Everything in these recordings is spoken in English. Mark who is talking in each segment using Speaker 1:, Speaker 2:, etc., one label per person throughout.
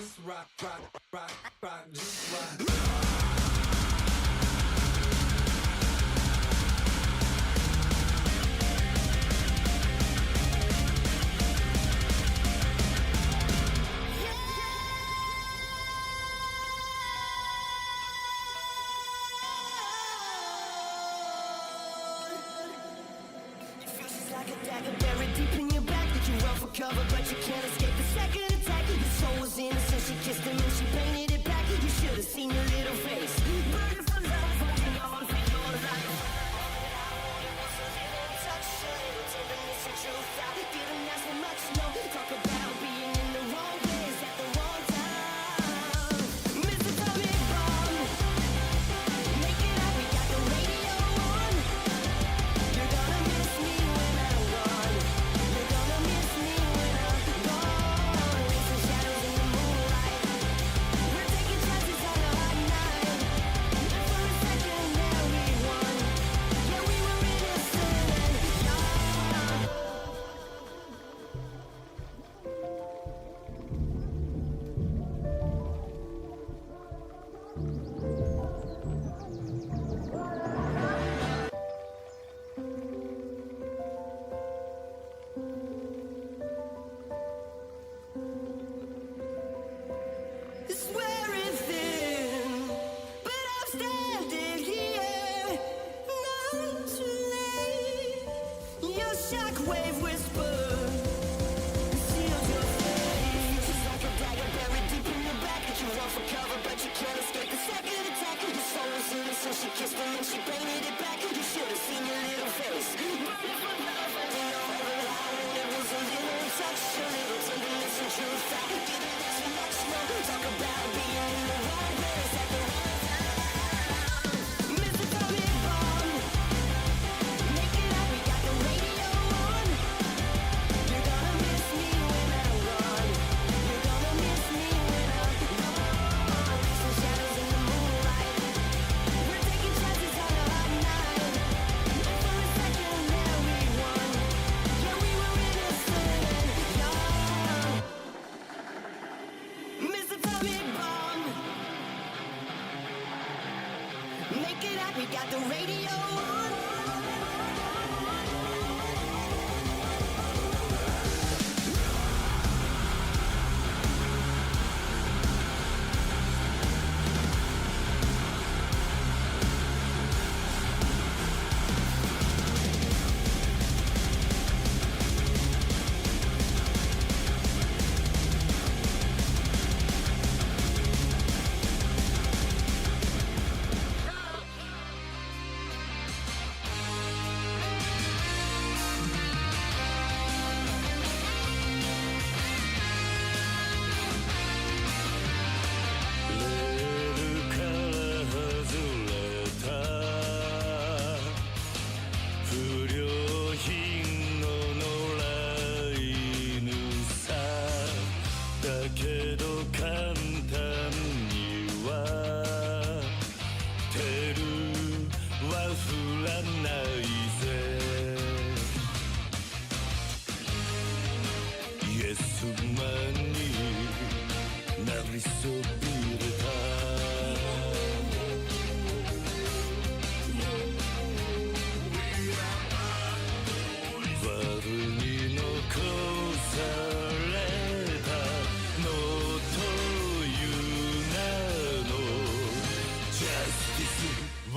Speaker 1: just rock, rock, rock, rock, just rock.
Speaker 2: Like a dagger buried deep in your back that you run for cover, but you can't escape the second attack. Your soul was innocent, she kissed him and she painted it black. You should have seen your little face, burning for love, holding on for your life. All it was a little touch, a little tenderness and truth. I didn't ask for much, no. Talk about being in the wrong place at the wrong time. Mr. Tommy Bomb, make it up, we got the radio on. You're gonna miss me when I'm gone. You're gonna miss me when I'm gone. Racing shadows in the moonlight. We're taking chances on a hot night. And for a second there we won. Yeah, we were innocent and young. Swear it's thin, but I'm standing here, not too late. Your shockwave whisper seals your face. Just like a dagger buried deep in your back that you run for cover, but you can't escape the second attack. Your soul was innocent, she kissed him and she painted it black. You should have seen your little face, burning for love, holding on for how it was a little touch, a little tenderness and truth. I didn't ask for much, no. Talk about being in the wrong place at the wrong time. Mr. Tommy Bomb, make it up, we got the radio on. You're gonna miss me when I'm gone. You're gonna miss me when I'm gone. Racing shadows in the moonlight. We're taking chances on a hot night. And for a second there we won. Yeah, we were innocent and young. Mr. Tommy Bomb, make it up, we got the radio on.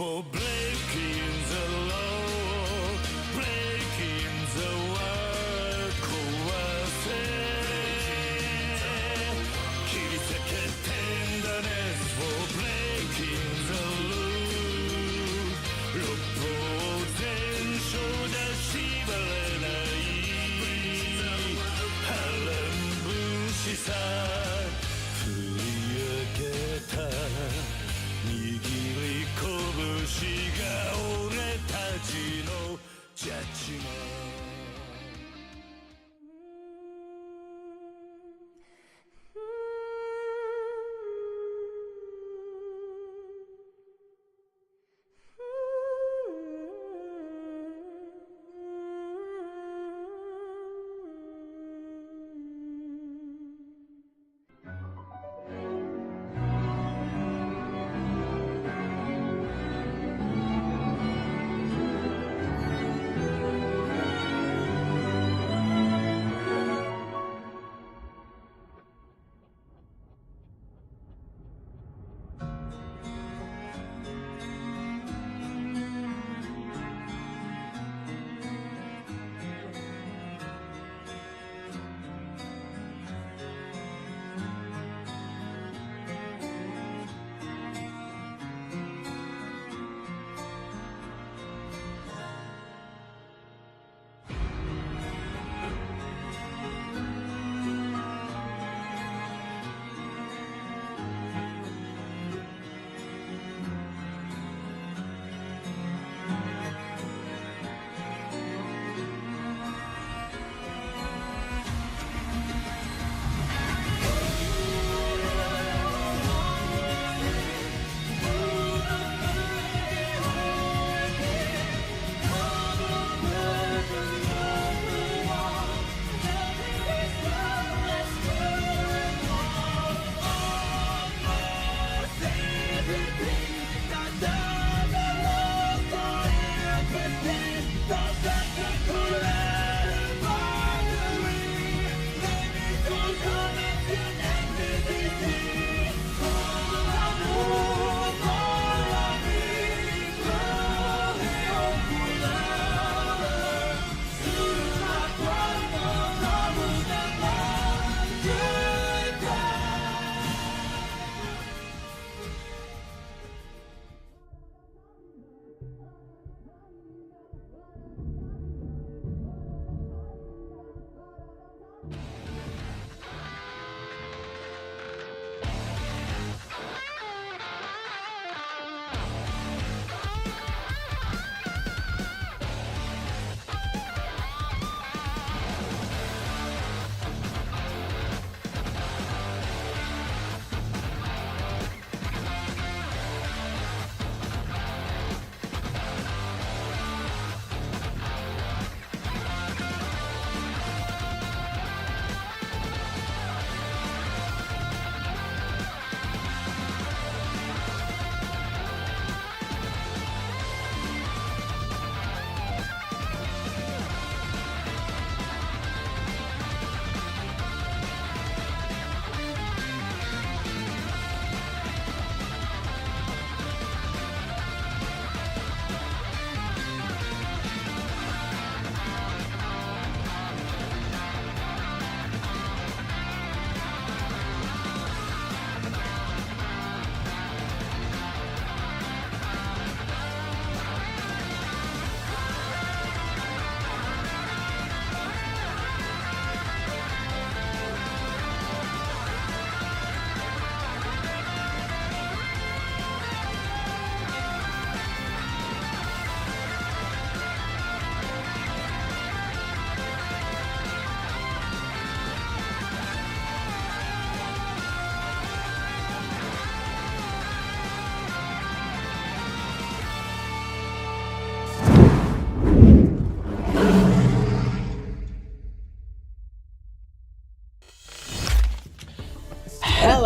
Speaker 3: Oh, breaking the law, breaking the world 壊せ切り裂けてんだね Oh, breaking the rule 六法全書じゃ縛れない波乱分子さ振り上げた握り拳が折れ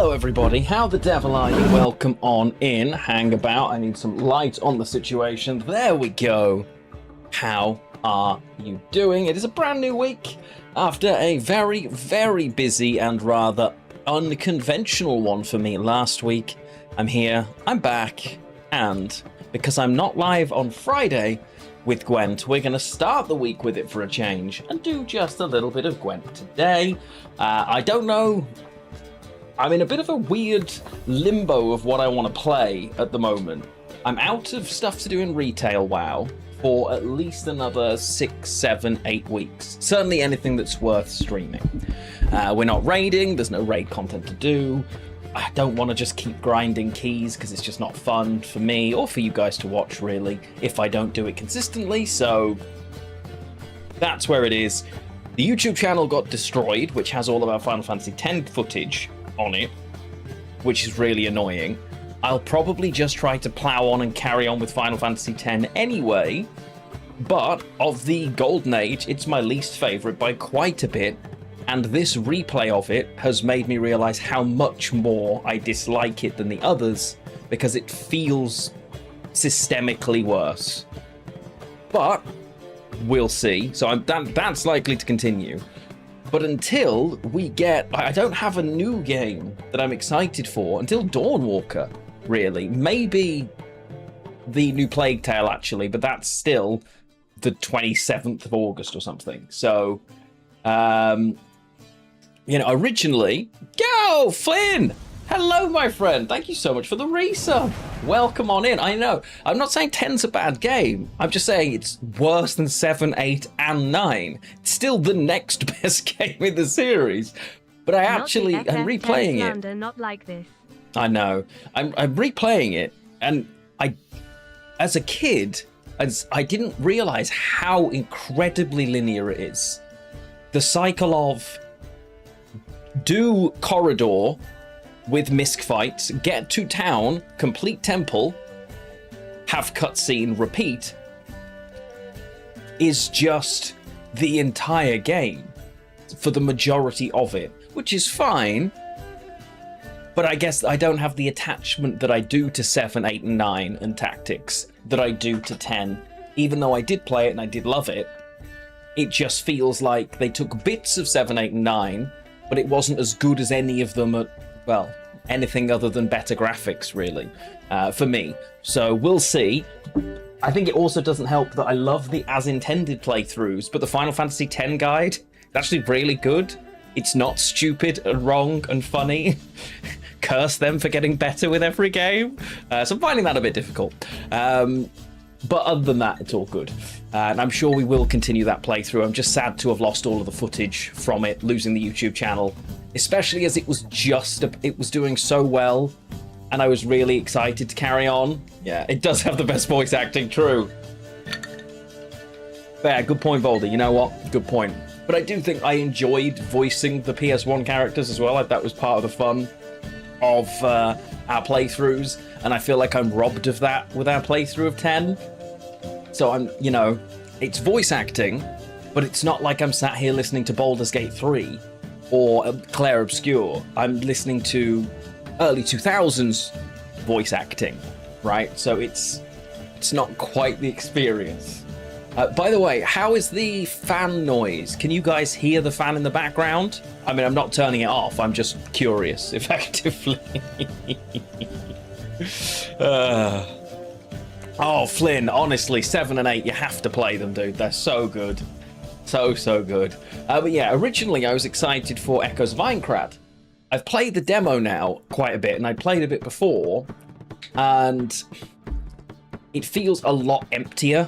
Speaker 4: Hello everybody, how the devil are you? Welcome on in, hang about, I need some light on the situation. There we go. How are you doing? It is a brand new week after a very, very busy and rather unconventional one for me last week. I'm here, I'm back, and because I'm not live on Friday with Gwent, we're going to start the week with it for a change and do just a little bit of Gwent today. I don't know, I'm in a bit of a weird limbo of what I want to play at the moment. I'm out of stuff to do in retail WoW for at least another 6, 7, 8 weeks. Certainly anything that's worth streaming. We're not raiding, there's no raid content to do. I don't want to just keep grinding keys because it's just not fun for me or for you guys to watch, really, if I don't do it consistently. So that's where it is. The YouTube channel got destroyed, which has all of our Final Fantasy X footage on it, which is really annoying. I'll probably just try to plow on and carry on with Final Fantasy X anyway, but of the Golden Age, it's my least favourite by quite a bit. And this replay of it has made me realise how much more I dislike it than the others, because it feels systemically worse. But we'll see. So that's likely to continue. But until we get... I don't have a new game that I'm excited for until Dawnwalker, really. Maybe the new Plague Tale, actually, but that's still the 27th of August or something. So... you know, originally, go Flynn! Hello, my friend. Thank you so much for the resub. Welcome on in. I know. I'm not saying 10's a bad game. I'm just saying it's worse than 7, 8, and 9. It's still the next best game in the series. But I'm replaying it.
Speaker 5: Not like this.
Speaker 4: I know. I'm replaying it, and as a kid, I didn't realize how incredibly linear it is. The cycle of do corridor with misc fights, get to town, complete temple, have cutscene, repeat, is just the entire game for the majority of it, which is fine. But I guess I don't have the attachment that I do to 7, 8, and 9 and tactics that I do to 10. Even though I did play it and I did love it, it just feels like they took bits of 7, 8, and 9, but it wasn't as good as any of them at, well, anything other than better graphics, really, for me. So we'll see. I think it also doesn't help that I love the as-intended playthroughs, but the Final Fantasy X guide is actually really good. It's not stupid and wrong and funny. Curse them for getting better with every game. So I'm finding that a bit difficult. But other than that, it's all good. And I'm sure we will continue that playthrough. I'm just sad to have lost all of the footage from it, losing the YouTube channel, especially as it was doing so well, and I was really excited to carry on. Yeah, it does have the best voice acting, true. But yeah, good point, Voldy. You know what? Good point. But I do think I enjoyed voicing the PS1 characters as well. That was part of the fun of our playthroughs, and I feel like I'm robbed of that with our playthrough of 10. So I'm, you know, it's voice acting, but it's not like I'm sat here listening to Baldur's Gate 3 or Claire Obscure. I'm listening to early 2000s voice acting, right? So it's not quite the experience. By the way, how is the fan noise? Can you guys hear the fan in the background? I mean, I'm not turning it off. I'm just curious, effectively. Oh, Flynn, honestly, 7 and 8, you have to play them, dude. They're so good. So good. But yeah, originally I was excited for Echoes of Aincrad. I've played the demo now quite a bit, and I played a bit before, and it feels a lot emptier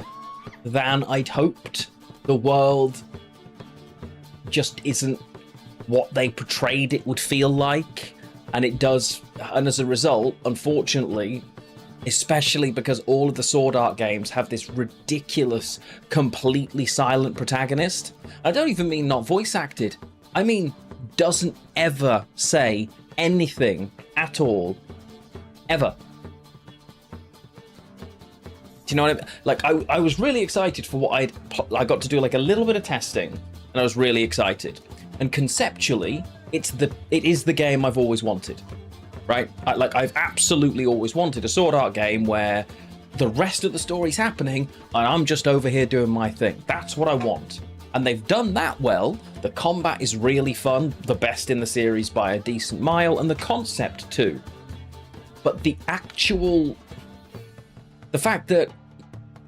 Speaker 4: than I'd hoped. The world just isn't what they portrayed it would feel like, and it does, and as a result, unfortunately, especially because all of the Sword Art games have this ridiculous, completely silent protagonist. I don't even mean not voice acted. I mean, doesn't ever say anything at all, ever. Do you know what I mean? Like, I was really excited for what I got to do, like a little bit of testing, and I was really excited. And conceptually, it is the game I've always wanted. right? I've absolutely always wanted a Sword Art game where the rest of the story's happening and I'm just over here doing my thing. That's what I want. And they've done that well. The combat is really fun, the best in the series by a decent mile, and the concept too. But the fact that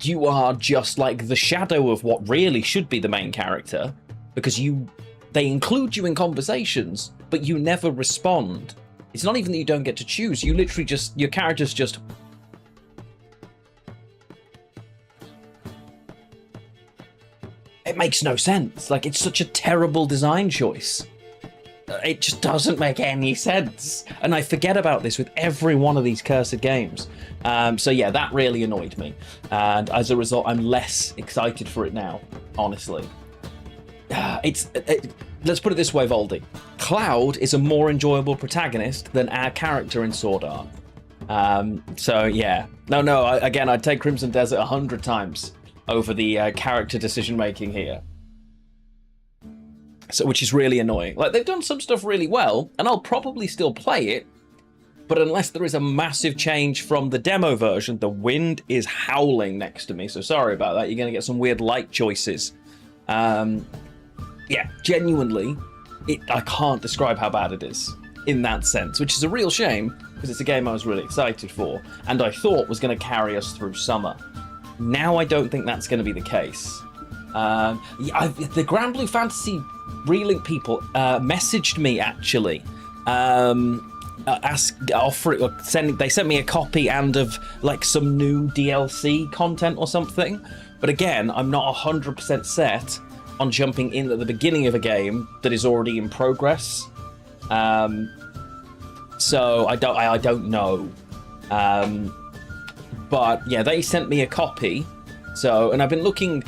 Speaker 4: you are just like the shadow of what really should be the main character, because they include you in conversations, but you never respond. It's not even that you don't get to choose. You literally your character's just... It makes no sense. Like, it's such a terrible design choice. It just doesn't make any sense. And I forget about this with every one of these cursed games. So yeah, that really annoyed me. And as a result, I'm less excited for it now, honestly. Let's put it this way, Voldy. Cloud is a more enjoyable protagonist than our character in Sword Art. So yeah. Again, I'd take Crimson Desert 100 times over the character decision making here. So, which is really annoying. Like, they've done some stuff really well, and I'll probably still play it, but unless there is a massive change from the demo version, the wind is howling next to me, so sorry about that. You're going to get some weird light choices. Yeah, genuinely, I can't describe how bad it is in that sense, which is a real shame, because it's a game I was really excited for, and I thought was going to carry us through summer. Now I don't think that's going to be the case. The Grand Blue Fantasy Relink people messaged me, actually, they sent me a copy and of like some new DLC content or something. But again, I'm not 100% set on jumping in at the beginning of a game that is already in progress. So I don't know. But yeah, they sent me a copy. So, and I've been looking.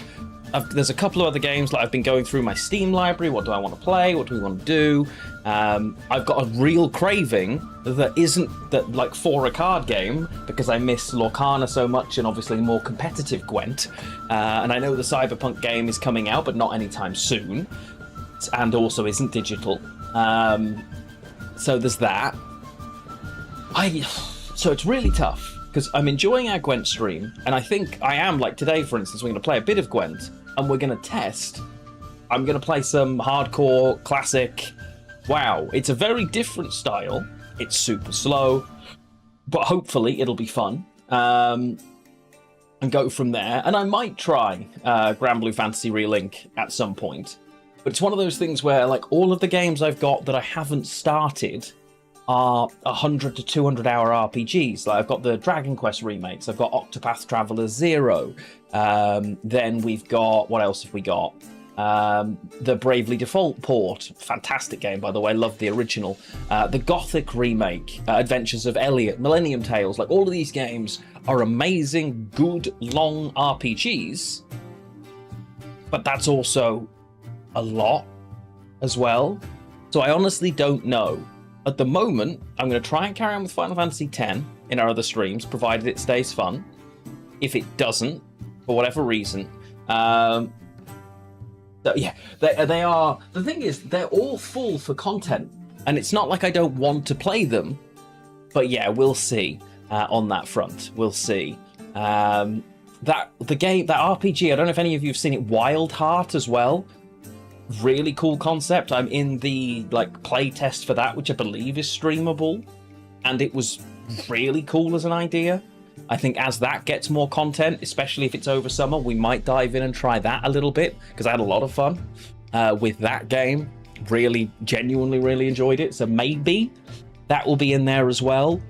Speaker 4: There's a couple of other games, like I've been going through my Steam library. What do I want to play? What do we want to do? I've got a real craving that isn't like for a card game, because I miss Lorcana so much, and obviously more competitive Gwent. And I know the Cyberpunk game is coming out, but not anytime soon, and also isn't digital. So there's that. So it's really tough, because I'm enjoying our Gwent stream, and I think I am, like today, for instance, we're going to play a bit of Gwent, and we're going to test. I'm going to play some hardcore, classic. Wow, it's a very different style. It's super slow, but hopefully it'll be fun. And go from there. And I might try Grand Blue Fantasy Relink at some point. But it's one of those things where, like, all of the games I've got that I haven't started are 100 to 200 hour RPGs. Like, I've got the Dragon Quest remakes, I've got Octopath Traveler 0, then we've got, what else have we got? The Bravely Default port, fantastic game by the way, love the original. The Gothic remake, Adventures of Elliot, Millennium Tales, like all of these games are amazing, good, long RPGs, but that's also a lot as well. So I honestly don't know. At the moment, I'm going to try and carry on with Final Fantasy X in our other streams, provided it stays fun. If it doesn't, for whatever reason, yeah, they are. The thing is, they're all full for content, and it's not like I don't want to play them. But yeah, we'll see on that front. We'll see. That RPG. I don't know if any of you have seen it. Wild Heart as well. Really cool concept. I'm in the play test for that, which I believe is streamable, and it was really cool as an idea. I think as that gets more content, especially if it's over summer, we might dive in and try that a little bit, because I had a lot of fun with that game. Really, genuinely really enjoyed it. So maybe that will be in there as well.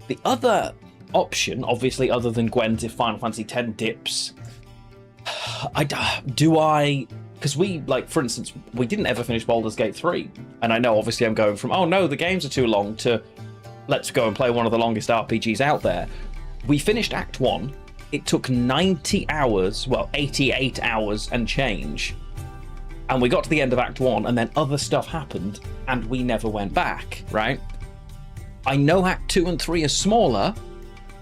Speaker 4: The other option, obviously, other than Gwent, if Final Fantasy X dips, because we, for instance, we didn't ever finish Baldur's Gate 3. And I know, obviously, I'm going from, oh no, the games are too long, to let's go and play one of the longest RPGs out there. We finished Act 1. It took 90 hours, well, 88 hours and change. And we got to the end of Act 1, and then other stuff happened, and we never went back, right? I know Act 2 and 3 are smaller,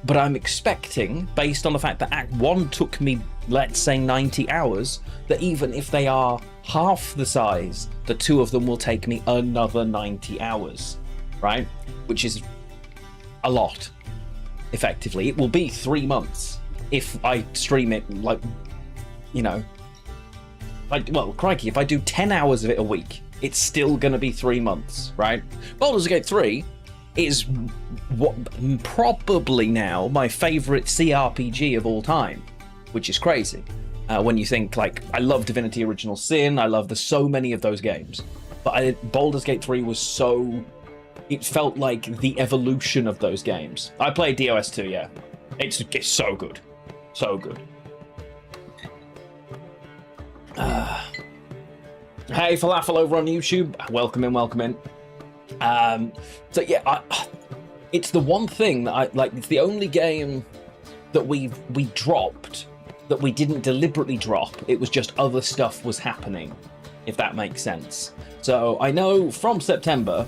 Speaker 4: but I'm expecting, based on the fact that Act 1 took me, let's say, 90 hours, that even if they are half the size, the two of them will take me another 90 hours, right? Which is a lot, effectively. It will be 3 months if I stream it, like, you know, well, crikey, if I do 10 hours of it a week, it's still going to be 3 months, right? Baldur's Gate 3 is what probably now my favorite CRPG of all time, which is crazy. When you think, like, I love Divinity Original Sin, I love so many of those games, but Baldur's Gate 3 was so, it felt like the evolution of those games. I played DOS 2, yeah. It's so good. So good. Hey, Falafel over on YouTube. Welcome in, welcome in. So yeah, it's the one thing that I like. It's the only game that we dropped that we didn't deliberately drop. It was just other stuff was happening, if that makes sense. So I know from September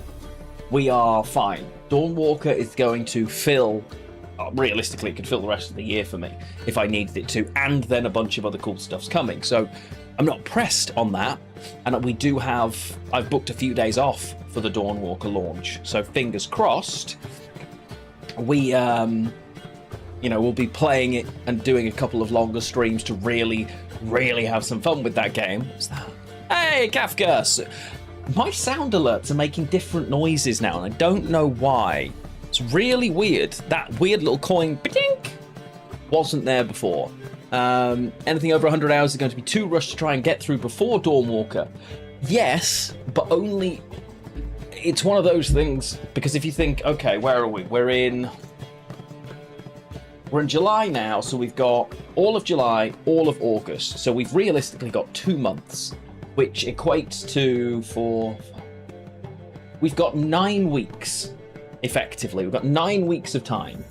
Speaker 4: we are fine. Dawnwalker is going to fill. Realistically, it could fill the rest of the year for me if I needed it to, and then a bunch of other cool stuff's coming. So I'm not pressed on that, and we do have. I've booked a few days off for the Dawnwalker launch, so fingers crossed. We, we'll be playing it and doing a couple of longer streams to really, really have some fun with that game. What's that? Hey, Kafka! So, my sound alerts are making different noises now, and I don't know why. It's really weird. That weird little coin ba-dink wasn't there before. Anything over 100 hours is going to be too rushed to try and get through before Dawnwalker. Yes, but only... It's one of those things, because if you think, okay, where are we? We're in July now, so we've got all of July, all of August. So we've realistically got 2 months, which equates to we've got 9 weeks. Effectively, we've got 9 weeks of time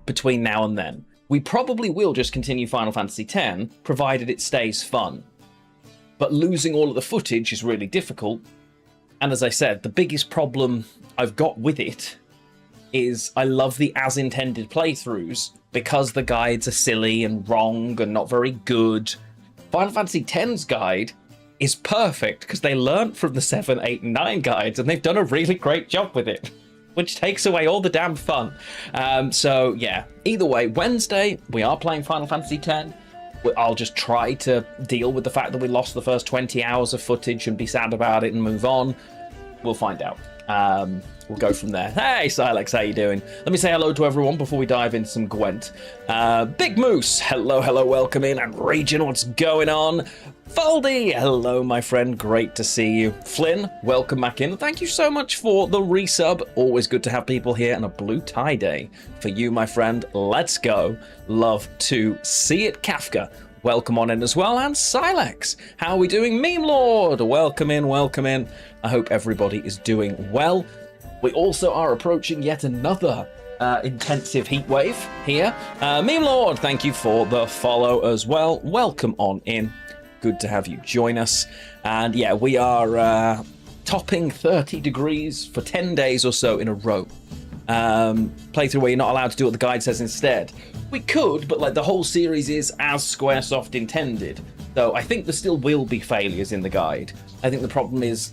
Speaker 4: between now and then. We probably will just continue Final Fantasy X, provided it stays fun. But losing all of the footage is really difficult. And as I said, the biggest problem I've got with it is I love the as-intended playthroughs because the guides are silly and wrong and not very good. Final Fantasy X's guide is perfect because they learnt from the 7, 8, and 9 guides, and they've done a really great job with it, which takes away all the damn fun. So yeah, either way, Wednesday, we are playing Final Fantasy X. I'll just try to deal with the fact that we lost the first 20 hours of footage and be sad about it and move on. We'll find out. We'll go from there. Hey, Silex, how you doing? Let me say hello to everyone before we dive into some Gwent. Big Moose, hello, welcome in. And Region, what's going on? Foldy, hello, my friend. Great to see you. Flynn, welcome back in. Thank you so much for the resub. Always good to have people here, and a blue tie day for you, my friend. Let's go. Love to see it. Kafka, welcome on in as well. And Silex, how are we doing? Meme Lord, welcome in, welcome in. I hope everybody is doing well. We also are approaching yet another intensive heat wave here. Meme Lord, thank you for the follow as well. Welcome on in. Good to have you join us. And yeah, we are topping 30 degrees for 10 days or so in a row. Playthrough where you're not allowed to do what the guide says instead. We could, but like the whole series is as Squaresoft intended. Though I think there still will be failures in the guide. I think the problem is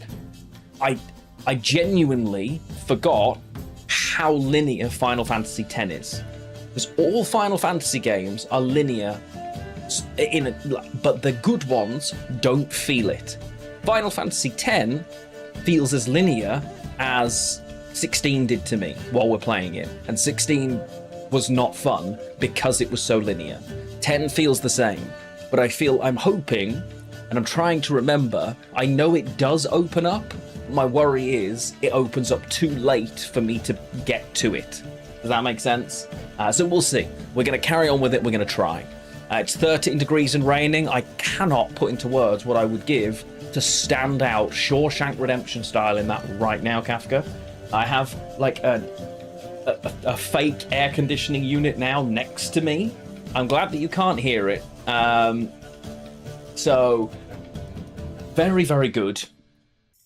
Speaker 4: I genuinely forgot how linear Final Fantasy X is. Because all Final Fantasy games are linear, but the good ones don't feel it. Final Fantasy X feels as linear as 16 did to me while we're playing it, and 16 was not fun because it was so linear. 10 feels the same, but I'm hoping, and I'm trying to remember, I know it does open up. My worry is it opens up too late for me to get to it. Does that make sense? So we'll see. We're going to carry on with it. We're going to try. It's 13 degrees and raining. I cannot put into words what I would give to stand out Shawshank Redemption style in that right now, Kafka. I have like a fake air conditioning unit now next to me. I'm glad that you can't hear it. So very, very good.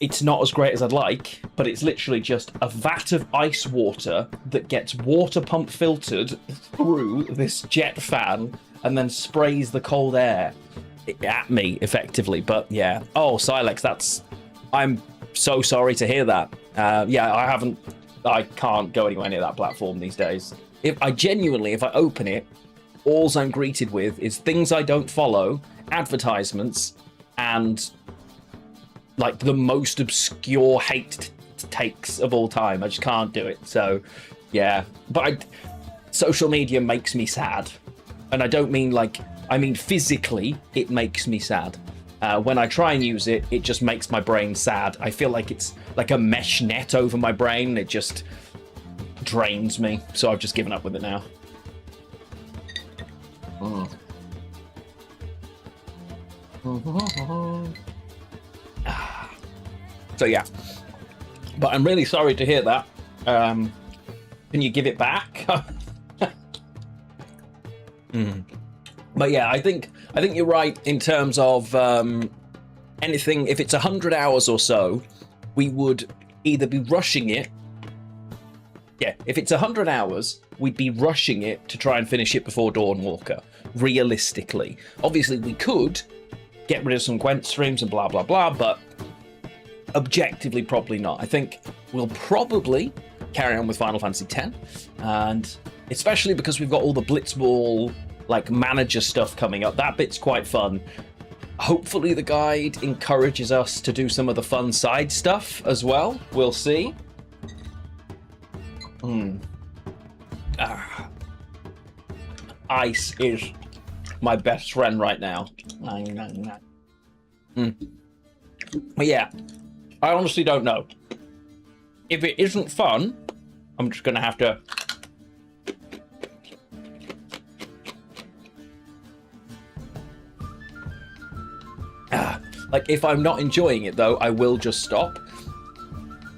Speaker 4: It's not as great as I'd like, but it's literally just a vat of ice water that gets water pump filtered through this jet fan and then sprays the cold air at me, effectively. But yeah. Oh, Silex, I'm so sorry to hear that. Yeah, I haven't I can't go anywhere near that platform these days. If I open it, all I'm greeted with is things I don't follow, advertisements, and like the most obscure hate takes of all time. I just can't do it. So, yeah. But social media makes me sad. And I don't mean I mean physically, it makes me sad. When I try and use it, it just makes my brain sad. I feel like it's like a mesh net over my brain. It just drains me. So I've just given up with it now. So yeah. But I'm really sorry to hear that. Can you give it back? But yeah, I think you're right in terms of anything. If it's 100 hours or so, we would either be rushing it. Yeah, if it's 100 hours, we'd be rushing it to try and finish it before Dawnwalker. Realistically, obviously, we could get rid of some Gwent streams and blah blah blah, but objectively, probably not. I think we'll probably carry on with Final Fantasy X, and especially because we've got all the Blitzball manager stuff coming up. That bit's quite fun. Hopefully the guide encourages us to do some of the fun side stuff as well. We'll see. Ice is my best friend right now. But yeah, I honestly don't know. If it isn't fun, I'm just gonna have to if I'm not enjoying it, though, I will just stop,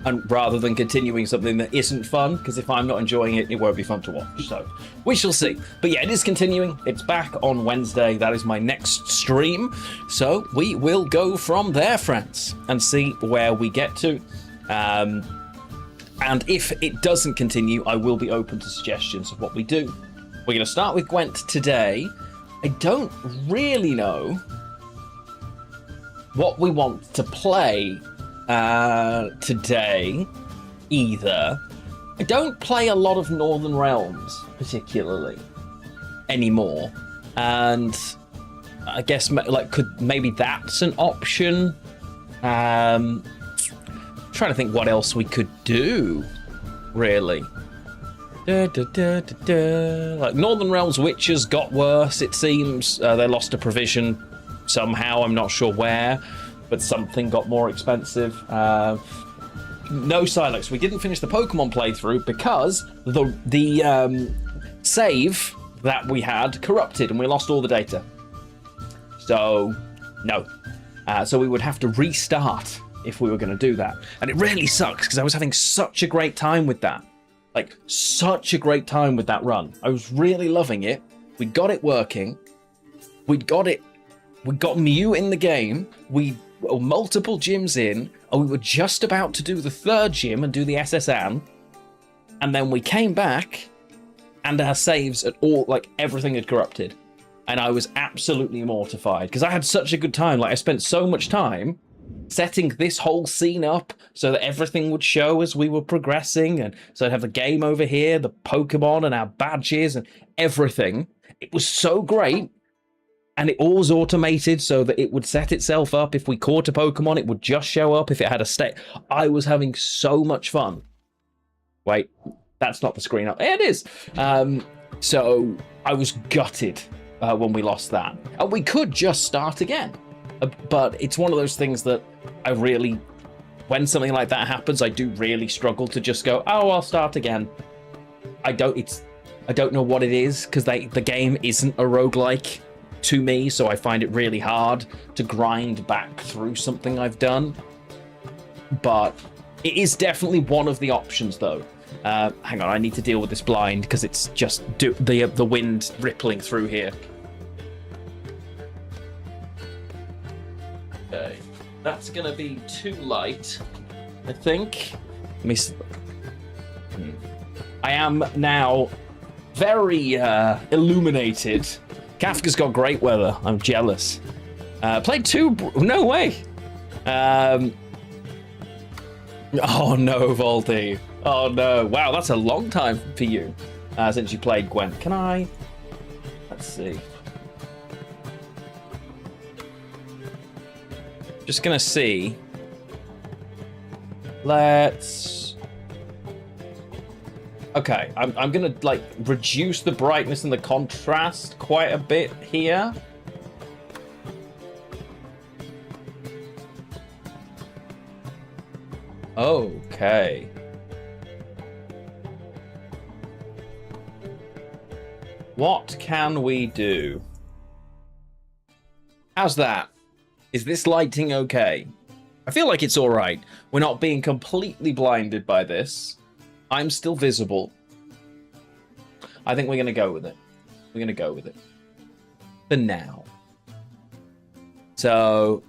Speaker 4: and rather than continuing something that isn't fun, because if I'm not enjoying it, it won't be fun to watch. So we shall see. But yeah, it is continuing. It's back on Wednesday. That is my next stream. So we will go from there, friends, and see where we get to. And if it doesn't continue, I will be open to suggestions of what we do. We're going to start with Gwent today. I don't really know what we want to play today either. I don't play a lot of Northern Realms particularly anymore, and I guess maybe that's an option. Trying to think what else we could do really. Northern Realms Witchers got worse, it seems. They lost a provision somehow, I'm not sure where, but something got more expensive. No Silex. We didn't finish the Pokemon playthrough because the save that we had corrupted and we lost all the data. So, no. So we would have to restart if we were going to do that. And it really sucks because I was having such a great time with that. Such a great time with that run. I was really loving it. We got it working. We got Mew in the game. We were multiple gyms in, and we were just about to do the third gym and do the SSN. And then we came back, and our saves at all, everything had corrupted. And I was absolutely mortified because I had such a good time. I spent so much time setting this whole scene up so that everything would show as we were progressing. And so I'd have the game over here, the Pokemon and our badges and everything. It was so great. And it all was automated so that it would set itself up. If we caught a Pokemon, it would just show up if it had a state. I was having so much fun. Wait, that's not the screen up. It is. So I was gutted when we lost that. And we could just start again. But it's one of those things that I really, when something like that happens, I do really struggle to just go, oh, I'll start again. I don't know what it is, because the game isn't a roguelike to me, so I find it really hard to grind back through something I've done. But it is definitely one of the options, though. Hang on, I need to deal with this blind because it's just the wind rippling through here. Okay, that's gonna be too light, I think. Let me. I am now very illuminated. Kafka's got great weather. I'm jealous. Played two. No way. Oh no, Voldy. Oh no! Wow, that's a long time for you since you played Gwent. Can I? Let's see. Just gonna see. Let's. Okay, I'm gonna like reduce the brightness and the contrast quite a bit here. Okay. What can we do? How's that? Is this lighting okay? I feel like it's all right. We're not being completely blinded by this. I'm still visible. I think we're going to go with it. We're going to go with it. For now. So...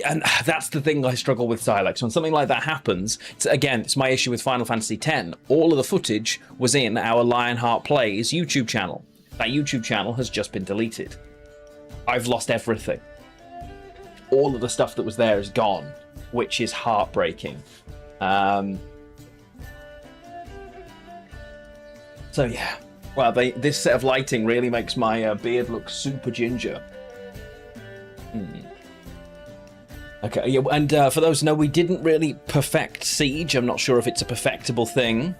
Speaker 4: And that's the thing I struggle with Silex. When something like that happens, it's my issue with Final Fantasy X. All of the footage was in our Lionheart Plays YouTube channel. That YouTube channel has just been deleted. I've lost everything. All of the stuff that was there is gone, which is heartbreaking. So yeah. Well, this set of lighting really makes my beard look super ginger. Okay, yeah, and for those who know, we didn't really perfect Siege. I'm not sure if it's a perfectible thing.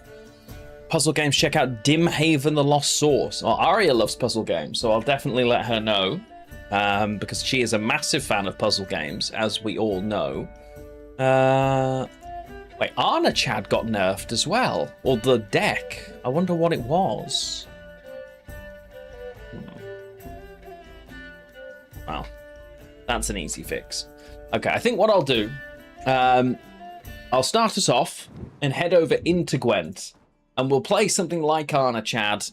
Speaker 4: Puzzle games, check out Dimhaven the Lost Source. Well, Aria loves puzzle games, so I'll definitely let her know. Because she is a massive fan of puzzle games, as we all know. Wait, Arna Chad got nerfed as well. Or the deck. I wonder what it was. Well, that's an easy fix. Okay, I think what I'll do, I'll start us off and head over into Gwent, and we'll play something like Arna Chad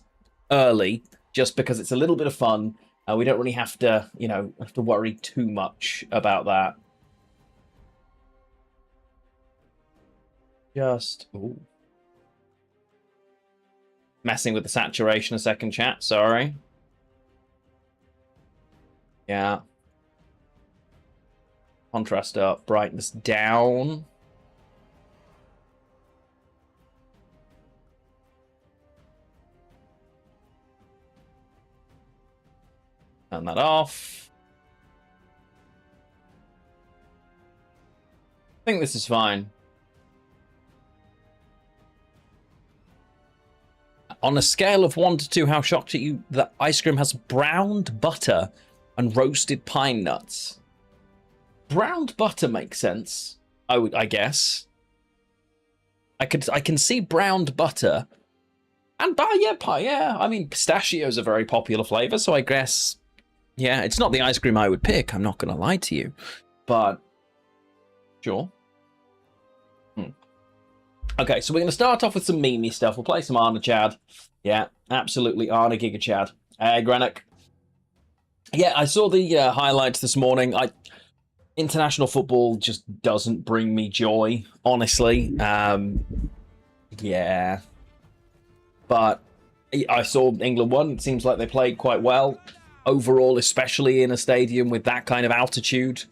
Speaker 4: early, just because it's a little bit of fun. We don't really have to, have to worry too much about that. Ooh. Messing with the saturation a second, chat, sorry. Yeah. Contrast up, brightness down. Turn that off. I think this is fine. On a scale of 1 to 2, how shocked are you that ice cream has browned butter and roasted pine nuts? Browned butter makes sense. I guess. I can see browned butter, and yeah. I mean, pistachio is a very popular flavor, so I guess, yeah, it's not the ice cream I would pick. I'm not gonna lie to you, but sure. Okay, so we're gonna start off with some memey stuff. We'll play some Arna Chad. Yeah, absolutely, Arna Giga Chad. Hey, Grenik. Yeah, I saw the highlights this morning. International football just doesn't bring me joy, honestly. Yeah. But I saw England won. It seems like they played quite well. Overall, especially in a stadium with that kind of altitude,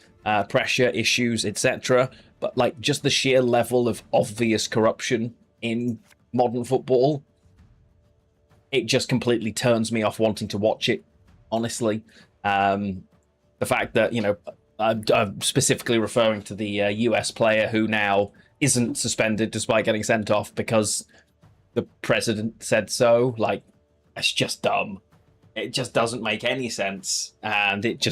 Speaker 4: pressure issues, etc. But like just the sheer level of obvious corruption in modern football, it just completely turns me off wanting to watch it, honestly. The fact that, I'm specifically referring to the US player who now isn't suspended despite getting sent off because the president said so. Like, it's just dumb. It just doesn't make any sense. And it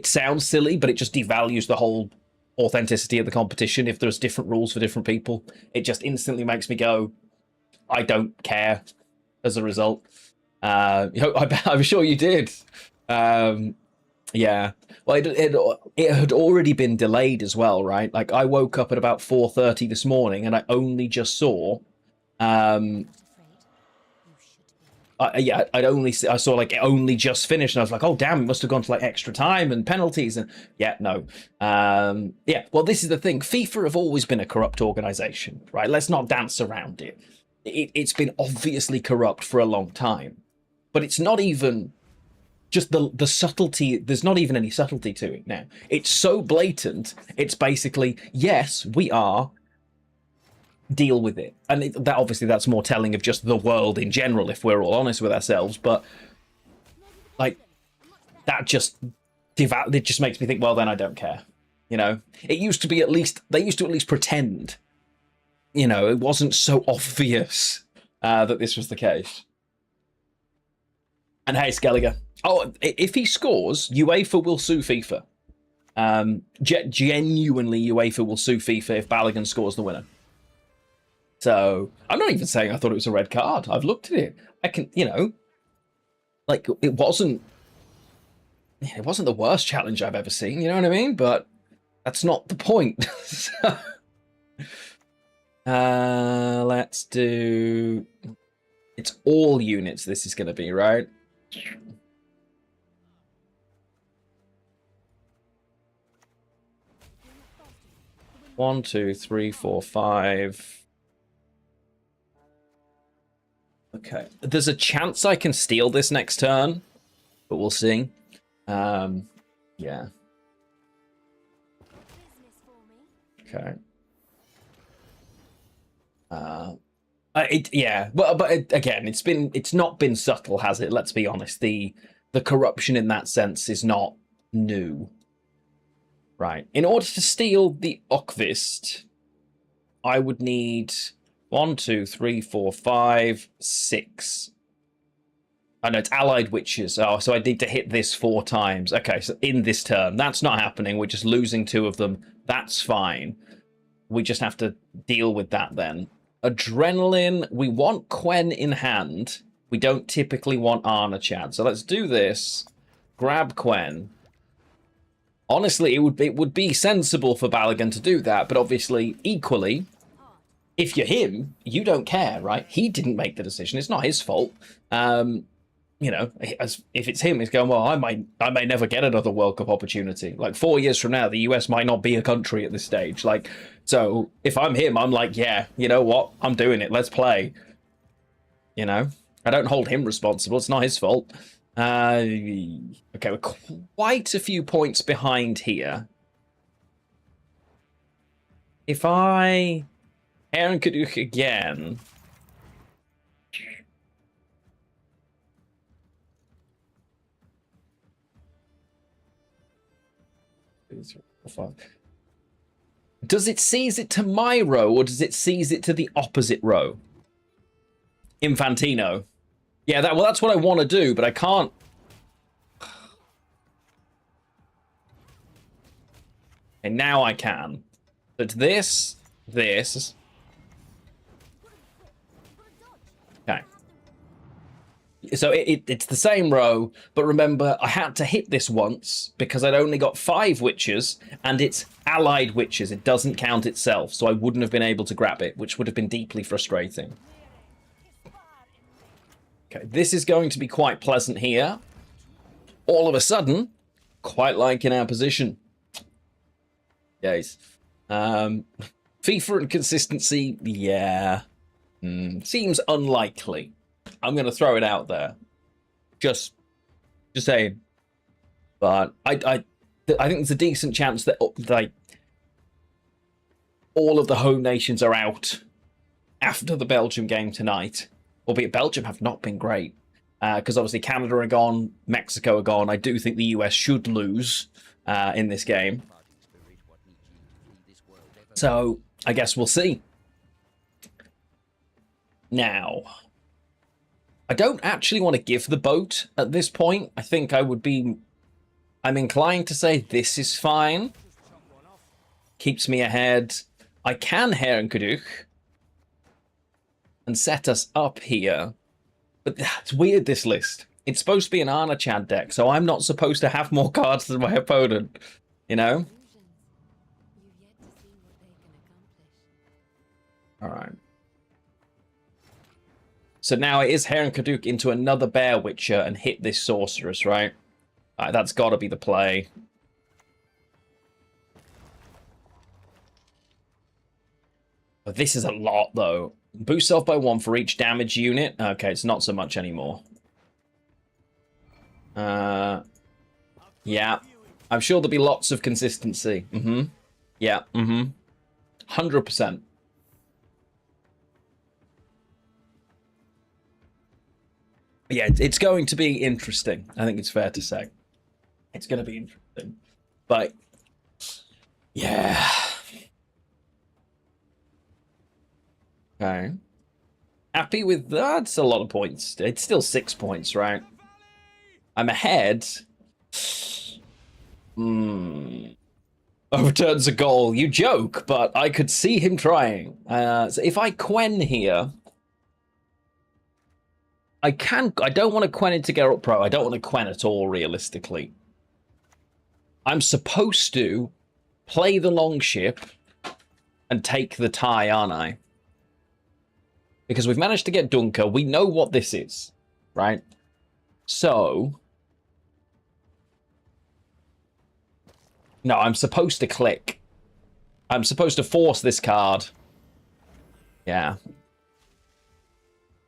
Speaker 4: sounds silly, but it just devalues the whole authenticity of the competition if there's different rules for different people. It just instantly makes me go, I don't care as a result. I'm sure you did. Yeah, well, it had already been delayed as well, right? Like, I woke up at about 4:30 this morning, and I only just saw, I saw like it only just finished, and I was like, oh damn, it must have gone to like extra time and penalties, and yeah, no, yeah. Well, this is the thing: FIFA have always been a corrupt organization, right? Let's not dance around it. It's been obviously corrupt for a long time, but it's not even. Just the subtlety, there's not even any subtlety to it now. It's so blatant, it's basically, yes, we are deal with it. And that obviously that's more telling of just the world in general, if we're all honest with ourselves. But like that just it just makes me think, well, then I don't care. You know, it used to be they used to at least pretend. You know, it wasn't so obvious that this was the case. And hey, Skelliger. Oh, if he scores, UEFA will sue FIFA. Genuinely, UEFA will sue FIFA if Balogun scores the winner. So I'm not even saying I thought it was a red card. I've looked at it. I can, you know, like it wasn't the worst challenge I've ever seen. You know what I mean? But that's not the point. So, let's do. It's all units. This is going to be right. One, two, three, four, five. Okay. There's a chance I can steal this next turn, but we'll see. Yeah. Okay. Yeah. Well, but again, it's not been subtle, has it? Let's be honest. The corruption in that sense is not new. Right. In order to steal the Okvist, I would need 1, 2, 3, 4, 5, 6. Oh, no, it's allied witches. Oh, so I need to hit this 4 times. Okay, so in this turn. That's not happening. We're just losing 2 of them. That's fine. We just have to deal with that then. Adrenaline. We want Quen in hand. We don't typically want Arna Chad. So let's do this. Grab Quen. Honestly, it would be sensible for Balogun to do that, but obviously, equally, if you're him, you don't care, right? He didn't make the decision. It's not his fault. You know, if it's him, he's going, well, I may never get another World Cup opportunity. Like 4 years from now, the US might not be a country at this stage. Like, so if I'm him, I'm like, yeah, you know what? I'm doing it. Let's play. You know, I don't hold him responsible. It's not his fault. Okay, we're quite a few points behind here. If I Aaron Kaduk again. Does it seize it to my row, or does it seize it to the opposite row? Infantino. Yeah, that's what I want to do, but I can't. And now I can. But this. Okay. So it's the same row, but remember, I had to hit this once because I'd only got 5 witches, and it's allied witches. It doesn't count itself, so I wouldn't have been able to grab it, which would have been deeply frustrating. Okay, this is going to be quite pleasant here. All of a sudden, quite like in our position. Yes. FIFA and consistency, yeah. Seems unlikely. I'm going to throw it out there. Just saying. But I think there's a decent chance that like all of the home nations are out after the Belgium game tonight. Albeit Belgium have not been great. Because obviously Canada are gone, Mexico are gone. I do think the US should lose in this game. So I guess we'll see. Now, I don't actually want to give the boat at this point. I think I'm inclined to say this is fine. Keeps me ahead. I can Herren Kaduk and set us up here. But it's weird, this list. It's supposed to be an Arna Chad deck, so I'm not supposed to have more cards than my opponent. You know? Alright. So now it is Herren Kaduk into another Bear Witcher and hit this Sorceress, right? Alright, that's got to be the play. But this is a lot, though. Boost self by 1 for each damage unit. Okay, it's not so much anymore. Yeah. I'm sure there'll be lots of consistency. Yeah, 100%. Yeah, it's going to be interesting. I think it's fair to say. It's going to be interesting. But, yeah. Okay. Happy with that? It's a lot of points. It's still 6 points, right? I'm ahead. Overturns a goal. You joke, but I could see him trying. So if I Quen here, I don't want to Quen into Geralt Pro. I don't want to Quen at all, realistically. I'm supposed to play the Longship and take the tie, aren't I? Because we've managed to get Dunker. We know what this is, right? So... no, I'm supposed to click. I'm supposed to force this card. Yeah.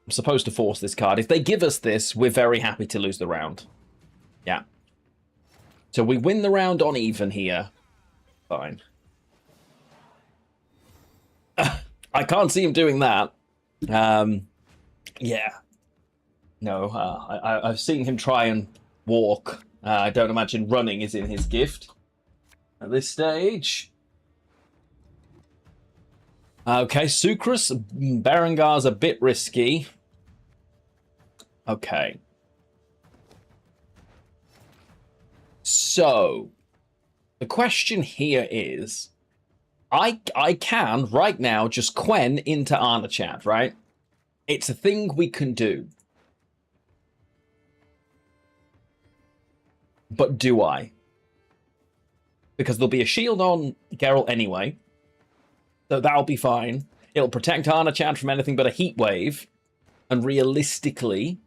Speaker 4: I'm supposed to force this card. If they give us this, we're very happy to lose the round. Yeah. So we win the round on even here. Fine. I can't see him doing that. Yeah. No, I've seen him try and walk. I don't imagine running is in his gift at this stage. Okay, Sucrus, Berengar's a bit risky. Okay. So, the question here is, I can, right now, just Quen into Arnachad, right? It's a thing we can do. But do I? Because there'll be a shield on Geralt anyway. So that'll be fine. It'll protect Arnachad from anything but a heat wave. And realistically,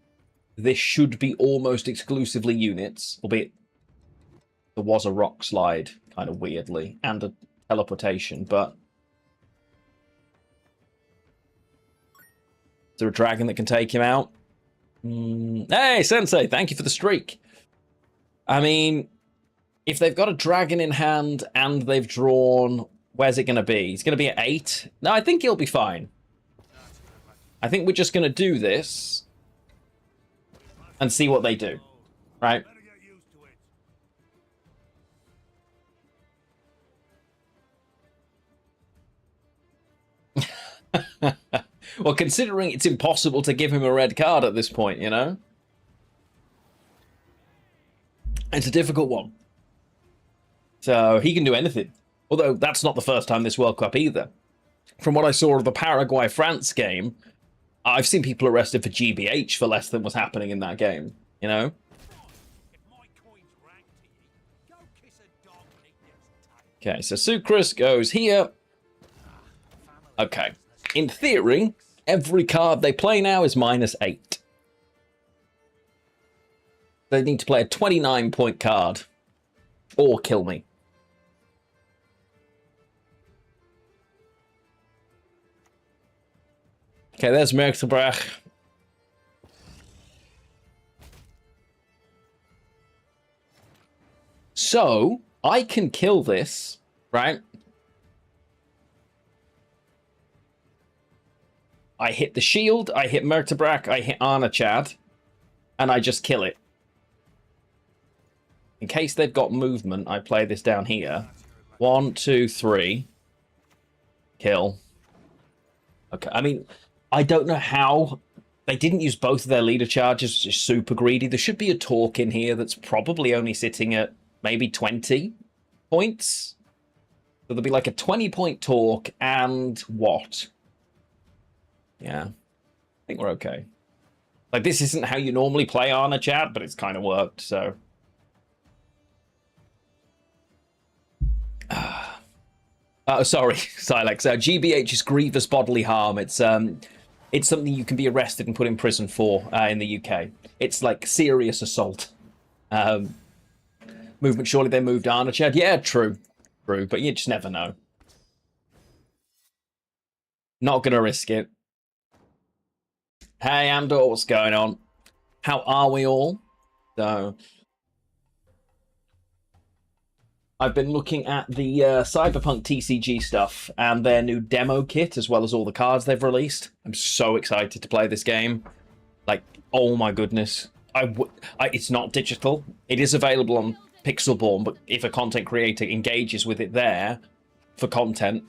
Speaker 4: this should be almost exclusively units. Albeit there was a rock slide, kind of weirdly, and a teleportation, but... is there a dragon that can take him out? Hey, Sensei, thank you for the streak. I mean, if they've got a dragon in hand and they've drawn... where's it going to be? It's going to be at 8? No, I think he'll be fine. I think we're just going to do this and see what they do, right? Well, considering it's impossible to give him a red card at this point, you know? It's a difficult one. So he can do anything. Although that's not the first time this World Cup either. From what I saw of the Paraguay-France game, I've seen people arrested for GBH for less than was happening in that game, you know? Okay, so Sucrus goes here. Okay. In theory, every card they play now is -8. They need to play a 29-point card. Or kill me. Okay, there's Merktebrach. So, I can kill this, right? I hit the shield, I hit Merktebrach, I hit Arnachad, and I just kill it. In case they've got movement, I play this down here. 1, 2, 3. Kill. Okay, I mean... I don't know how they didn't use both of their leader charges, which is super greedy. There should be a talk in here that's probably only sitting at maybe 20 points. So there'll be like a 20-point talk and what? Yeah, I think we're okay. Like, this isn't how you normally play Arnachad, but it's kind of worked, so... Oh, sorry, Silex. GBH is grievous bodily harm. It's something you can be arrested and put in prison for in the UK. It's like serious assault. Movement, surely they moved Arnachad. Yeah, true. True, but you just never know. Not going to risk it. Hey, Andor, what's going on? How are we all? So... I've been looking at the Cyberpunk TCG stuff and their new demo kit, as well as all the cards they've released. I'm so excited to play this game. Like, oh my goodness. It's not digital. It is available on Pixelborn, but if a content creator engages with it there for content,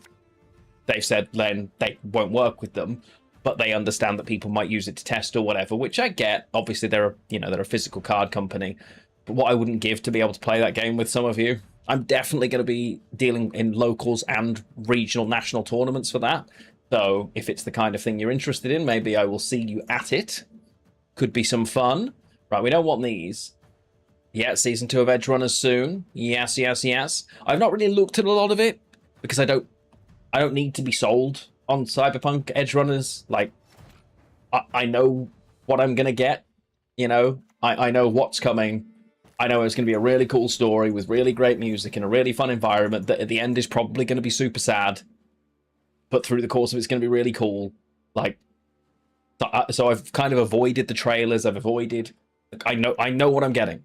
Speaker 4: they've said then they won't work with them, but they understand that people might use it to test or whatever, which I get. Obviously, they're a physical card company, but what I wouldn't give to be able to play that game with some of you. I'm definitely going to be dealing in locals and regional national tournaments for that. So if it's the kind of thing you're interested in, maybe I will see you at it. Could be some fun. Right, we don't want these. Yeah, Season 2 of Edge Runners soon. Yes, yes, yes. I've not really looked at a lot of it because I don't need to be sold on Cyberpunk Edge Runners. Like, I know what I'm going to get. You know, I know what's coming. I know it's going to be a really cool story with really great music in a really fun environment that at the end is probably going to be super sad. But through the course of it's going to be really cool. Like, so I've kind of avoided the trailers. I've avoided... I know what I'm getting.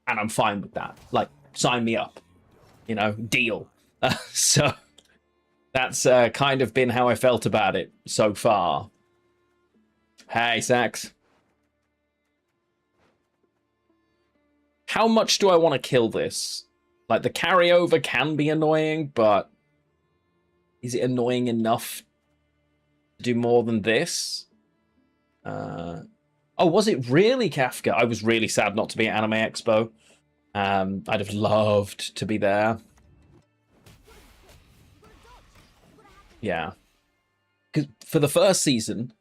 Speaker 4: And I'm fine with that. Like, sign me up. You know, deal. So that's kind of been how I felt about it so far. Hey, Sax. How much do I want to kill this? Like, the carryover can be annoying, but is it annoying enough to do more than this? Oh, was it really Kafka? I was really sad not to be at Anime Expo. I'd have loved to be there. Yeah. Because for the first season,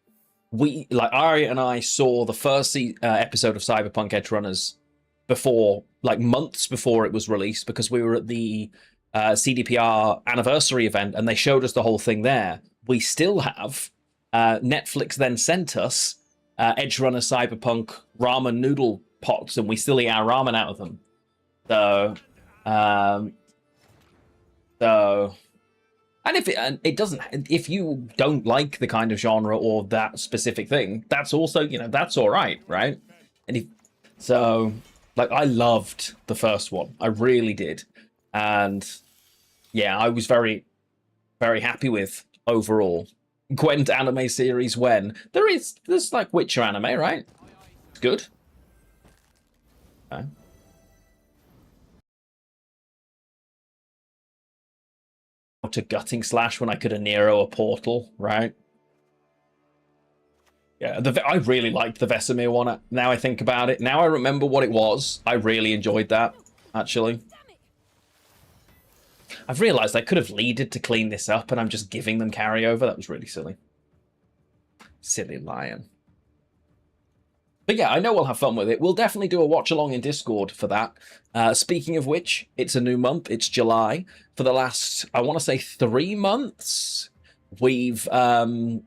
Speaker 4: Ari and I saw the first episode of Cyberpunk Edge Runners before, like months before it was released, because we were at the CDPR anniversary event and they showed us the whole thing there. We still have Netflix then sent us Edge Runner Cyberpunk ramen noodle pots, and we still eat our ramen out of them. So, and it doesn't, if you don't like the kind of genre or that specific thing, that's also, that's all right, right? And like, I loved the first one, I really did, and yeah, I was very, very happy with overall. Gwent anime series when there's like Witcher anime, right? It's good. Okay. To gutting slash when I could have Nero a portal, right? Yeah, I really liked the Vesemir one. Now I think about it, now I remember what it was. I really enjoyed that, actually. I've realized I could have leaded to clean this up, and I'm just giving them carryover. That was really silly. Silly lion. But yeah, I know we'll have fun with it. We'll definitely do a watch along in Discord for that. Speaking of which, it's a new month. It's July. For the last, I want to say 3 months, we've been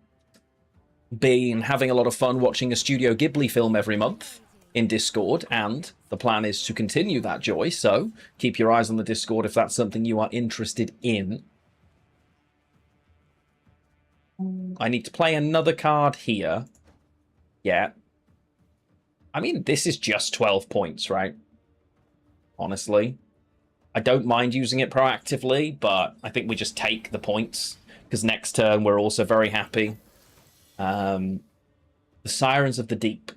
Speaker 4: having a lot of fun watching a Studio Ghibli film every month in Discord, and the plan is to continue that joy, so keep your eyes on the Discord if that's something you are interested in. I need to play another card here. Yeah. I mean, this is just 12 points, right? Honestly. I don't mind using it proactively, but I think we just take the points, because next turn we're also very happy. The Sirens of the Deep.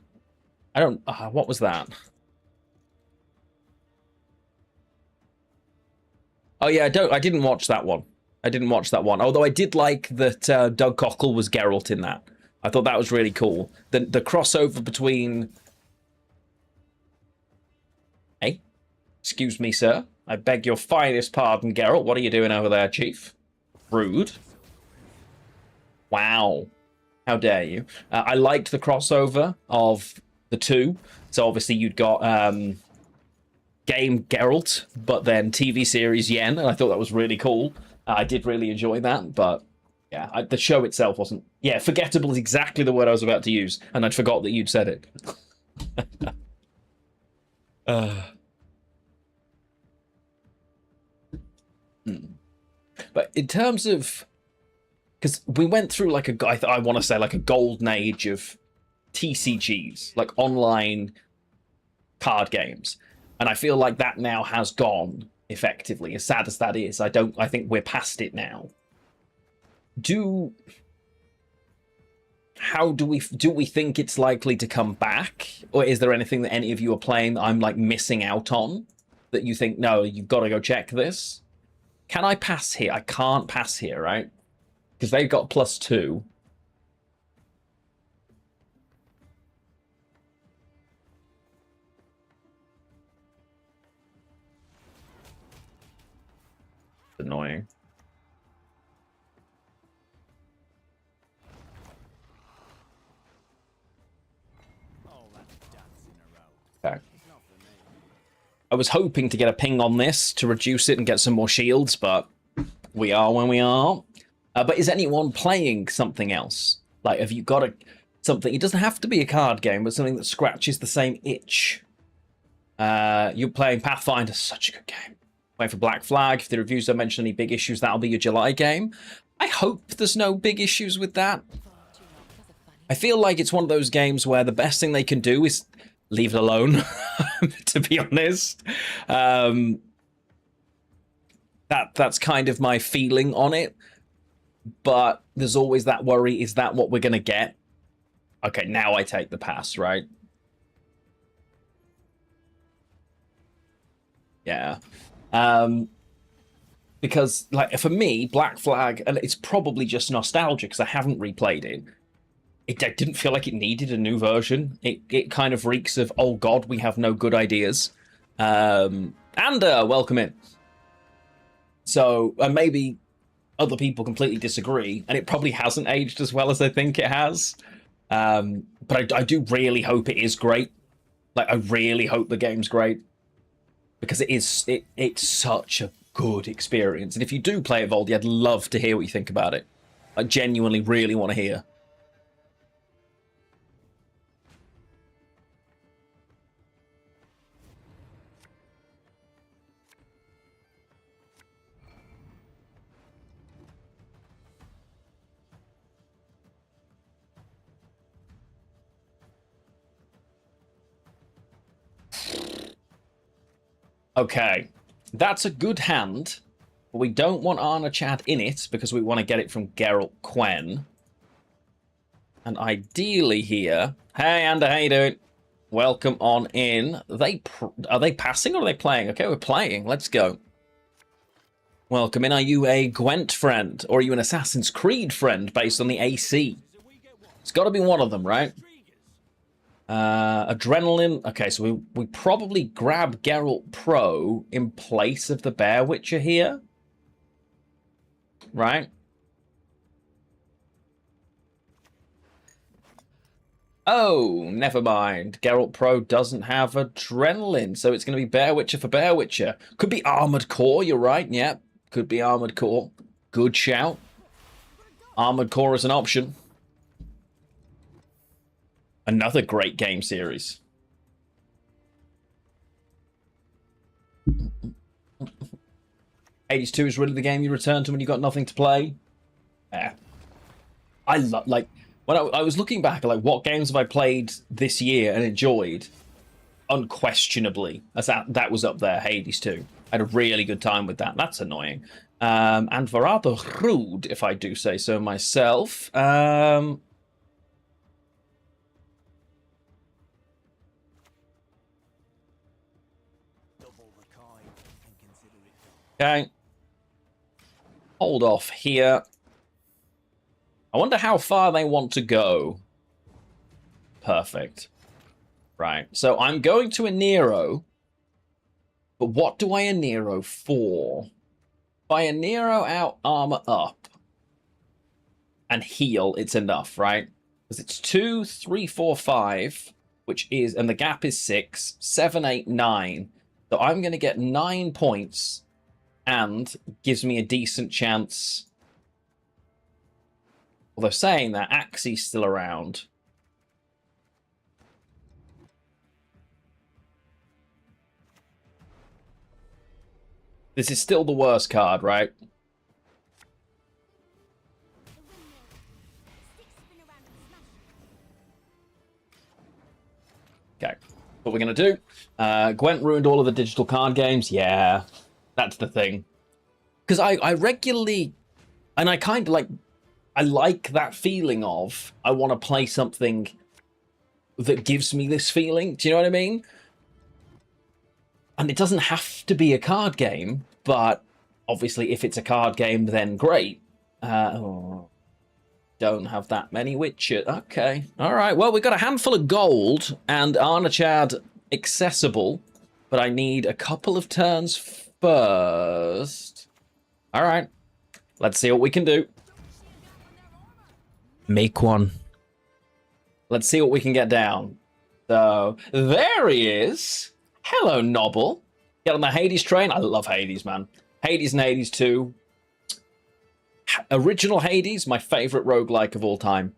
Speaker 4: I don't... what was that? Oh yeah, I didn't watch that one. I didn't watch that one. Although I did like that Doug Cockle was Geralt in that. I thought that was really cool. The crossover between... Hey? Excuse me, sir. I beg your finest pardon, Geralt. What are you doing over there, Chief? Rude. Wow. How dare you. I liked the crossover of the two. So obviously you'd got game Geralt, but then TV series Yen, and I thought that was really cool. I did really enjoy that, but yeah, the show itself wasn't... Yeah, forgettable is exactly the word I was about to use, and I'd forgot that you'd said it. But in terms of... Because we went through like I want to say like a golden age of TCGs, like online card games. And I feel like that now has gone, effectively, as sad as that is. I think we're past it now. how do we think it's likely to come back, or is there anything that any of you are playing that I'm like missing out on that you think, no, you've got to go check this? Can I pass here? I can't pass here, right? Because they've got +2. Annoying. Okay. I was hoping to get a ping on this to reduce it and get some more shields, but we are when we are. But is anyone playing something else? Like, have you got something? It doesn't have to be a card game, but something that scratches the same itch. You're playing Pathfinder, such a good game. Playing for Black Flag. If the reviews don't mention any big issues, that'll be your July game. I hope there's no big issues with that. I feel like it's one of those games where the best thing they can do is leave it alone, to be honest. That's kind of my feeling on it. But there's always that worry, is that what we're going to get? Okay, now I take the pass, right? Yeah. Because, like, for me, Black Flag, and it's probably just nostalgia because I haven't replayed it. It didn't feel like it needed a new version. It kind of reeks of, oh god, we have no good ideas. And welcome in. So, maybe other people completely disagree, and it probably hasn't aged as well as I think it has. But I do really hope it is great. Like, I really hope the game's great. Because it's such a good experience. And if you do play it, Voldy, I'd love to hear what you think about it. I genuinely really want to hear. Okay, that's a good hand, but we don't want Arna Chad in it because we want to get it from Geralt Quen. And ideally here, hey Ander, how you doing? Welcome on in. Are they passing or are they playing? Okay, we're playing. Let's go. Welcome in. Are you a Gwent friend or are you an Assassin's Creed friend based on the AC? It's got to be one of them, right? Adrenaline. Okay, so we probably grab Geralt Pro in place of the Bear Witcher here. Right? Oh, never mind. Geralt Pro doesn't have Adrenaline, so it's going to be Bear Witcher for Bear Witcher. Could be Armored Core, you're right. Yep, could be Armored Core. Good shout. Armored Core is an option. Another great game series. Hades 2 is really the game you return to when you got nothing to play. Yeah. I love, like, when I was looking back at like what games have I played this year and enjoyed, unquestionably, as that was up there, Hades 2. I had a really good time with that. That's annoying. And rather rude, if I do say so myself. Okay. Hold off here. I wonder how far they want to go. Perfect. Right. So I'm going to a Nero. But what do I a Nero for? If I a Nero out, armor up, and heal, it's enough, right? Because it's 2, 3, 4, 5, which is, and the gap is 6, 7, 8, 9. So I'm going to get 9 points. And gives me a decent chance. Although saying that, Axie's still around. This is still the worst card, right? Okay, what we're going to do. Gwent ruined all of the digital card games. Yeah. That's the thing. Because I regularly, and I kind of like, I like that feeling of, I want to play something that gives me this feeling. Do you know what I mean? And it doesn't have to be a card game, but obviously if it's a card game, then great. Don't have that many Witcher. Okay. All right. Well, we've got a handful of gold and Arnachad accessible, but I need a couple of turns first. All right. Let's see what we can do. Make one. Let's see what we can get down. So, there he is. Hello, Nobble. Get on the Hades train. I love Hades, man. Hades and Hades 2. Original Hades, my favorite roguelike of all time.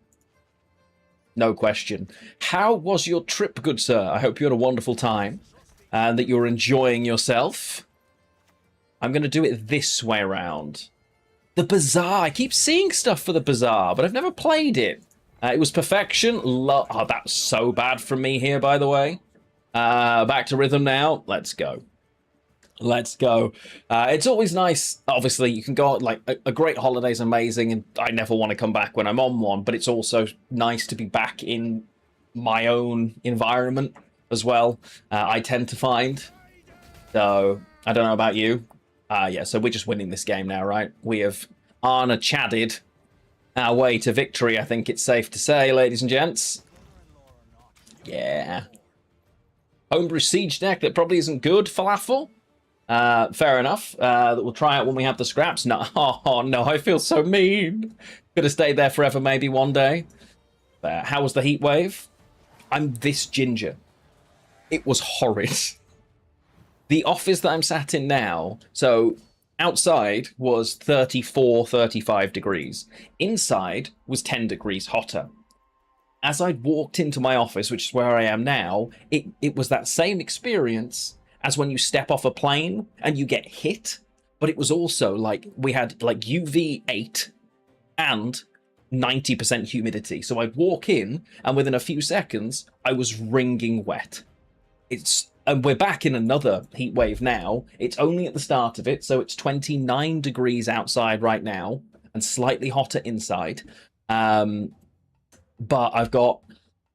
Speaker 4: No question. How was your trip, good sir? I hope you had a wonderful time and that you're enjoying yourself. I'm going to do it this way around. The Bazaar. I keep seeing stuff for the Bazaar, but I've never played it. It was Perfection. Oh, that's so bad from me here, by the way. Back to rhythm now. Let's go. Let's go. It's always nice. Obviously, you can go out, like, a great holiday is amazing, and I never want to come back when I'm on one, but it's also nice to be back in my own environment as well, I tend to find. So, I don't know about you. Yeah, so we're just winning this game now, right? We have Arnachaded our way to victory, I think it's safe to say, ladies and gents. Yeah. Homebrew siege deck that probably isn't good, Falafel. Fair enough. We'll try it when we have the scraps. No, oh no, I feel so mean. Could have stayed there forever, maybe one day. How was the heat wave? I'm this ginger. It was horrid. The office that I'm sat in now, so outside was 34, 35 degrees. Inside was 10 degrees hotter. As I walked into my office, which is where I am now, it was that same experience as when you step off a plane and you get hit, but it was also like we had like UV8 and 90% humidity. So I'd walk in and within a few seconds, I was wringing wet. And we're back in another heat wave now. It's only at the start of it, so it's 29 degrees outside right now and slightly hotter inside. But I've got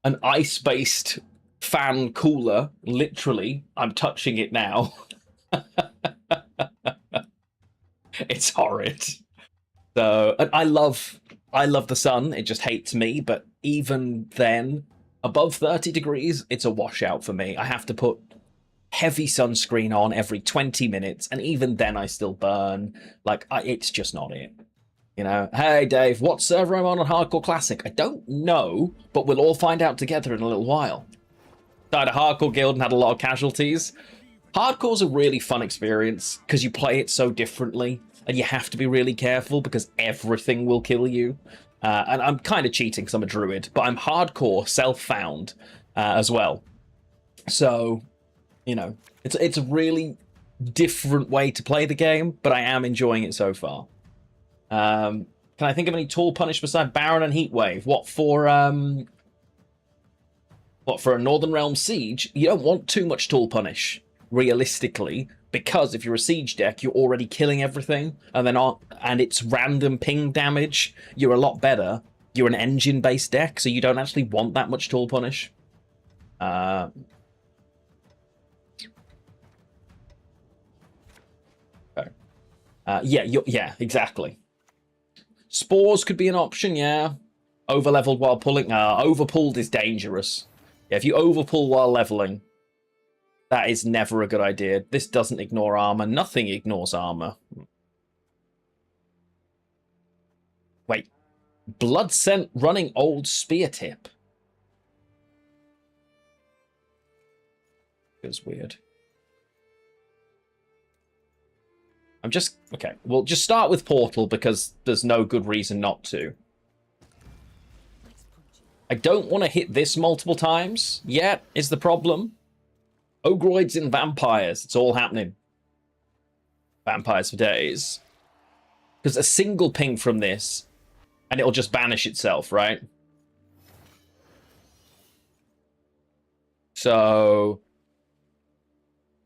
Speaker 4: an ice-based fan cooler. Literally, I'm touching it now. It's horrid. So, and I love the sun. It just hates me. But even then, above 30 degrees, it's a washout for me. I have to put heavy sunscreen on every 20 minutes, and even then I still burn. Like, it's just not it. You know, hey Dave, what server am I on Hardcore Classic? I don't know, but we'll all find out together in a little while. Started a Hardcore guild and had a lot of casualties. Hardcore's a really fun experience because you play it so differently, and you have to be really careful because everything will kill you. And I'm kind of cheating because I'm a druid, but I'm hardcore self-found as well. So, you know, it's a really different way to play the game, but I am enjoying it so far. Can I think of any tool punish beside Baron and Heatwave? What for a Northern Realm siege? You don't want too much tool punish, realistically, because if you're a siege deck, you're already killing everything, and it's random ping damage. You're a lot better. You're an engine-based deck, so you don't actually want that much tool punish. Yeah, exactly. Spores could be an option, yeah. Overleveled while pulling. Overpulled is dangerous. Yeah, if you overpull while leveling, that is never a good idea. This doesn't ignore armor. Nothing ignores armor. Wait. Blood scent running old spear tip. Feels weird. Okay, we'll just start with Portal because there's no good reason not to. I don't want to hit this multiple times yet, is the problem. Ogroids and vampires, it's all happening. Vampires for days. Because a single ping from this, and it'll just banish itself, right? So,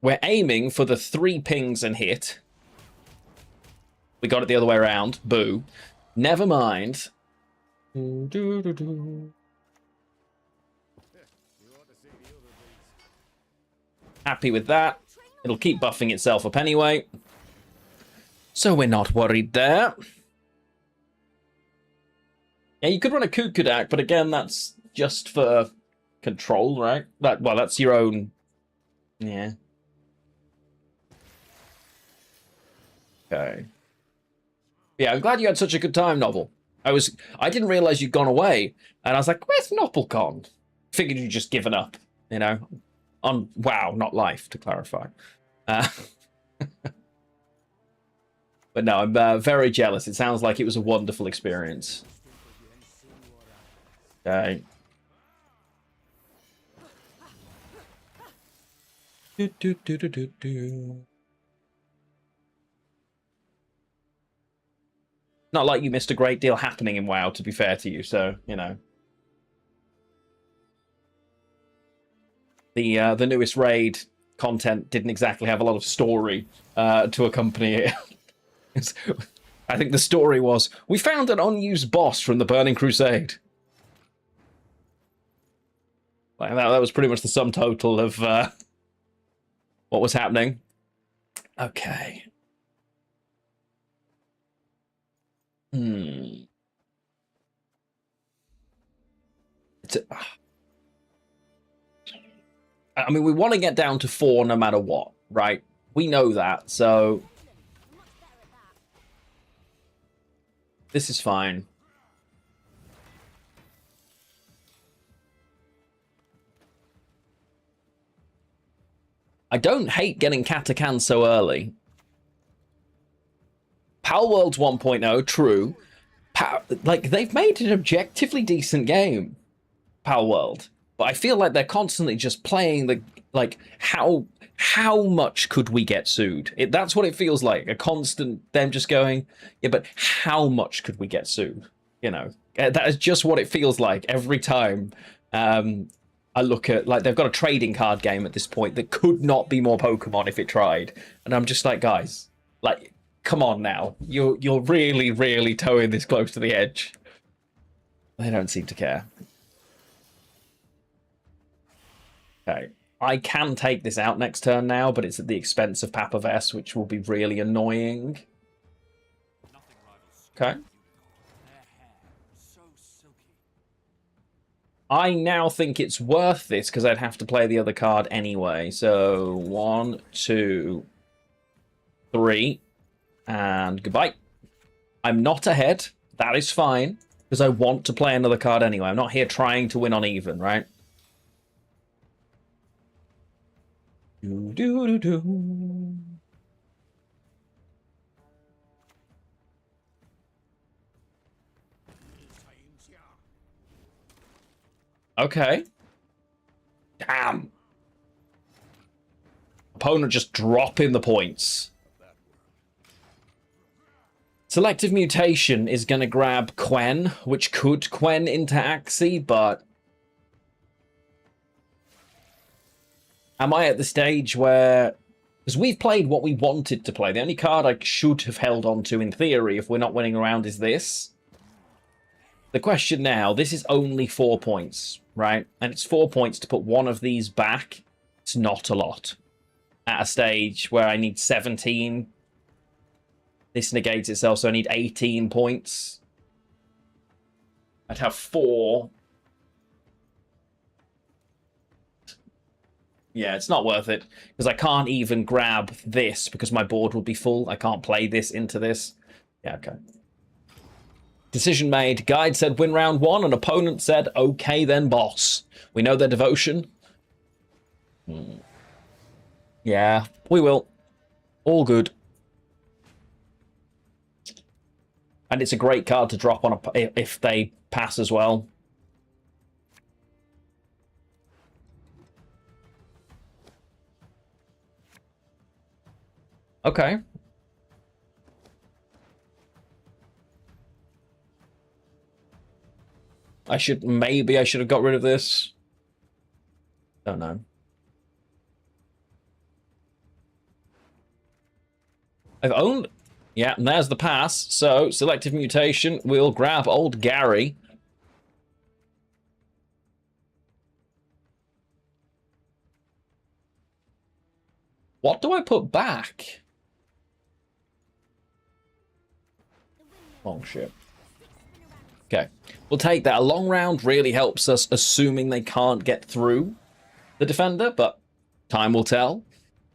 Speaker 4: we're aiming for the 3 pings and hit. We got it the other way around. Boo. Never mind. Happy with that. It'll keep buffing itself up anyway. So we're not worried there. Yeah, you could run a Kukudak, but again, that's just for control, right? Well, that's your own... Yeah. Okay. Yeah, I'm glad you had such a good time, Novel. I didn't realize you'd gone away, and I was like, where's Novel gone? Figured you'd just given up, you know? On WoW, not life, to clarify. But no, I'm very jealous. It sounds like it was a wonderful experience. Okay. Not like you missed a great deal happening in WoW, to be fair to you, so, you know. The newest raid content didn't exactly have a lot of story to accompany it. I think the story was, we found an unused boss from the Burning Crusade. Like that was pretty much the sum total of what was happening. Okay. I mean, we want to get down to 4 no matter what, right? We know that, so... This is fine. I don't hate getting Katakan so early. Pal Worlds 1.0, true. Like, they've made an objectively decent game, Pal World. But I feel like they're constantly just playing the, like, how much could we get sued? That's what it feels like. A constant, them just going, yeah, but how much could we get sued? You know, that is just what it feels like every time I look at, like, they've got a trading card game at this point that could not be more Pokemon if it tried. And I'm just like, guys, like, come on now. You're really, really towing this close to the edge. They don't seem to care. Okay. I can take this out next turn now, but it's at the expense of Papaves, which will be really annoying. Okay. I now think it's worth this because I'd have to play the other card anyway. So 1, 2, 3, and goodbye. I'm not ahead. That is fine because I want to play another card anyway. I'm not here trying to win on even, right? Okay. Damn. Opponent just dropping the points. Selective Mutation is going to grab Quen, which could Quen into Axie, but... Am I at the stage where... Because we've played what we wanted to play. The only card I should have held on to in theory if we're not winning around is this. The question now, this is only 4 points, right? And it's 4 points to put one of these back. It's not a lot. At a stage where I need 17. This negates itself, so I need 18 points. I'd have 4. Yeah, it's not worth it. Because I can't even grab this because my board would be full. I can't play this into this. Yeah, okay. Decision made. Guide said win round 1, and opponent said, okay then, boss. We know their devotion. Yeah, we will. All good. And it's a great card to drop on if they pass as well. Okay. Maybe I should have got rid of this. Don't know. I've owned... Yeah, and there's the pass. So, Selective Mutation will grab old Gary. What do I put back? Long ship. Okay, we'll take that. A long round really helps us, assuming they can't get through the defender, but time will tell.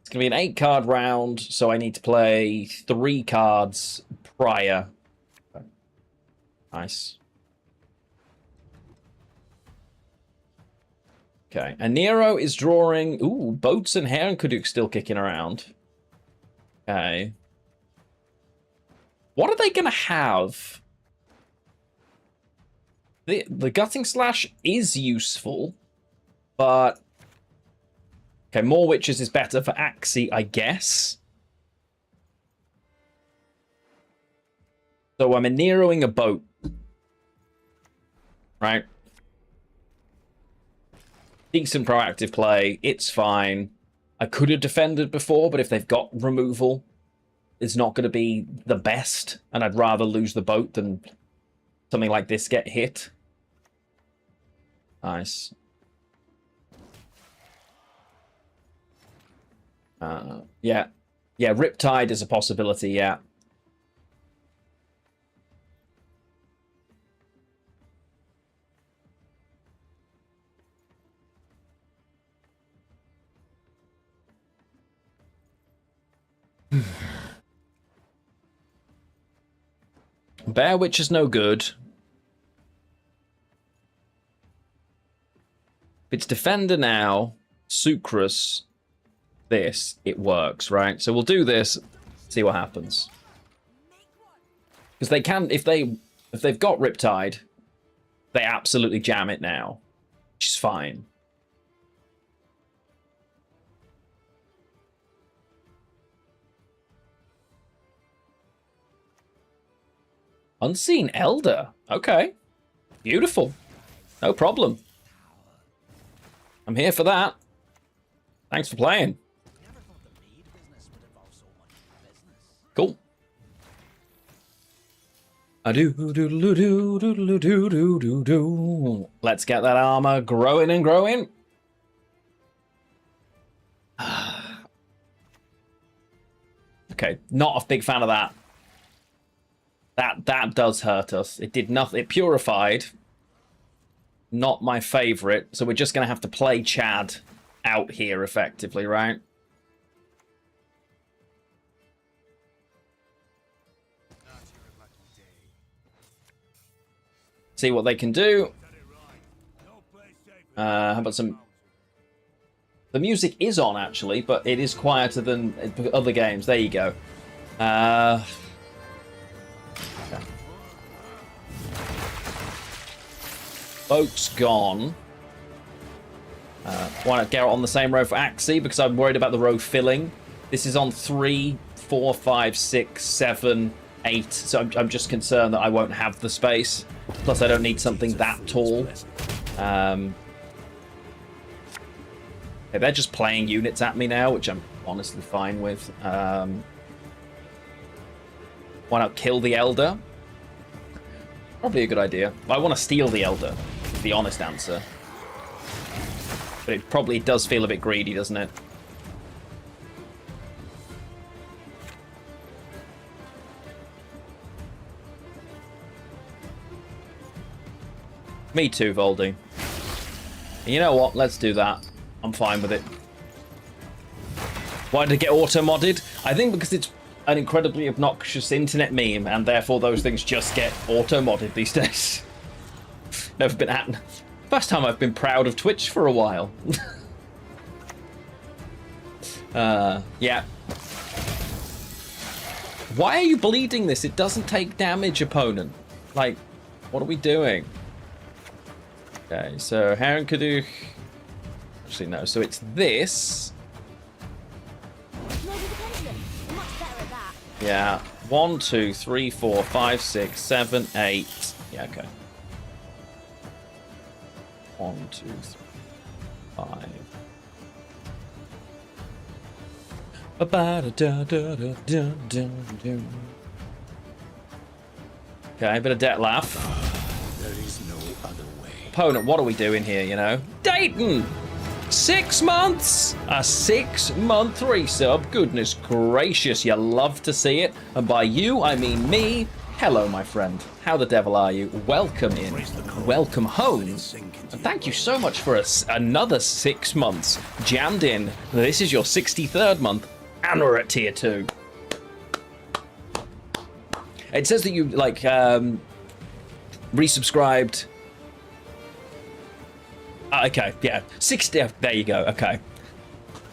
Speaker 4: It's going to be an 8-card round, so I need to play 3 cards prior. Okay. Nice. Okay, and Nero is drawing... Ooh, Boats and Hare and Kuduk still kicking around. Okay. What are they going to have? The Gutting Slash is useful, but... Okay, more Witches is better for Axie, I guess. So I'm Neroing a boat. Right? Decent proactive play. It's fine. I could have defended before, but if they've got removal, it's not going to be the best. And I'd rather lose the boat than something like this get hit. Nice. Yeah. Yeah, Riptide is a possibility, yeah. Bear Witch is no good. If it's Defender now, Sucrus, this, it works, right? So we'll do this, see what happens. Because they can, if they've got Riptide, they absolutely jam it now, which is fine. Unseen Elder. Okay. Beautiful. No problem. I'm here for that. Thanks for playing. Cool. Let's get that armor growing and growing. Okay, not a big fan of that. That does hurt us. It did nothing. It purified. Not my favorite. So we're just going to have to play Chad out here effectively, right? See what they can do. How about some... The music is on, actually, but it is quieter than other games. There you go. Okay. Boat's gone. Why not get on the same row for Axie? Because I'm worried about the row filling. This is on 3, 4, 5, 6, 7, 8. So I'm just concerned that I won't have the space. Plus, I don't need something that tall. Okay, they're just playing units at me now, which I'm honestly fine with. Why not kill the Elder? Probably a good idea. I want to steal the Elder, is the honest answer. But it probably does feel a bit greedy, doesn't it? Me too, Voldy. You know what? Let's do that. I'm fine with it. Why did it get auto-modded? I think because it's an incredibly obnoxious internet meme, and therefore those things just get auto-modded these days. Never been happening. First time I've been proud of Twitch for a while. Yeah. Why are you bleeding this? It doesn't take damage, opponent. Like, what are we doing? Okay, so Heron Kaduk. Actually, no. So it's this. Yeah. 1, 2, 3, 4, 5, 6, 7, 8. Yeah, okay. 1, 2, 3, 5. Okay, a bit of debt laugh.
Speaker 3: There is no other way.
Speaker 4: Opponent, what are we doing here, you know? Dayton! 6 months! A 6-month resub. Goodness gracious, you love to see it. And by you, I mean me. Hello, my friend. How the devil are you? Welcome in. Welcome home. And thank you so much for another 6 months jammed in. This is your 63rd month, and we're at tier 2. It says that you, like, resubscribed. Okay, yeah. 60, there you go, okay.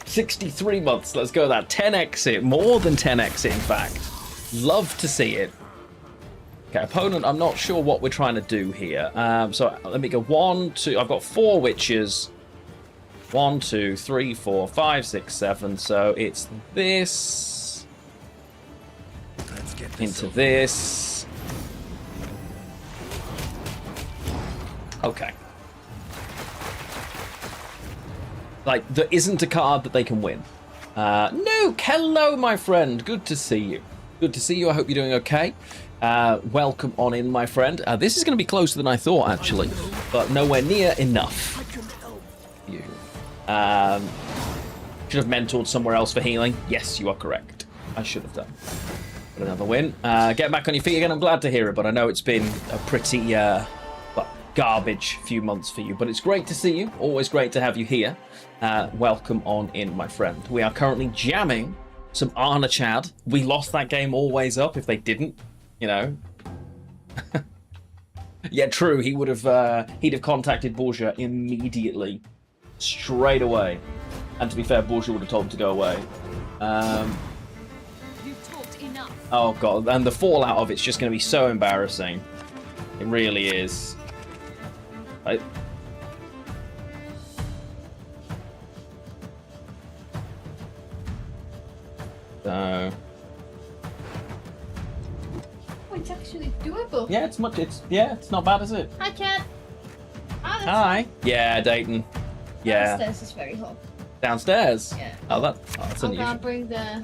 Speaker 4: 63 months, let's go with that. 10x it, more than 10x it, in fact. Love to see it. Okay, opponent, I'm not sure what we're trying to do here. So let me go 1, 2, I've got 4 witches. 1, 2, 3, 4, 5, 6, 7. So it's this.
Speaker 1: Let's get
Speaker 4: Into this. Okay. Like, there isn't a card that they can win. Nuke, hello, my friend. Good to see you. Good to see you. I hope you're doing okay. Welcome on in, my friend. This is going to be closer than I thought, actually, but nowhere near enough. You. Should have mentored somewhere else for healing. Yes, you are correct. I should have done. But another win. Get back on your feet again. I'm glad to hear it, but I know it's been a pretty garbage few months for you. But it's great to see you. Always great to have you here. Welcome on in, my friend. We are currently jamming some Arna Chad. We lost that game always up if they didn't. You know, yeah, true. He would have. He'd have contacted Borgia immediately, straight away. And to be fair, Borgia would have told him to go away.
Speaker 5: You've talked enough.
Speaker 4: Oh god, and the fallout of it's just going to be so embarrassing. It really is. So.
Speaker 5: It's actually doable.
Speaker 4: Yeah, it's not bad, is it?
Speaker 5: Hi, Chad. Ah, that's
Speaker 4: Hi. Yeah, Dayton. Yeah.
Speaker 5: Downstairs is very hot.
Speaker 4: Downstairs.
Speaker 5: Yeah.
Speaker 4: Oh, that's
Speaker 5: I'm
Speaker 4: unusual.
Speaker 5: gonna bring the.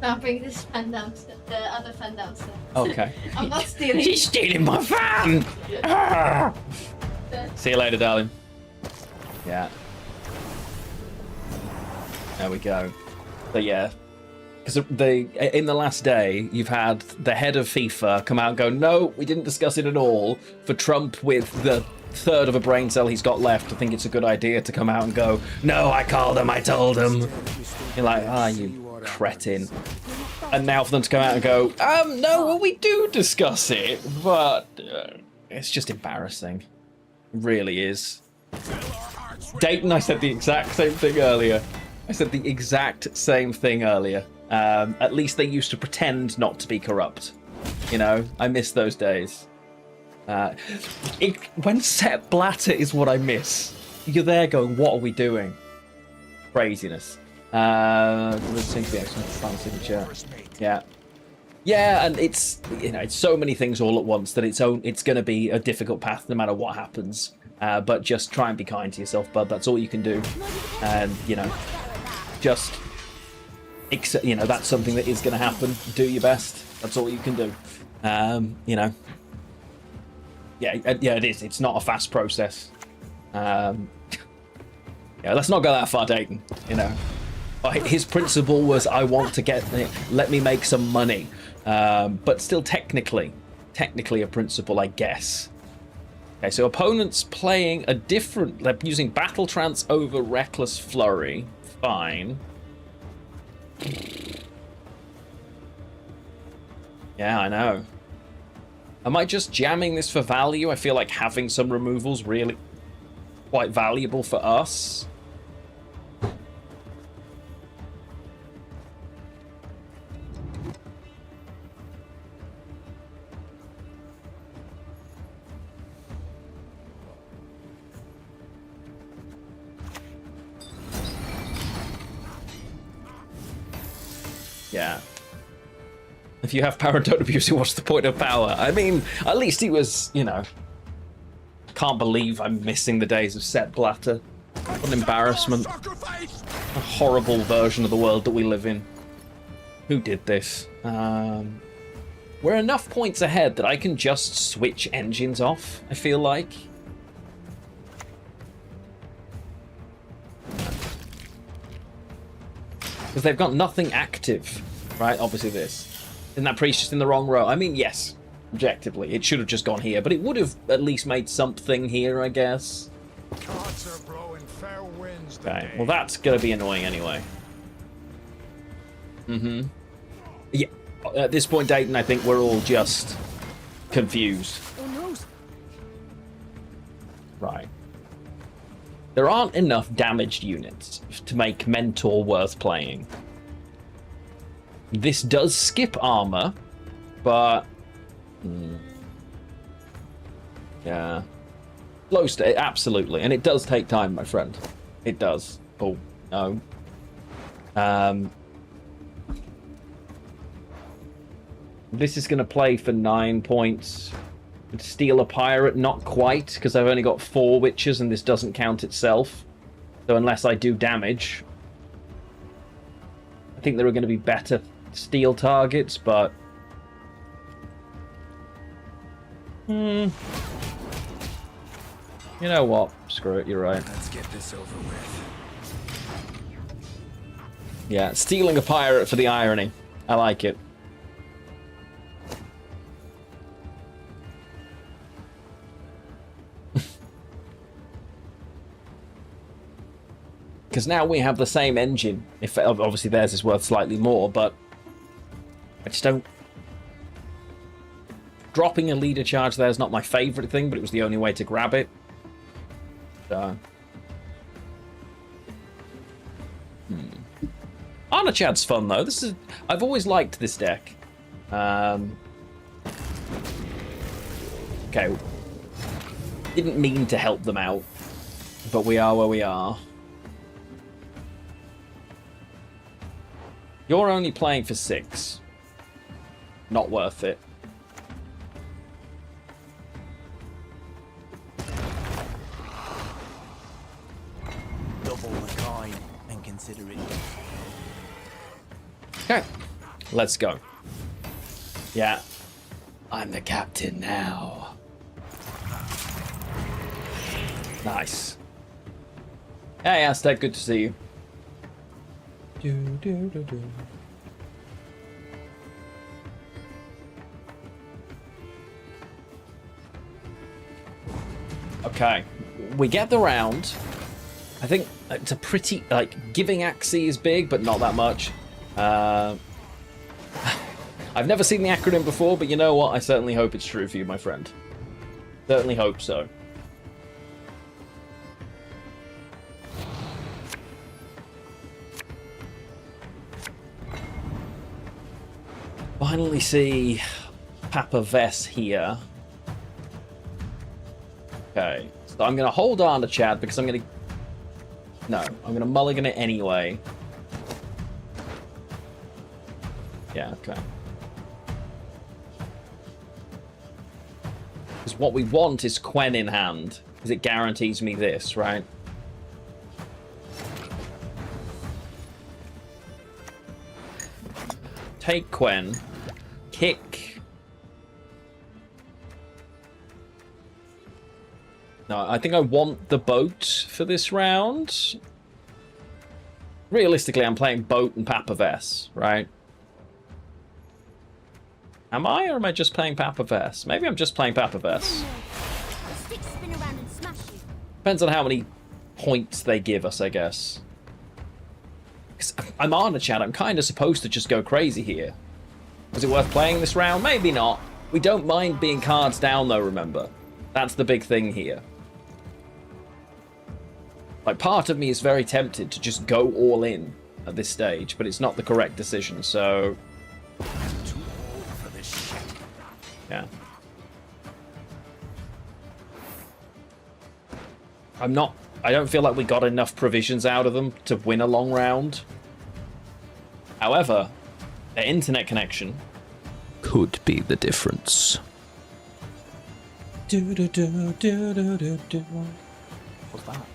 Speaker 5: I'll bring this fan downstairs. The other fan downstairs.
Speaker 4: Okay.
Speaker 5: I'm not stealing.
Speaker 4: He's stealing my fan. Ah! See you later, darling. Yeah. There we go. But yeah. Because in the last day, you've had the head of FIFA come out and go, no, we didn't discuss it at all. For Trump, with the third of a brain cell he's got left, I think it's a good idea to come out and go, no, I called him, I told him. You're like, you cretin. And now for them to come out and go, no, well, we do discuss it, but it's just embarrassing. It really is. Dayton, I said the exact same thing earlier. At least they used to pretend not to be corrupt. You know, I miss those days. When Sepp Blatter is what I miss, you're there going, what are we doing? Craziness. There seems to be excellent fan signature. Yeah. Yeah, and it's, you know, it's so many things all at once that it's going to be a difficult path no matter what happens. But just try and be kind to yourself, bud. That's all you can do. And, you know, just... you know, that's something that is going to happen. Do your best. That's all you can do. You know. Yeah, it is. It's not a fast process. Yeah, let's not go that far, Dayton. You know, his principle was, I want to let me make some money. But still, technically a principle, I guess. Okay, so opponents playing a different. They're using Battle Trance over Reckless Flurry. Fine. Yeah, I know. Am I just jamming this for value? I feel like having some removals really quite valuable for us. Yeah. If you have power and don't abuse it, what's the point of power? I mean, at least he was, you know... Can't believe I'm missing the days of Sepp Blatter. What an embarrassment. A horrible version of the world that we live in. Who did this? We're enough points ahead that I can just switch engines off, I feel like. Because they've got nothing active, right? Obviously this. Isn't that priest just in the wrong row? I mean, yes, objectively. It should have just gone here, but it would have at least made something here, I guess.
Speaker 1: Gods are blowing fair winds
Speaker 4: Okay,
Speaker 1: today.
Speaker 4: well that's going to be annoying anyway. Mm-hmm. Yeah, at this point, Dayton, I think we're all just confused.
Speaker 2: Oh no!
Speaker 4: Right. There aren't enough damaged units to make Mentor worth playing. This does skip armor, but... yeah. Slow state, absolutely. And it does take time, my friend. It does. Oh, no. This is going to play for 9 points. Steal a pirate, not quite, because I've only got 4 witches and this doesn't count itself. So unless I do damage, I think there are going to be better steal targets, but... You know what? Screw it, you're right.
Speaker 1: Let's get this over with.
Speaker 4: Yeah, stealing a pirate for the irony. I like it. Because now we have the same engine. If obviously theirs is worth slightly more, but I just don't. Dropping a leader charge there is not my favourite thing, but it was the only way to grab it. So. Arnachad's fun though. I've always liked this deck. Okay. Didn't mean to help them out, but we are where we are. You're only playing for 6. Not worth it.
Speaker 6: Double the coin and consider it.
Speaker 4: Okay, let's go. Yeah, I'm the captain now. Nice. Hey, Aztec, good to see you. Okay, we get the round. I think it's a pretty, like, giving Axie is big, but not that much. I've never seen the acronym before, but you know what? I certainly hope it's true for you, my friend. Certainly hope so. Finally see Papa Vess here. Okay, so I'm going to hold on to Chad because I'm going to... No, I'm going to mulligan it anyway. Yeah, okay. Because what we want is Quen in hand, because it guarantees me this, right? Take Quen. Kick. No, I think I want the boat for this round. Realistically, I'm playing boat and Papa Vess, right? Am I, or am I just playing Papa Vess? Maybe I'm just playing Papa Vess.
Speaker 2: Stick spin around and smash you.
Speaker 4: Depends on how many points they give us, I guess. 'Cause I'm on a chat. I'm kind of supposed to just go crazy here. Was it worth playing this round? Maybe not. We don't mind being cards down, though, remember. That's the big thing here. Like, part of me is very tempted to just go all in at this stage, but it's not the correct decision, so...
Speaker 6: Too old for this shit.
Speaker 4: Yeah. I don't feel like we got enough provisions out of them to win a long round. However, their internet connection could be the difference. What's that?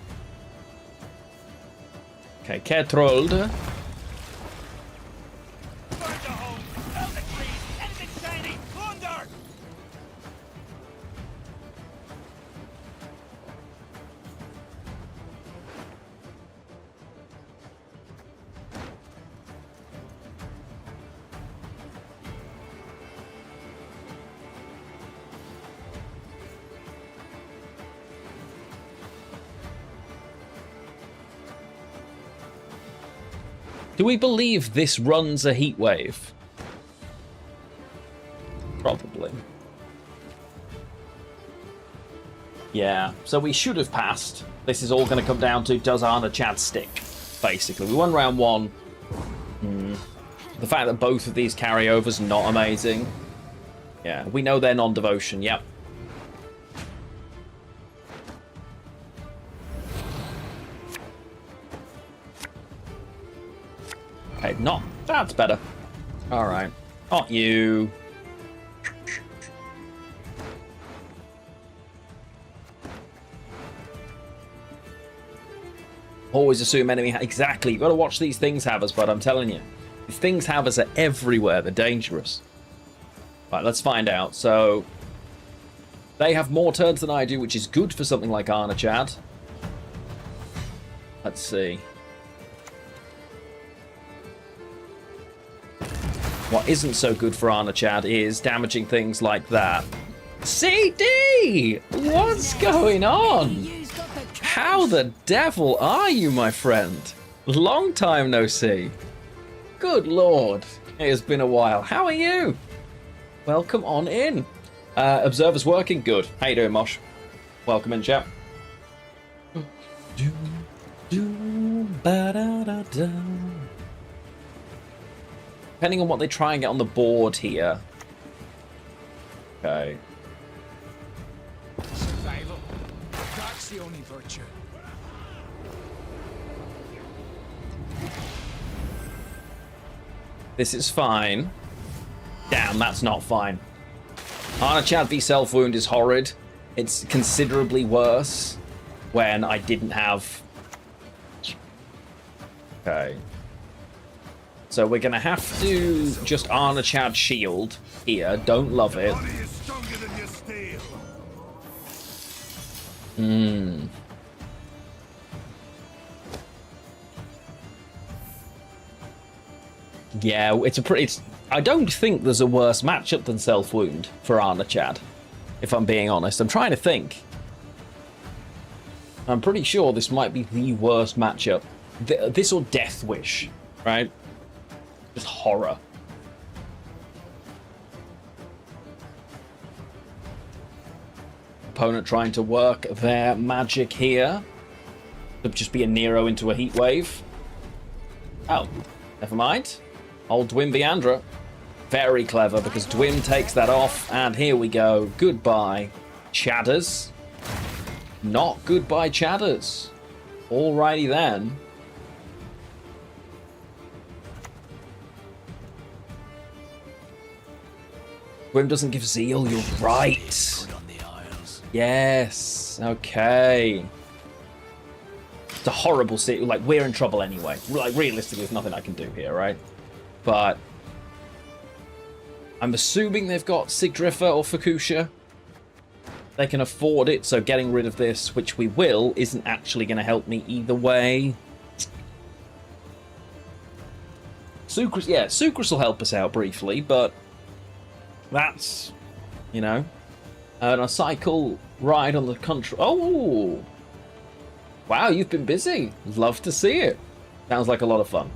Speaker 4: Okay, Ketrold.
Speaker 3: Burn the home! Out the trees! Anything shiny! Thunder!
Speaker 4: Do we believe this runs a heat wave? Probably. Yeah, so we should have passed. This is all going to come down to, does Arna Chad stick? Basically, we won round 1. The fact that both of these carryovers not amazing. Yeah, we know they're non-devotion, yep. Okay, not. That's better. Alright. Not you. Always assume enemy. Exactly. You've got to watch these things havers, but I'm telling you. These things havers are everywhere. They're dangerous. Right, let's find out. So, they have more turns than I do, which is good for something like Arna Chad. Let's see. What isn't so good for Arna Chad is damaging things like that. CD! What's going on? How the devil are you, my friend? Long time no see. Good lord. It has been a while. How are you? Welcome on in. Observer's working? Good. How you doing, Mosh? Welcome in, chap. Depending on what they try and get on the board here. Okay.
Speaker 1: Survival. That's the only virtue.
Speaker 4: This is fine. Damn, that's not fine. Arna Chad v self-wound is horrid. It's considerably worse when I didn't have... Okay. So we're going to have to just Arna Chad shield here. Don't love it. Yeah, it's a pretty... I don't think there's a worse matchup than self-wound for Arna Chad, if I'm being honest. I'm trying to think. I'm pretty sure this might be the worst matchup. This or Death Wish, right? Just horror. Opponent trying to work their magic here. Could just be a Nero into a heat wave. Oh, never mind. Old Dwim Viandra. Very clever, because Dwim takes that off, and here we go. Goodbye, Chadders. Not goodbye, Chadders. Alrighty then. Dwim doesn't give Zeal, you're right. Yes, okay. It's a horrible city. Like, we're in trouble anyway. Like, realistically, there's nothing I can do here, right? But I'm assuming they've got Sigdrifa or Fukusha. They can afford it, so getting rid of this, which we will, isn't actually going to help me either way. Sucrus, yeah, Sucrus will help us out briefly, but that's, you know, and a cycle ride on the country. Oh, wow, you've been busy. Love to see it. Sounds like a lot of fun.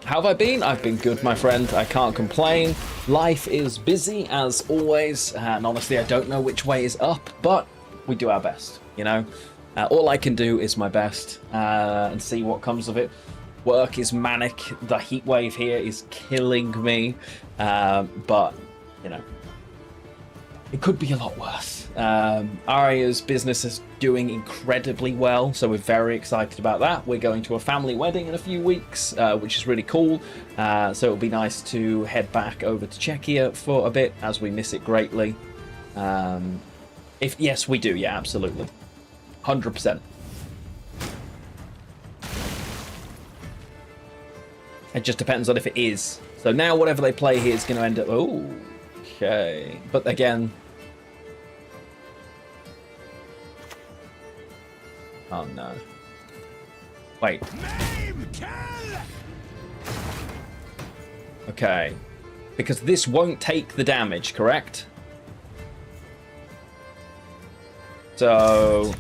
Speaker 4: How have I been? I've been good, my friend. I can't complain. Life is busy, as always, and honestly, I don't know which way is up, but we do our best, you know? All I can do is my best, and see what comes of it. Work is manic. The heat wave here is killing me, but, you know, it could be a lot worse. Arya's business is doing incredibly well, so we're very excited about that. We're going to a family wedding in a few weeks, which is really cool. So it'll be nice to head back over to Czechia for a bit, as we miss it greatly. Yes, we do. Yeah, absolutely. 100%. It just depends on if it is. So now whatever they play here is going to end up... Oh, okay. But again... Oh, no. Wait.
Speaker 1: Maim, kill!
Speaker 4: Okay. Because this won't take the damage, correct? So...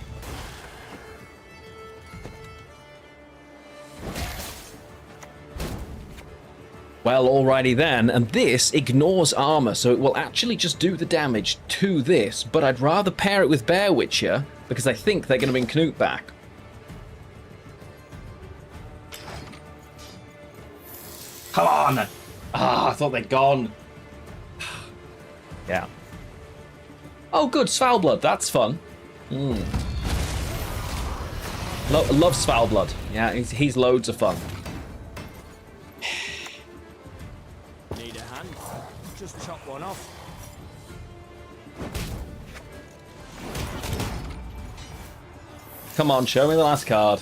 Speaker 4: well, alrighty then. And this ignores armor, so it will actually just do the damage to this. But I'd rather pair it with Bear Witcher, because I think they're going to bring Knut back. Come on! Ah, I thought they'd gone. Yeah. Oh, good, Svalblood. That's fun. Love Svalblood. Yeah, he's loads of fun.
Speaker 6: Need a hand? Just chop one off.
Speaker 4: Come on, show me the last card.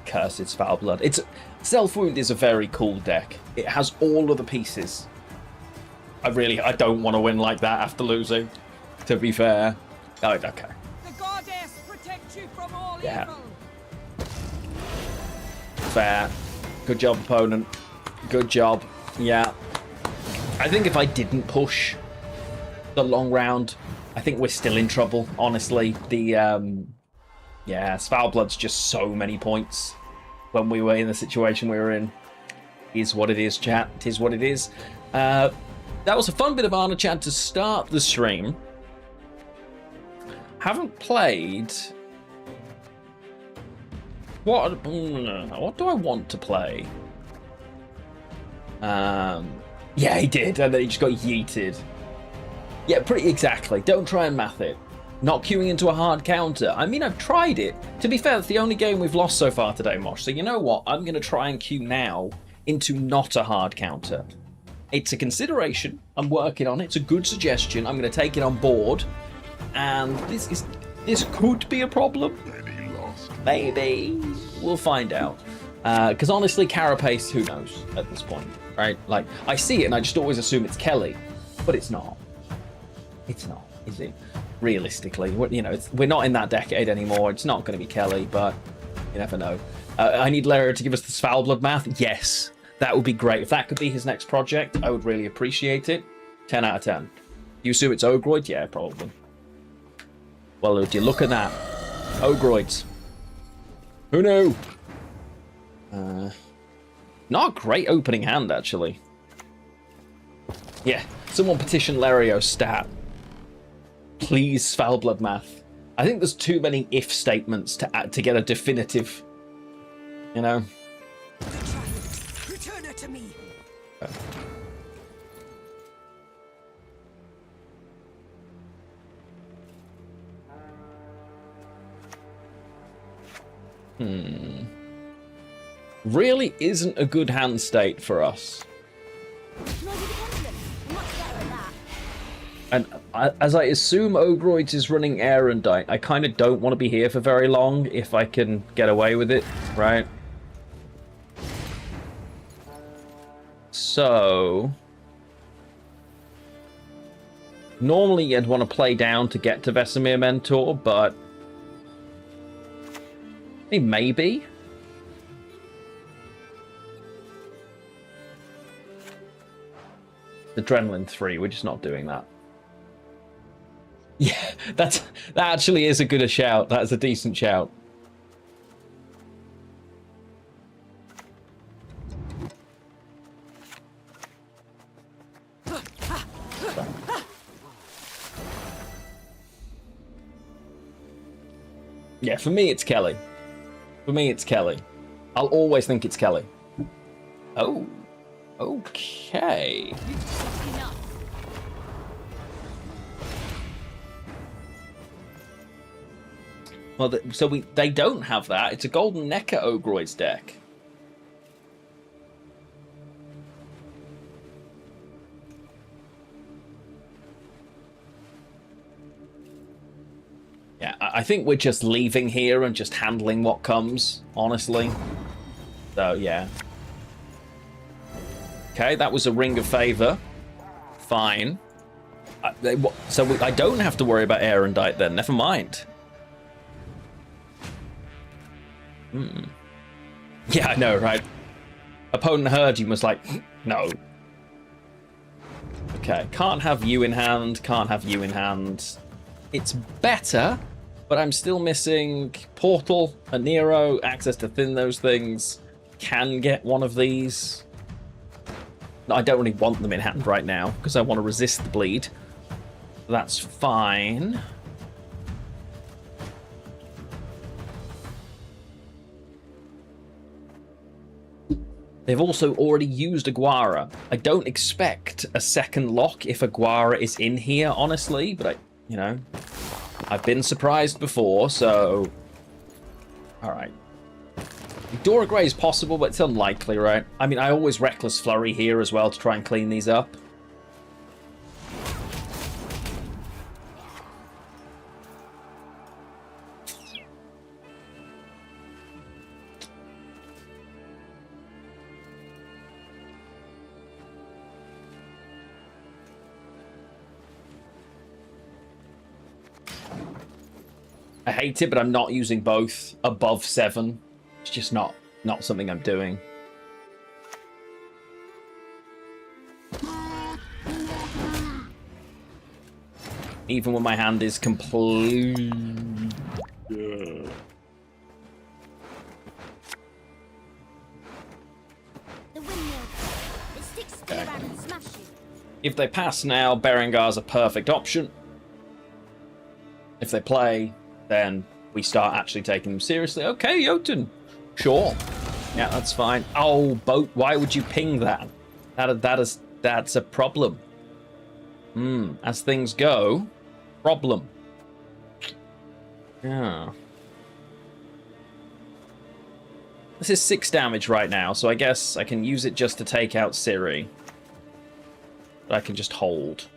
Speaker 4: Cursed Svalblood. It's Self-Wound is a very cool deck. It has all of the pieces. I don't want to win like that after losing, to be fair. Oh, okay.
Speaker 2: The goddess protect you from all
Speaker 4: Yeah.
Speaker 2: evil.
Speaker 4: Fair. Good job, opponent. Good job. Yeah. I think if I didn't push the long round, I think we're still in trouble, honestly. The, yeah, Svalblood's just so many points when we were in the situation we were in. Is what it is, chat. It is what it is. That was a fun bit of Arna chat to start the stream. Haven't played... What do I want to play? Yeah, he did, and then he just got yeeted. Yeah, pretty exactly. Don't try and math it. Not queuing into a hard counter. I mean, I've tried it. To be fair, that's the only game we've lost so far today, Mosh. So you know what? I'm going to try and queue now into not a hard counter. It's a consideration. I'm working on it. It's a good suggestion. I'm going to take it on board. And this could be a problem. Maybe. We'll find out. Because honestly, Carapace, who knows at this point, right? Like, I see it and I just always assume it's Kelly. But it's not. It's not, is it? Realistically. You know, we're not in that decade anymore. It's not going to be Kelly, but you never know. I need Lara to give us the Svalblood math. Yes. That would be great. If that could be his next project, I would really appreciate it. 10 out of 10. You assume it's Ogroid? Yeah, probably. Well, would you look at that? Ogroids. Who knew? Not a great opening hand, actually. Yeah, someone petition Lario stat. Please, Svalblood math. I think there's too many if statements to get a definitive, you know?
Speaker 2: Return her to me.
Speaker 4: Really isn't a good hand state for us. And as I assume Ogroids is running Erendite, I kind of don't want to be here for very long if I can get away with it, right? So... normally I'd want to play down to get to Vesemir Mentor, but... maybe? Adrenaline 3, we're just not doing that. Yeah, that actually is a good shout. That's a decent shout. Yeah, for me it's Kelly. For me it's Kelly. I'll always think it's Kelly. Oh, okay. Well, so they don't have that. It's a Golden Necker Ogroid's deck. Yeah, I think we're just leaving here and just handling what comes, honestly. So, yeah. Okay, that was a Ring of Favor. Fine. So I don't have to worry about Erendite then. Never mind. Yeah, I know, right? Opponent heard you was like, no. Okay, can't have you in hand, can't have you in hand. It's better, but I'm still missing Portal, a Nero, access to thin those things. Can get one of these. I don't really want them in hand right now, because I want to resist the bleed. That's fine. They've also already used Aguara. I don't expect a second lock if Aguara is in here, honestly, but I've been surprised before, so... Alright. Dora Grey is possible, but it's unlikely, right? I mean, I always Reckless Flurry here as well to try and clean these up. I hate it, but I'm not using both above 7. It's just not something I'm doing. Even when my hand is complete.
Speaker 2: The windmill. It sticks to the ground and smash you.
Speaker 4: If they pass now, Berengar's a perfect option. If they play, then we start actually taking them seriously. Okay, Jotun. Sure. Yeah, that's fine. Oh, boat. Why would you ping that? That's a problem. As things go, problem. Yeah. This is 6 damage right now, so I guess I can use it just to take out Ciri. But I can just hold.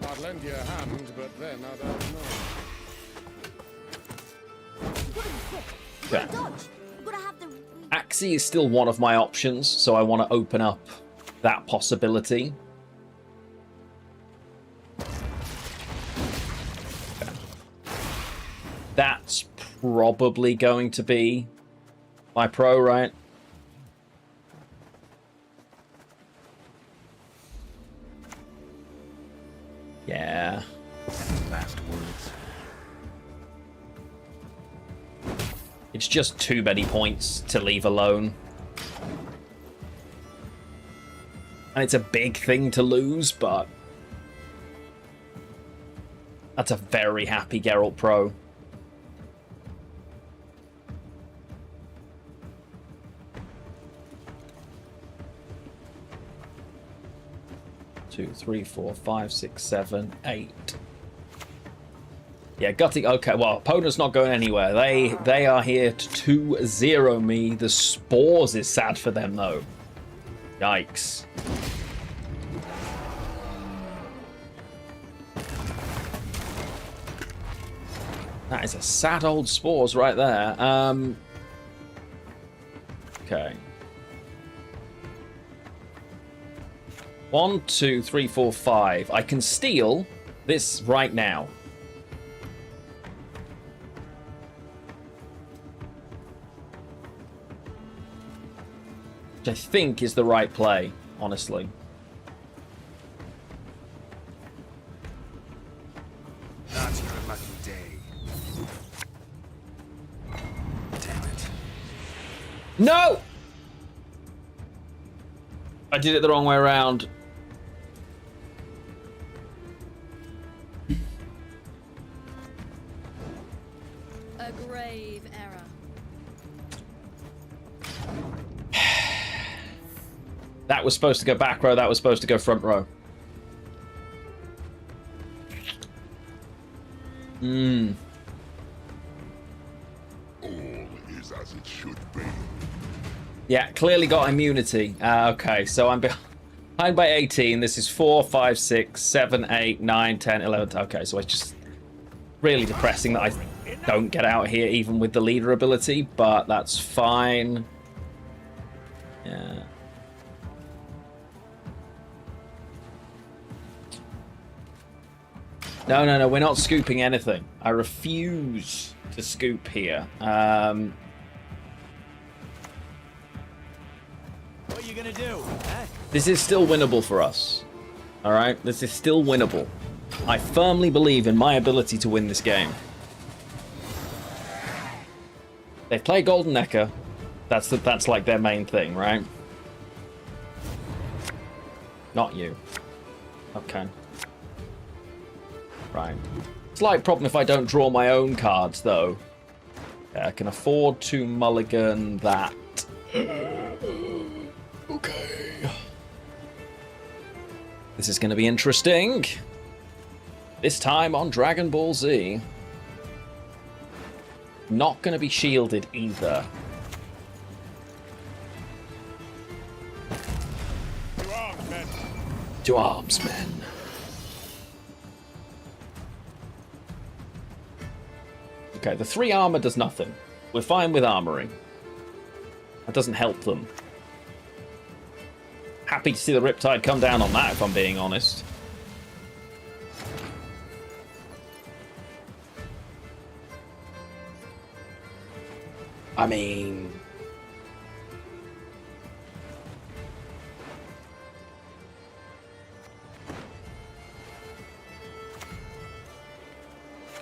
Speaker 7: I'd lend you a hand, but then I don't know.
Speaker 4: Yeah.
Speaker 2: Dodge. You've got to have the...
Speaker 4: Axie is still one of my options, so I want to open up that possibility. That's probably going to be my pro, right? Yeah.
Speaker 3: Last words.
Speaker 4: It's just too many points to leave alone. And it's a big thing to lose, but... That's a very happy Geralt pro. Two, three, 4, 5, 6, 7, 8. Yeah, gutting. Okay, well, opponent's not going anywhere. They are here to 2-0 me. The Spores is sad for them, though. Yikes. That is a sad old Spores right there. Okay. 1, 2, 3, 4, 5. I can steal this right now. Which I think is the right play, honestly.
Speaker 1: Not your lucky day. Damn it.
Speaker 4: No! I did it the wrong way around.
Speaker 2: A grave error.
Speaker 4: That was supposed to go back row, that was supposed to go front row.
Speaker 3: All is as it should be.
Speaker 4: Yeah, clearly got immunity. Okay, so I'm behind by 18. This is 4, 5, 6, 7, 8, 9, 10, 11. Okay, so it's just really depressing that I don't get out here even with the leader ability, but that's fine. Yeah. No, no, no, we're not scooping anything. I refuse to scoop here.
Speaker 6: What are you gonna do? Huh?
Speaker 4: This is still winnable for us. Alright? This is still winnable. I firmly believe in my ability to win this game. They play Golden Necker. That's like their main thing, right? Not you. Okay. Right. Slight problem if I don't draw my own cards, though. Yeah, I can afford to mulligan that. Okay. This is going to be interesting. This time on Dragon Ball Z. Not going to be shielded either.
Speaker 7: To arms, men.
Speaker 4: To arms, men. Okay, the 3 armor does nothing. We're fine with armoring. That doesn't help them. Happy to see the Riptide come down on that, if I'm being honest. I mean...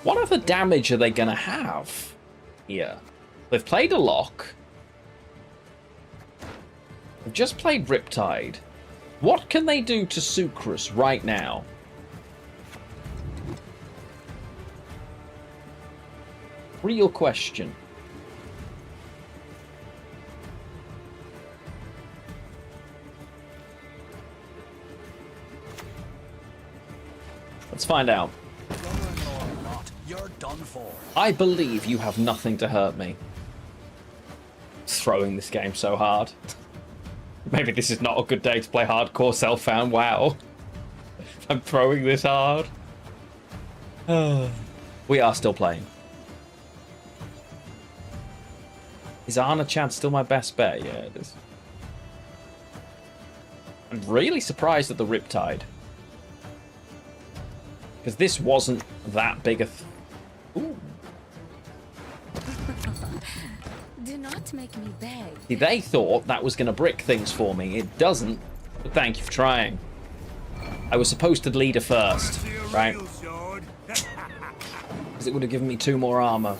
Speaker 4: what other damage are they going to have here? They've played a lock. They've just played Riptide. What can they do to Sucrus right now? Real question. Let's find out.
Speaker 6: You're done for.
Speaker 4: I believe you have nothing to hurt me. Throwing this game so hard. Maybe this is not a good day to play hardcore self-found. Wow. I'm throwing this hard. We are still playing. Is Arna Chad still my best bet? Yeah, it is. I'm really surprised at the Riptide. Because this wasn't that big a... Ooh.
Speaker 8: Do not make me beg.
Speaker 4: See, they thought that was going to brick things for me. It doesn't, but thank you for trying. I was supposed to lead her first, right? Because it would have given me 2 more armor.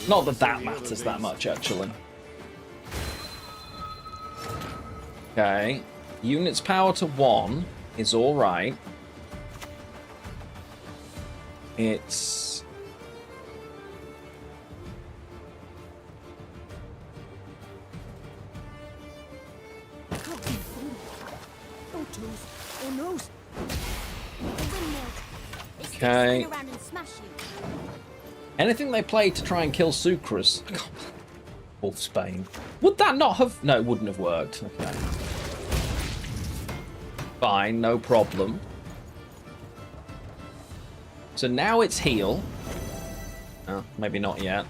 Speaker 4: Not that that matters that much, actually. Okay. Unit's power to 1 is alright. It's... okay. Anything they play to try and kill Sucrus. Wolf Spain. Would that not have... no, it wouldn't have worked. Okay. Fine, no problem. So now it's heal. Oh, maybe not yet.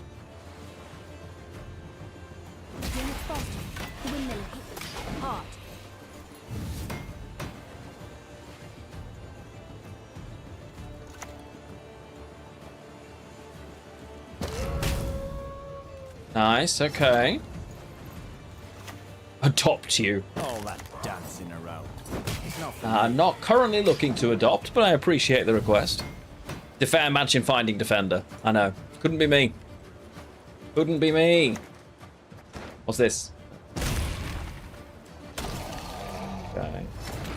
Speaker 4: Nice, okay. Adopt you.
Speaker 6: All that dancing around.
Speaker 4: Not currently looking to adopt, but I appreciate the request. Fair match finding defender. I know. Couldn't be me. Couldn't be me. What's this? Okay.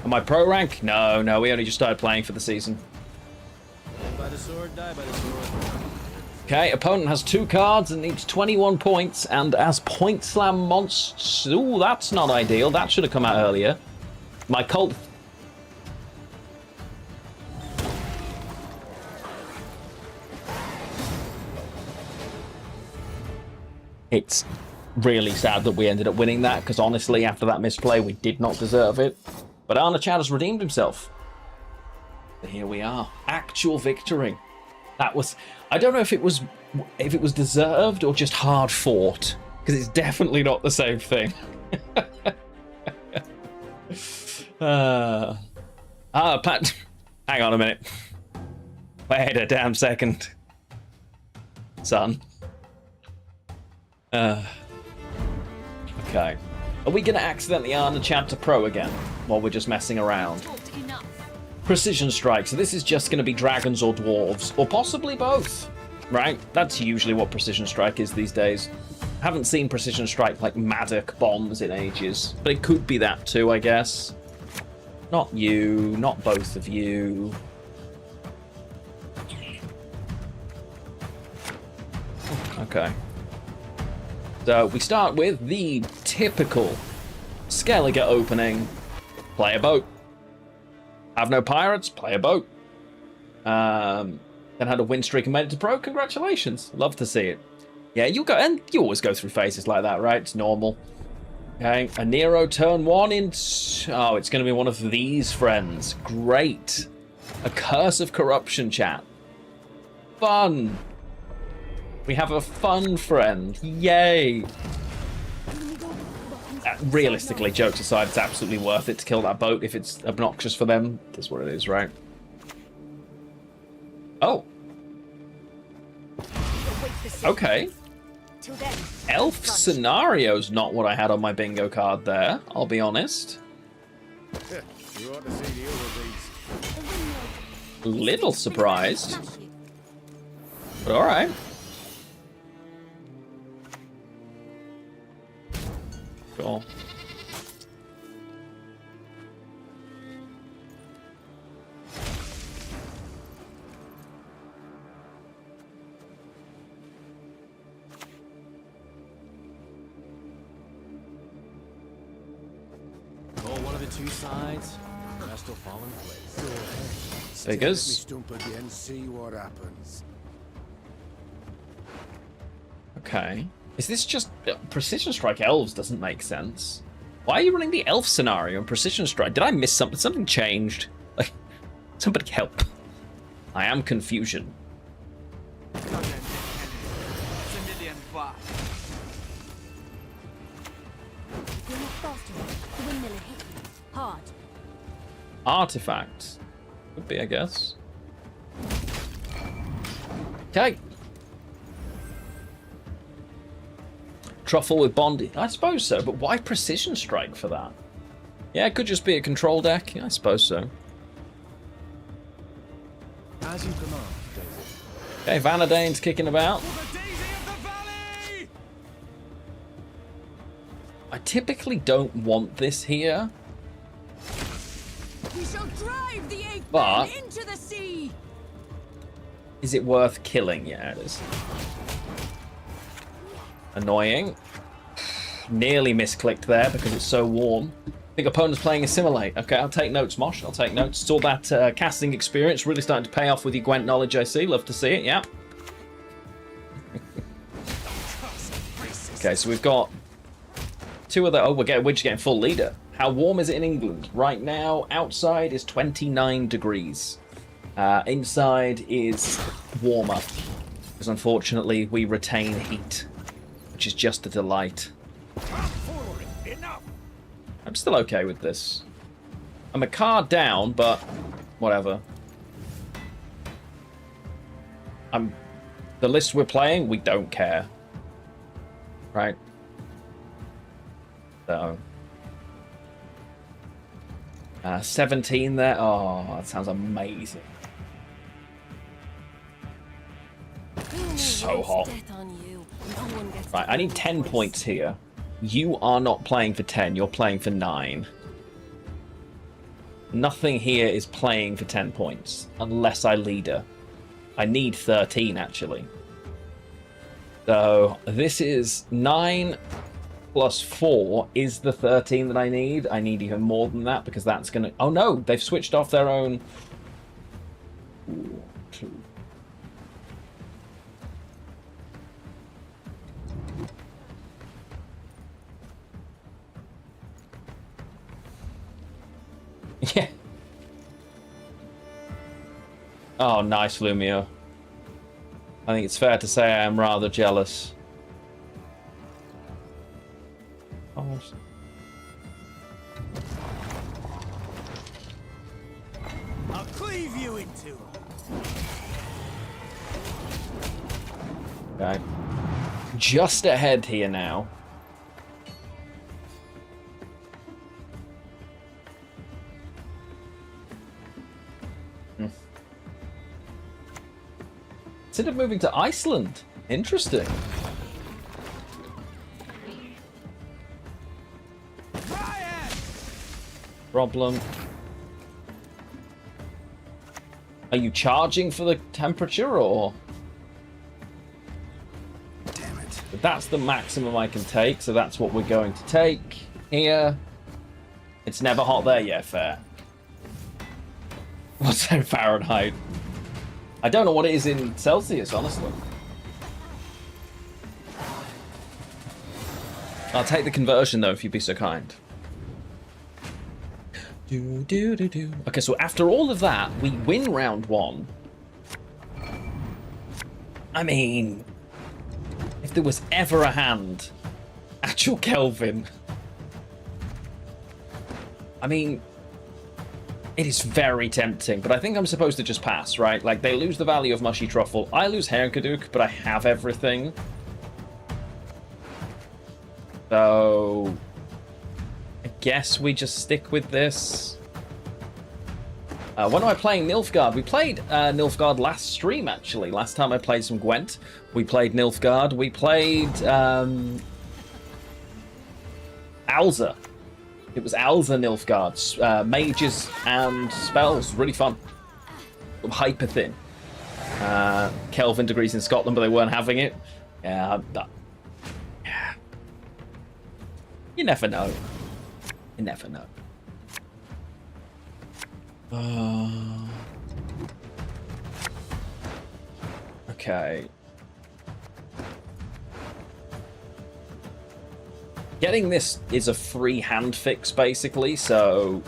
Speaker 4: Am I pro rank? No, no. We only just started playing for the season.
Speaker 6: Live by the sword, die by the sword.
Speaker 4: Okay, opponent has 2 cards and needs 21 points, and as point slam monsters... ooh, that's not ideal. That should have come out earlier. My cult... it's really sad that we ended up winning that, because honestly, after that misplay, we did not deserve it. But Arna Chad has redeemed himself. So here we are. Actual victory. That was... I don't know if it was deserved or just hard fought, because it's definitely not the same thing. Pat, hang on a minute. Wait a damn second, son. Okay. Are we gonna accidentally earn a chapter pro again while we're just messing around? Precision strike. So this is just gonna be dragons or dwarves, or possibly both, right? That's usually what precision strike is these days. Haven't seen precision strike like Maddock bombs in ages, but it could be that too, I guess. Not you, not both of you. Okay. So we start with the typical Skellige opening. Play a boat. Have no pirates, play a boat. Then had a win streak and made it to pro. Congratulations. Love to see it. Yeah, you always go through phases like that, right? It's normal. Okay, a Nero turn 1 in... Oh, it's going to be one of these friends. Great. A Curse of Corruption, chat. Fun. We have a fun friend. Yay. Realistically, jokes aside, it's absolutely worth it to kill that boat if it's obnoxious for them. That's what it is, right? Oh. Okay. Elf scenario's not what I had on my bingo card there, I'll be honest.
Speaker 7: You ought to see the other beast.
Speaker 4: Little surprised. But alright. Cool.
Speaker 6: One of the two sides, the rest will fall in place.
Speaker 4: Figures.
Speaker 7: Stump again, see what happens.
Speaker 4: Okay. Is this just... Precision Strike Elves doesn't make sense. Why are you running the Elf scenario in Precision Strike? Did I miss something? Something changed. Like, somebody help. I am confusion. Artifacts. Could be, I guess. Okay. Truffle with Bondi. I suppose so, but why Precision Strike for that? Yeah, it could just be a control deck. Yeah, I suppose so.
Speaker 6: As you command, Daisy.
Speaker 4: Okay, Vanadane's kicking about. I typically don't want this here.
Speaker 8: We shall drive the ape
Speaker 4: But-
Speaker 8: man into the sea.
Speaker 4: Is it worth killing? Yeah, it is. Annoying. Nearly misclicked there because it's so warm. I think opponent's playing Assimilate. Okay, I'll take notes, Mosh. I'll take notes. It's all that casting experience really starting to pay off with your Gwent knowledge, I see. Love to see it, yeah. Okay, so we've got two of the... Oh, we're just getting full leader. How warm is it in England? Right now, outside is 29 degrees. Inside is warmer. Because unfortunately, we retain heat. Which is just a delight. I'm still okay with this. I'm a card down, but whatever. The list we're playing, we don't care. Right? So... 17 there. Oh, that sounds amazing. So hot. Right, I need 10 points here. You are not playing for 10, you're playing for 9. Nothing here is playing for 10 points, unless I leader. I need 13, actually. So, this is 9 plus 4 is the 13 that I need. I need even more than that, because that's gonna... Oh no, they've switched off their own... Ooh, 2. Yeah. Oh, nice, Lumio. I think it's fair to say I am rather jealous. Oh.
Speaker 6: I'll cleave you in two.
Speaker 4: Okay. Just ahead here now. Instead of moving to Iceland. Interesting. Problem. Are you charging for the temperature or?
Speaker 1: Damn it.
Speaker 4: But that's the maximum I can take, so that's what we're going to take here. It's never hot there, yeah, fair. What's that Fahrenheit? I don't know what it is in Celsius, honestly. I'll take the conversion though, if you'd be so kind. Okay, so after all of that, we win round 1. I mean, if there was ever a hand at your Kelvin, I mean, it is very tempting, but I think I'm supposed to just pass, right? Like, they lose the value of Mushy Truffle. I lose Hernkaduk, but I have everything. So I guess we just stick with this. When am I playing Nilfgaard? We played Nilfgaard last stream, actually. Last time I played some Gwent, we played Nilfgaard. We played Alza. It was Alza Nilfgaard. Mages and spells. Really fun. Hyper thin. Kelvin degrees in Scotland, but they weren't having it. Yeah. You never know. You never know. Okay. Getting this is a free hand fix, basically, so...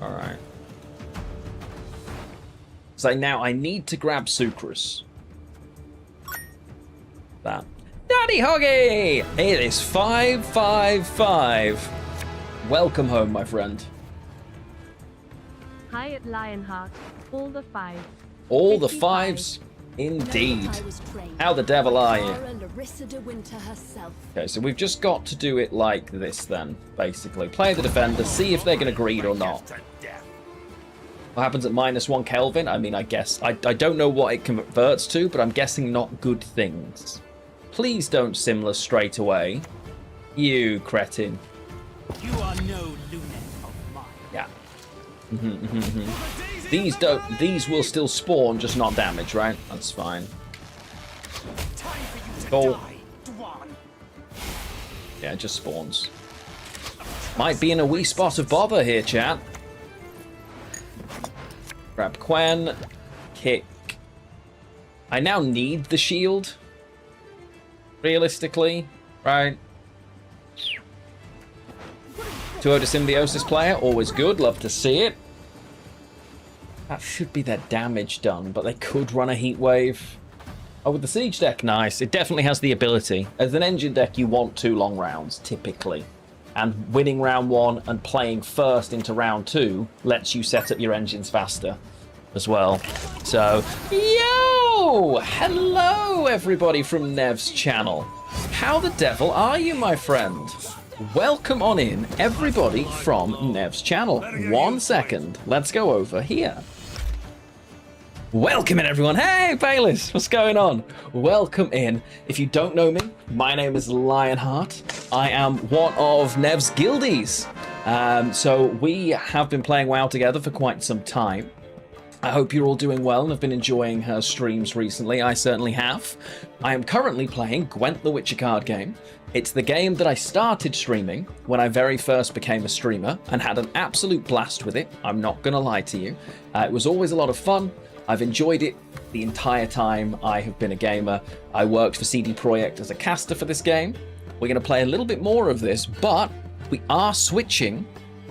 Speaker 4: Alright. So now I need to grab Sucrus. That. Daddy Hoggy! It is 555. Welcome home, my friend.
Speaker 9: Hi at Lionheart. All the 5s.
Speaker 4: All the
Speaker 9: 55.
Speaker 4: 5s, indeed. How the devil are you? Okay, so we've just got to do it like this then, basically. Play the defender, see if they're going to greed or not. What happens at -1 Kelvin? I mean, I guess... I don't know what it converts to, but I'm guessing not good things. Please don't Simla straight away. You cretin.
Speaker 3: You are no lunet of mine.
Speaker 4: Yeah. These will still spawn, just not damage, right? That's fine.
Speaker 3: Time for you to
Speaker 4: Cool.
Speaker 3: die, Dwan.
Speaker 4: Yeah, it just spawns. Might be in a wee spot of bother here, chat. Grab Quen. Kick. I now need the shield. Realistically, right? 2-0 to Symbiosis player, always good, love to see it. That should be their damage done, but they could run a heat wave. Oh, with the siege deck, nice. It definitely has the ability. As an engine deck, you want 2 long rounds, typically. And winning round 1 and playing first into round 2 lets you set up your engines faster as well. So, yo! Hello, everybody from Nev's channel. How the devil are you, my friend? Welcome on in, everybody from Nev's channel. 1 second, let's go over here. Welcome in, everyone. Hey, Bayless, what's going on? Welcome in. If you don't know me, my name is Lionheart. I am one of Nev's guildies. So we have been playing WoW together for quite some time. I hope you're all doing well and have been enjoying her streams recently. I certainly have. I am currently playing Gwent the Witcher card game. It's the game that I started streaming when I very first became a streamer and had an absolute blast with it. I'm not going to lie to you. It was always a lot of fun. I've enjoyed it the entire time I have been a gamer. I worked for CD Projekt as a caster for this game. We're going to play a little bit more of this, but we are switching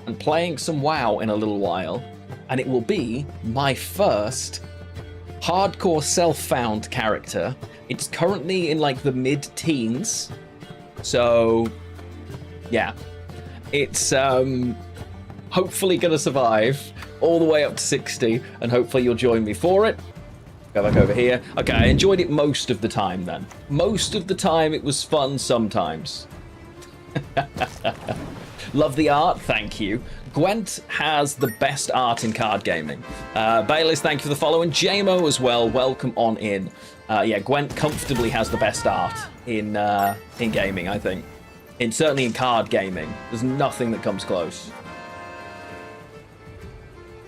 Speaker 4: and playing some WoW in a little while. And it will be my first hardcore self-found character. It's currently in like the mid-teens. So, yeah. It's hopefully going to survive all the way up to 60, and hopefully you'll join me for it. Go back over here. Okay, I enjoyed it most of the time then. Most of the time it was fun sometimes. Love the art, thank you. Gwent has the best art in card gaming. Bayless, thank you for the follow, and JMO as well. Welcome on in. Yeah, Gwent comfortably has the best art in gaming, I think. Certainly in card gaming. There's nothing that comes close.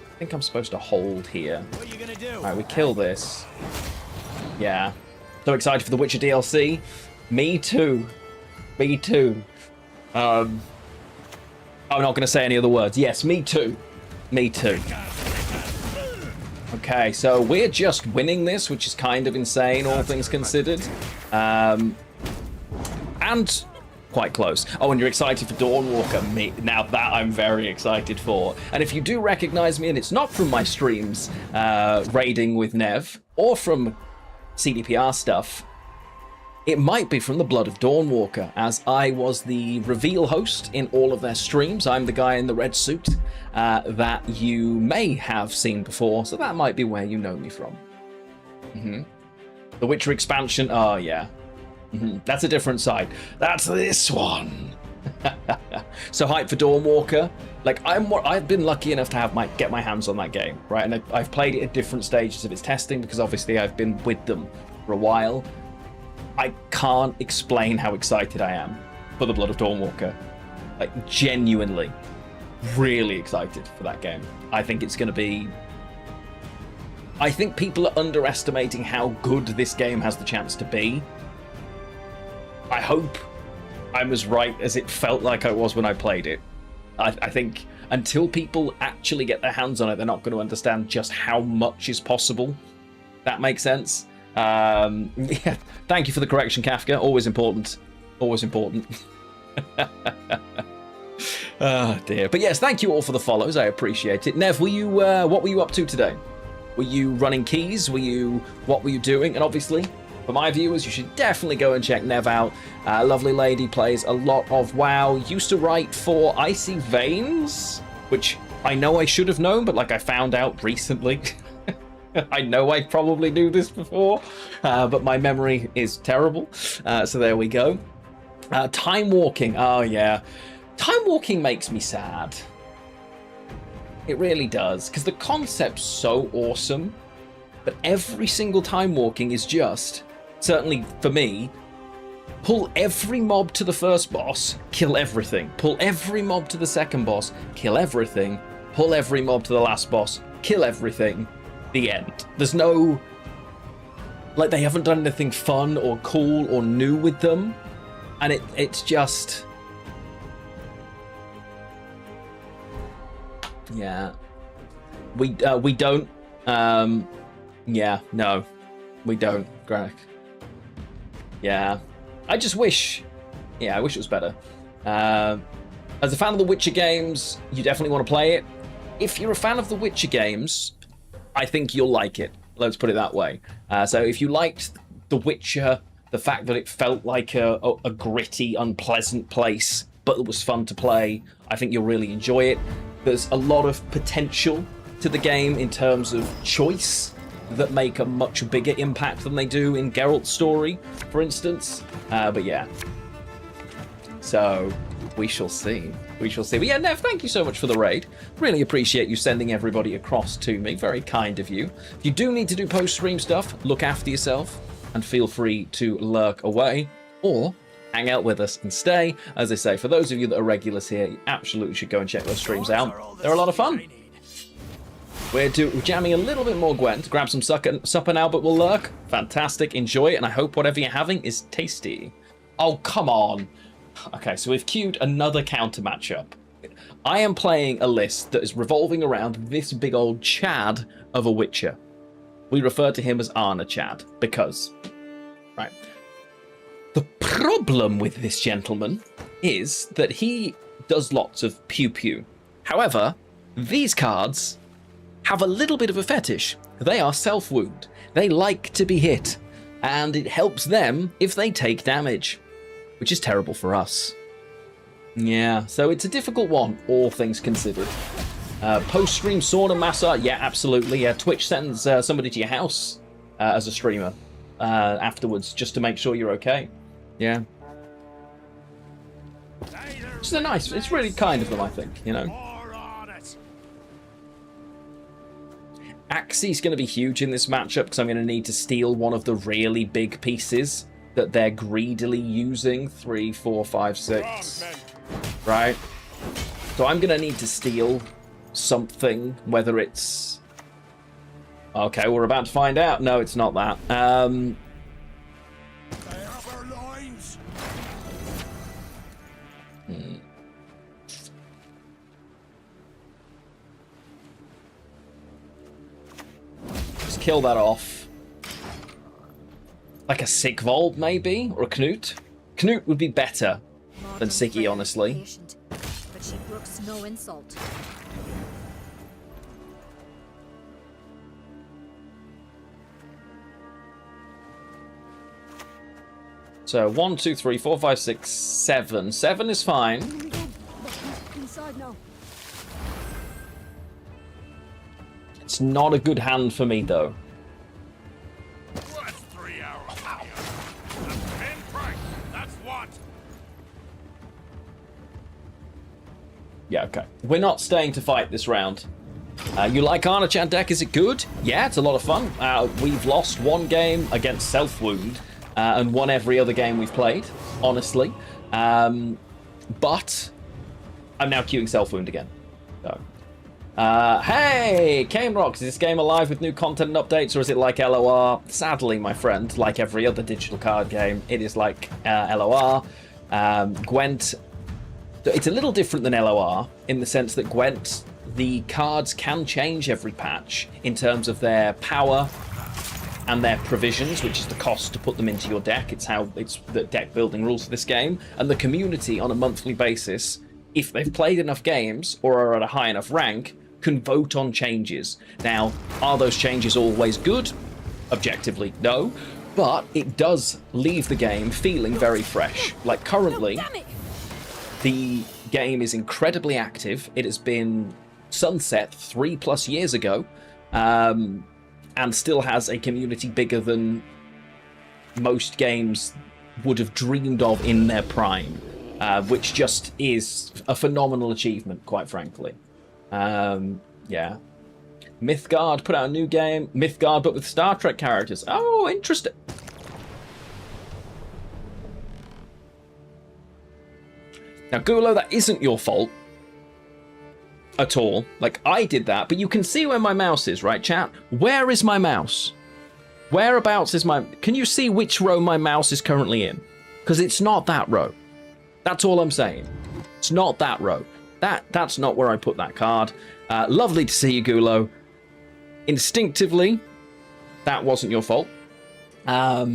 Speaker 4: I think I'm supposed to hold here.
Speaker 3: What are you gonna do?
Speaker 4: Alright, we kill this. Yeah. So excited for the Witcher DLC. Me too. Me too. I'm not going to say any other words. Yes, me too. Me too. Okay, so we're just winning this, which is kind of insane, all things considered. And quite close. Oh, and you're excited for Dawnwalker. Me, now that I'm very excited for. And if you do recognize me, and it's not from my streams raiding with Nev, or from CDPR stuff, it might be from the Blood of Dawnwalker, as I was the reveal host in all of their streams. I'm the guy in the red suit that you may have seen before, so that might be where you know me from. The Witcher expansion, oh yeah. That's a different side. That's this one. So hyped for Dawnwalker. Like I've been lucky enough to get my hands on that game, right? And I've played it at different stages of its testing because obviously I've been with them for a while. I can't explain how excited I am for the Blood of Dawnwalker. Like genuinely, really excited for that game. I think it's going to be. I think people are underestimating how good this game has the chance to be. I hope I'm as right as it felt like I was when I played it. I think until people actually get their hands on it, they're not going to understand just how much is possible. That makes sense. Yeah, thank you for the correction, Kafka. Always important. Always important. Oh dear. But yes, thank you all for the follows. I appreciate it. Nev, were you what were you up to today? Were you running keys? What were you doing? And obviously, for my viewers, you should definitely go and check Nev out. Lovely lady, plays a lot of WoW. Used to write for Icy Veins, which I know I should have known, but like I found out recently. I know I probably knew this before, but my memory is terrible. So there we go. Time walking. Oh yeah, time walking makes me sad. It really does, because the concept's so awesome, but every single time walking is just, certainly for me, pull every mob to the first boss, kill everything. Pull every mob to the second boss, kill everything. Pull every mob to the last boss, kill everything. The end. There's no, like, they haven't done anything fun or cool or new with them, and it's just, yeah, we don't, yeah, no, we don't, Greg. Yeah, I just wish, yeah, I wish it was better. As a fan of the Witcher games, you definitely want to play it. If you're a fan of the Witcher games, I think you'll like it. Let's put it that way. So if you liked The Witcher, the fact that it felt like a gritty, unpleasant place, but it was fun to play, I think you'll really enjoy it. There's a lot of potential to the game in terms of choice that make a much bigger impact than they do in Geralt's story, for instance. But yeah. So we shall see. We shall see. But yeah, Nev, thank you so much for the raid. Really appreciate you sending everybody across to me. Very kind of you. If you do need to do post-stream stuff, look after yourself and feel free to lurk away or hang out with us and stay. As I say, for those of you that are regulars here, you absolutely should go and check those streams out. They're a lot of fun. We're jamming a little bit more Gwent. Grab some supper now, but we'll lurk. Fantastic. Enjoy it, and I hope whatever you're having is tasty. Oh, come on. Okay, so we've queued another counter matchup. I am playing a list that is revolving around this big old Chad of a Witcher. We refer to him as Arna Chad because, right. The problem with this gentleman is that he does lots of pew-pew. However, these cards have a little bit of a fetish. They are self-wound. They like to be hit, and it helps them if they take damage, which is terrible for us. Yeah, so it's a difficult one, all things considered. Post-stream sauna massage, yeah, absolutely. Twitch sends somebody to your house. as a streamer afterwards, just to make sure you're okay. Yeah. It's a nice. It's really kind of them, I think. You know. Axie's going to be huge in this matchup because I'm going to need to steal one of the really big pieces that they're greedily using. 3, 4, 5, 6. Right? So I'm going to need to steal something, whether it's... Okay, we're about to find out. No, it's not that. Just kill that off. Like a Sigvold, maybe? Or a Knut? Knut would be better than Siggy, honestly.
Speaker 10: But she brooks no insult.
Speaker 4: So 1, 2, 3, 4, 5, 6, 7. 7 is fine.
Speaker 8: Inside now.
Speaker 4: It's not a good hand for me, though.
Speaker 3: That's 3 hours. Wow. That's 10 price. That's what?
Speaker 4: Yeah, okay. We're not staying to fight this round. You like Arnachan deck? Is it good? Yeah, it's a lot of fun. We've lost one game against Self-Wound and won every other game we've played, honestly. But I'm now queuing Self-Wound again. So. Hey, Kamerox, is this game alive with new content and updates, or is it like LOR? Sadly, my friend, like every other digital card game, it is like LOR. Gwent, it's a little different than LOR in the sense that Gwent, the cards can change every patch in terms of their power and their provisions, which is the cost to put them into your deck. It's the deck building rules for this game, and the community on a monthly basis, if they've played enough games or are at a high enough rank, can vote on changes. Now, are those changes always good? Objectively, no, but it does leave the game feeling very fresh. Like currently, the game is incredibly active. It has been sunset 3+ years ago, and still has a community bigger than most games would have dreamed of in their prime, which just is a phenomenal achievement, quite frankly. Yeah. Mythgard put out a new game. Mythgard, but with Star Trek characters. Oh, interesting. Now, Gulo, that isn't your fault at all. Like, I did that, but you can see where my mouse is, right, chat? Where is my mouse? Whereabouts is my... Can you see which row my mouse is currently in? Because it's not that row. That's all I'm saying. It's not that row. That's not where I put that card. Lovely to see you, Gulo. Instinctively, that wasn't your fault. But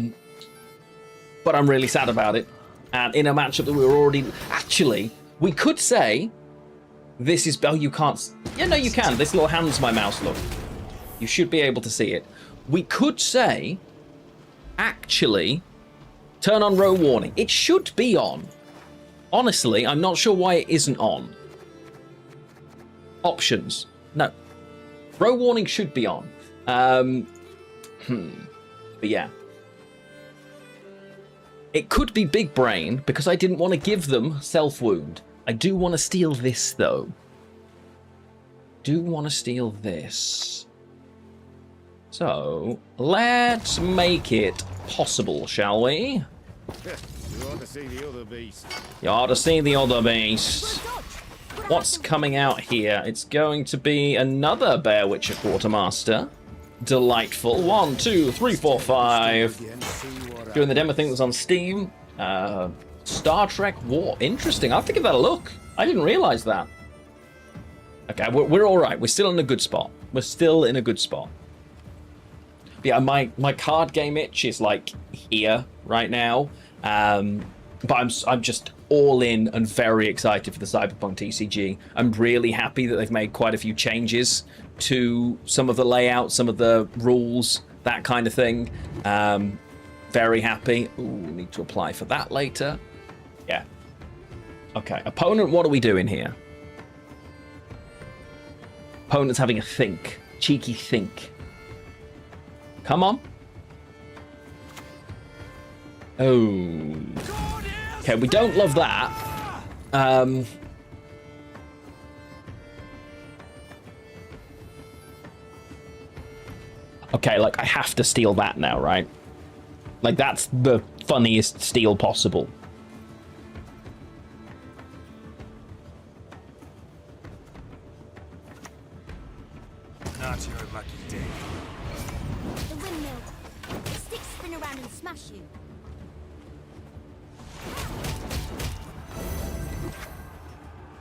Speaker 4: I'm really sad about it. And in a matchup that we were already... Actually, we could say... This is... Oh, you can't... Yeah, no, you can. This little hand's my mouse, look. You should be able to see it. We could say... Actually... Turn on row warning. It should be on. Honestly, I'm not sure why it isn't on. Options. No. Row warning should be on. But yeah. It could be Big Brain, because I didn't want to give them Self-Wound. I do want to steal this, though. Do want to steal this. So, let's make it possible, shall we?
Speaker 7: You ought to see the other beast.
Speaker 4: You ought to see the other beast. What's coming out here? It's going to be another Bear Witcher Quartermaster. Delightful. 1, 2, 3, 4, 5. Doing the demo thing that's on Steam. Star Trek War. Interesting. I'll have to give that a look. I didn't realize that. Okay, we're all right. We're still in a good spot. We're still in a good spot. But yeah, my card game itch is like here right now. But I'm just all in and very excited for the Cyberpunk TCG. I'm really happy that they've made quite a few changes to some of the layouts, some of the rules, that kind of thing. Very happy. Ooh, need to apply for that later. Yeah. Okay, opponent, what are we doing here? Opponent's having a think. Cheeky think. Come on. Oh. Okay, we don't love that. Okay, like, I have to steal that now, right? Like, that's the funniest steal possible.
Speaker 1: Not your lucky day.
Speaker 8: The windmill. The sticks spin around and smash you.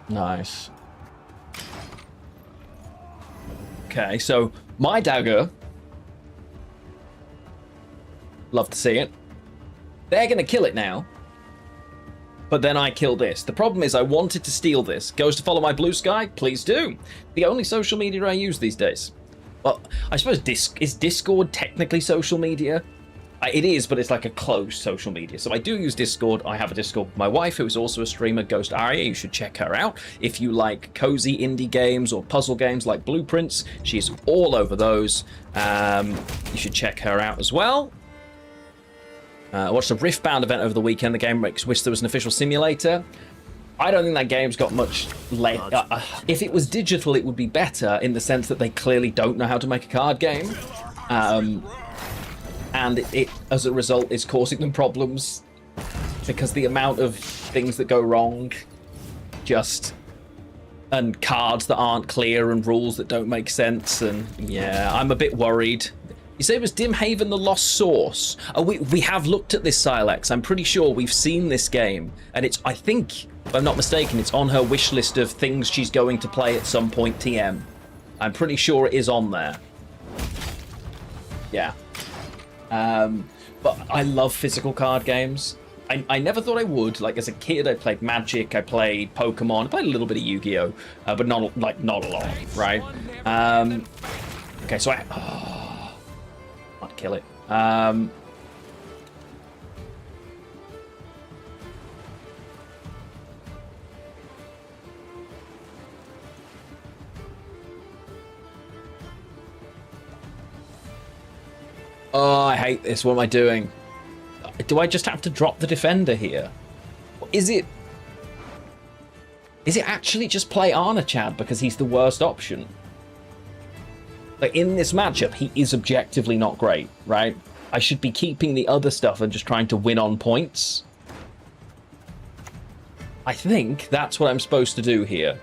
Speaker 4: Nice. Okay, so my dagger. Love to see it. They're gonna kill it now. But then I kill this. The problem is I wanted to steal this. Goes to follow my blue sky? Please do. The only social media I use these days. Well, I suppose is Discord technically social media? It is, but it's like a closed social media. So I do use Discord. I have a Discord with my wife, who is also a streamer, Ghost Aria. You should check her out. If you like cozy indie games or puzzle games like Blueprints, she's all over those. You should check her out as well. I watched a Riftbound event over the weekend. The game makes wish there was an official simulator. I don't think that game's got much if it was digital, it would be better in the sense that they clearly don't know how to make a card game. And it, as a result, is causing them problems because the amount of things that go wrong, and cards that aren't clear and rules that don't make sense, and yeah, I'm a bit worried. You say it was Dimhaven the Lost Source. Oh, we have looked at this, Silex. I'm pretty sure we've seen this game, and it's, I think, if I'm not mistaken, it's on her wish list of things she's going to play at some point, TM. I'm pretty sure it is on there. Yeah. But I love physical card games. I never thought I would. Like, as a kid, I played Magic, I played Pokemon, I played a little bit of Yu-Gi-Oh! But not a lot, right? Okay, so I'd kill it. Oh, I hate this. What am I doing? Do I just have to drop the defender here? Is it actually just play Arna Chad because he's the worst option? Like, in this matchup, he is objectively not great, right? I should be keeping the other stuff and just trying to win on points. I think that's what I'm supposed to do here.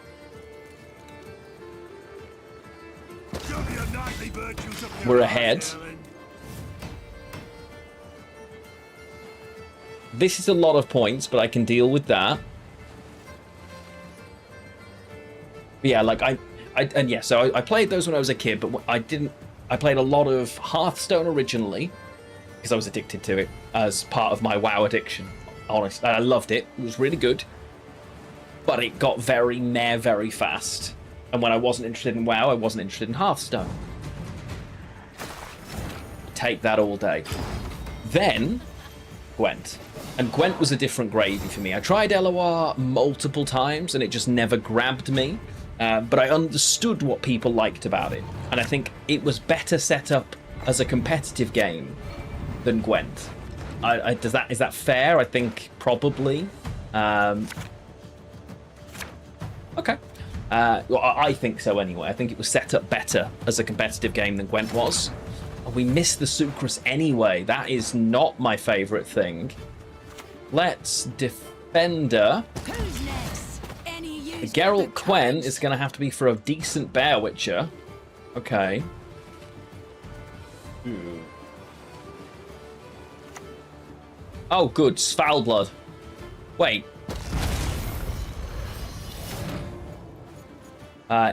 Speaker 4: We're ahead. This is a lot of points, but I can deal with that. But yeah, like so I played those when I was a kid, but I played a lot of Hearthstone originally because I was addicted to it as part of my WoW addiction. Honestly, I loved it. It was really good, but it got very meh very fast. And when I wasn't interested in WoW, I wasn't interested in Hearthstone. Take that all day. Then Gwent. And Gwent was a different gravy for me. I tried LOR multiple times and it just never grabbed me. But I understood what people liked about it. And I think it was better set up as a competitive game than Gwent. Is that fair? I think probably. Okay. Well, I think so anyway. I think it was set up better as a competitive game than Gwent was. We missed the Sucrus anyway. That is not my favorite thing. Let's Defender.
Speaker 8: Who's next? Any use
Speaker 4: Geralt Quen is going to have to be for a decent Bear Witcher. Okay. Oh, good. Svalblood. Wait.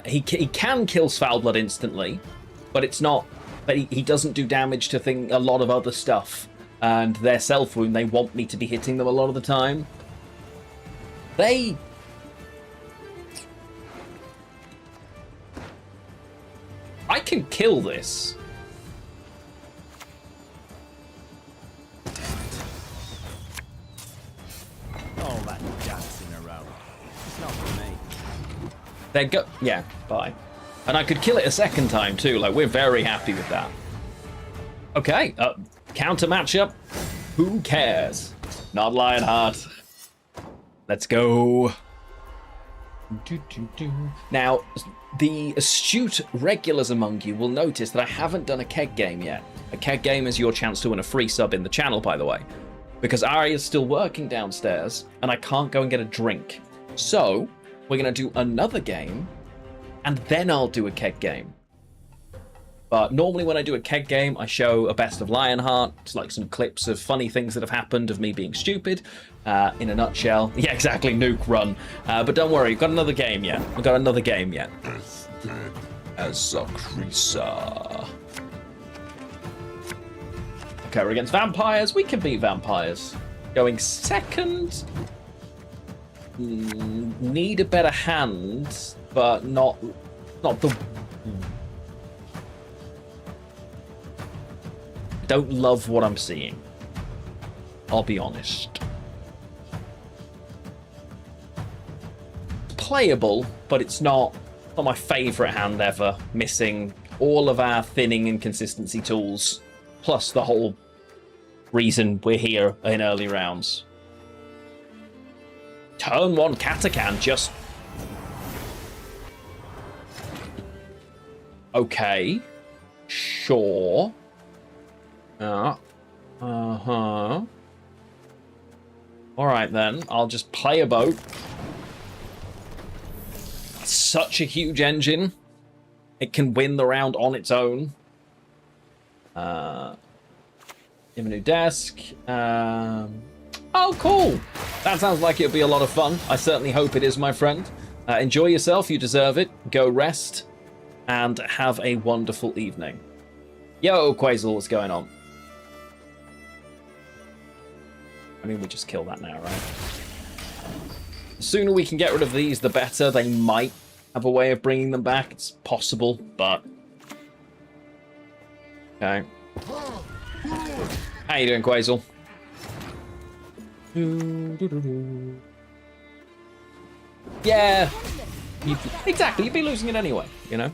Speaker 4: He can kill Svalblood instantly, but it's not. But he doesn't do damage to a lot of other stuff. And their self wound, they want me to be hitting them a lot of the time. I can kill this.
Speaker 6: All that dancing around. It's not for me.
Speaker 4: Yeah, bye. And I could kill it a second time too. Like, we're very happy with that. Okay, counter matchup. Who cares? Not Lionheart. Let's go. Now, the astute regulars among you will notice that I haven't done a keg game yet. A keg game is your chance to win a free sub in the channel, by the way. Because Ari is still working downstairs, and I can't go and get a drink. So, we're going to do another game, and then I'll do a keg game. But normally when I do a keg game, I show a best of Lionheart. It's like some clips of funny things that have happened of me being stupid. In a nutshell. Yeah, exactly, nuke run. But don't worry, we've got another game yet. We've got another game yet. As a creaser. Okay, we're against vampires. We can beat vampires. Going second. Need a better hand, but not the... Don't love what I'm seeing. I'll be honest. Playable, but it's not my favorite hand ever. Missing all of our thinning and consistency tools, plus the whole reason we're here in early rounds. Turn 1 Katakan just... Okay. Sure. Alright then, I'll just play a boat. Such a huge engine. It can win the round on its own. Give a new desk. Oh, cool! That sounds like it'll be a lot of fun. I certainly hope it is, my friend. Enjoy yourself, you deserve it. Go rest, and have a wonderful evening. Yo, Quasel, what's going on? I mean, we just kill that now, right? The sooner we can get rid of these, the better. They might have a way of bringing them back. It's possible, but... Okay. How you doing, Quasel? Yeah. Exactly, you'd be losing it anyway, you know?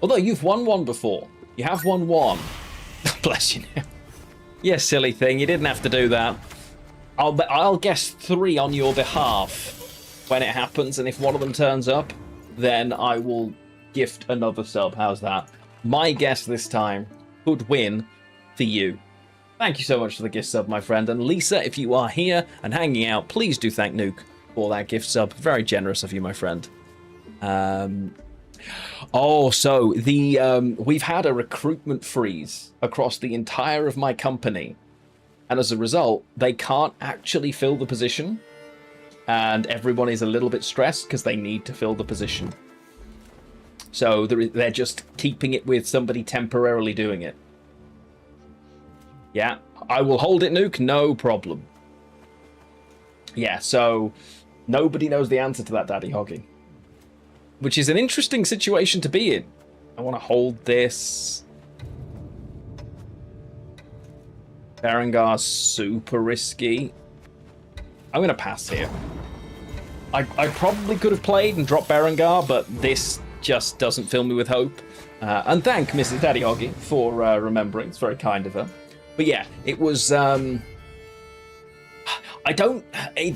Speaker 4: Although you've won one before. You have won one. Bless you now. Yeah, silly thing. You didn't have to do that. I'll guess 3 on your behalf when it happens, and if one of them turns up, then I will gift another sub. How's that? My guess this time could win for you. Thank you so much for the gift sub, my friend. And Lisa, if you are here and hanging out, please do thank Nuke for that gift sub. Very generous of you, my friend. Oh, so the we've had a recruitment freeze across the entire of my company, and as a result, they can't actually fill the position, and everyone is a little bit stressed because they need to fill the position. So they're just keeping it with somebody temporarily doing it. Yeah, I will hold it, Nuke, no problem. Yeah, so nobody knows the answer to that, Daddy Hoggy. Which is an interesting situation to be in. I want to hold this. Berengar's super risky. I'm going to pass here. I probably could have played and dropped Berengar, but this just doesn't fill me with hope. And thank Mrs. Daddy Hoggy for remembering. It's very kind of her. But yeah, it was... It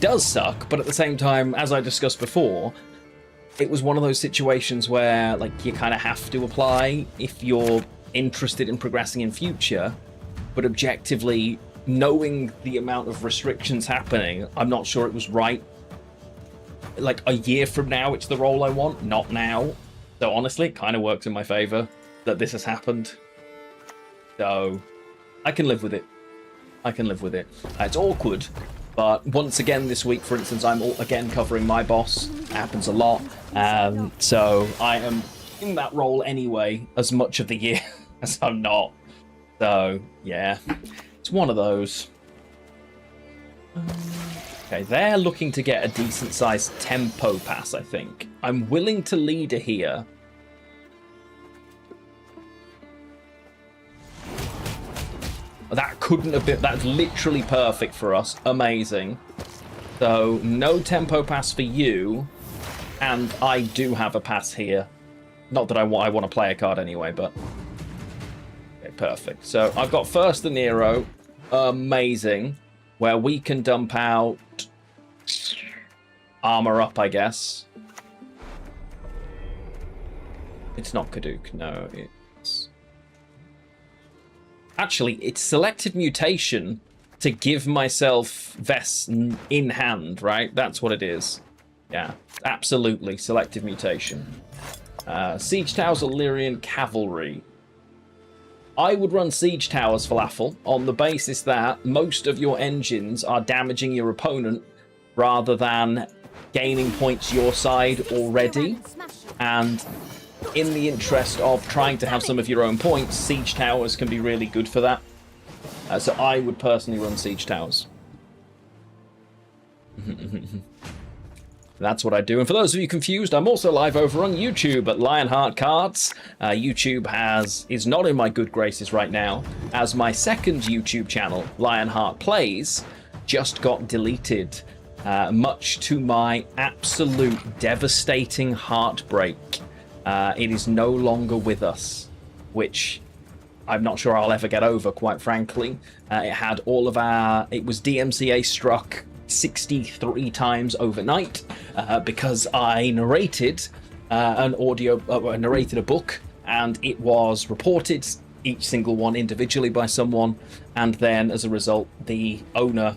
Speaker 4: does suck, but at the same time, as I discussed before... It was one of those situations where, like, you kind of have to apply if you're interested in progressing in future, but objectively, knowing the amount of restrictions happening, I'm not sure it was right. Like, a year from now, it's the role I want, not now. So honestly, it kind of works in my favor that this has happened. So, I can live with it. I can live with it. It's awkward. But once again this week, for instance, I'm again covering my boss. It happens a lot. So I am in that role anyway, as much of the year as I'm not. So, yeah. It's one of those. Okay, they're looking to get a decent-sized tempo pass, I think. I'm willing to leader here. That couldn't have been... That's literally perfect for us. Amazing. So, no tempo pass for you. And I do have a pass here. Not that I want to play a card anyway, but... Okay, perfect. So, I've got first the Nero. amazing, where we can dump out armor up, I guess. It's not Kaduk, no, it's... Actually, it's selected mutation to give myself vests in hand, right? That's what it is. Yeah, absolutely, selective mutation. Siege Towers, Illyrian Cavalry. I would run Siege Towers, Falafel, on the basis that most of your engines are damaging your opponent rather than gaining points your side already. And in the interest of trying to have some of your own points, Siege Towers can be really good for that. So I would personally run Siege Towers. That's what I do. And for those of you confused, I'm also live over on YouTube at Lionheart Cards. YouTube is not in my good graces right now, as my second YouTube channel, Lionheart Plays, just got deleted, much to my absolute devastating heartbreak. It is no longer with us, which I'm not sure I'll ever get over, quite frankly. It had all of our... It was DMCA struck 63 times overnight because I narrated narrated a book, and it was reported, each single one individually by someone, and then as a result the owner,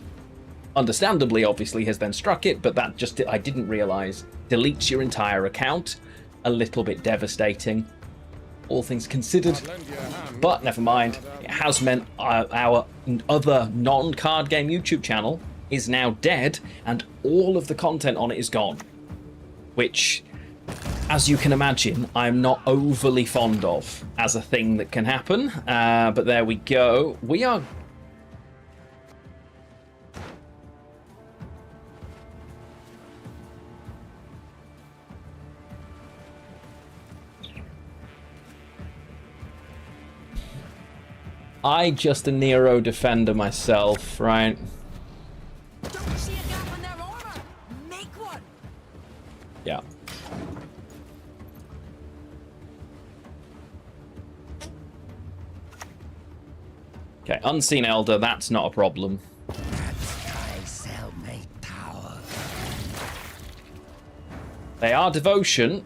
Speaker 4: understandably obviously, has then struck it, but that just, I didn't realize, deletes your entire account. A little bit devastating, all things considered, but never mind. It has meant our other non-card game YouTube channel is now dead, and all of the content on it is gone, which, as you can imagine, I'm not overly fond of as a thing that can happen, but there we go. We are... I just a Nero defender myself, right?
Speaker 2: Don't see a gap in their armor. Make one.
Speaker 4: Yeah. Okay, Unseen Elder, that's not a problem. They are devotion,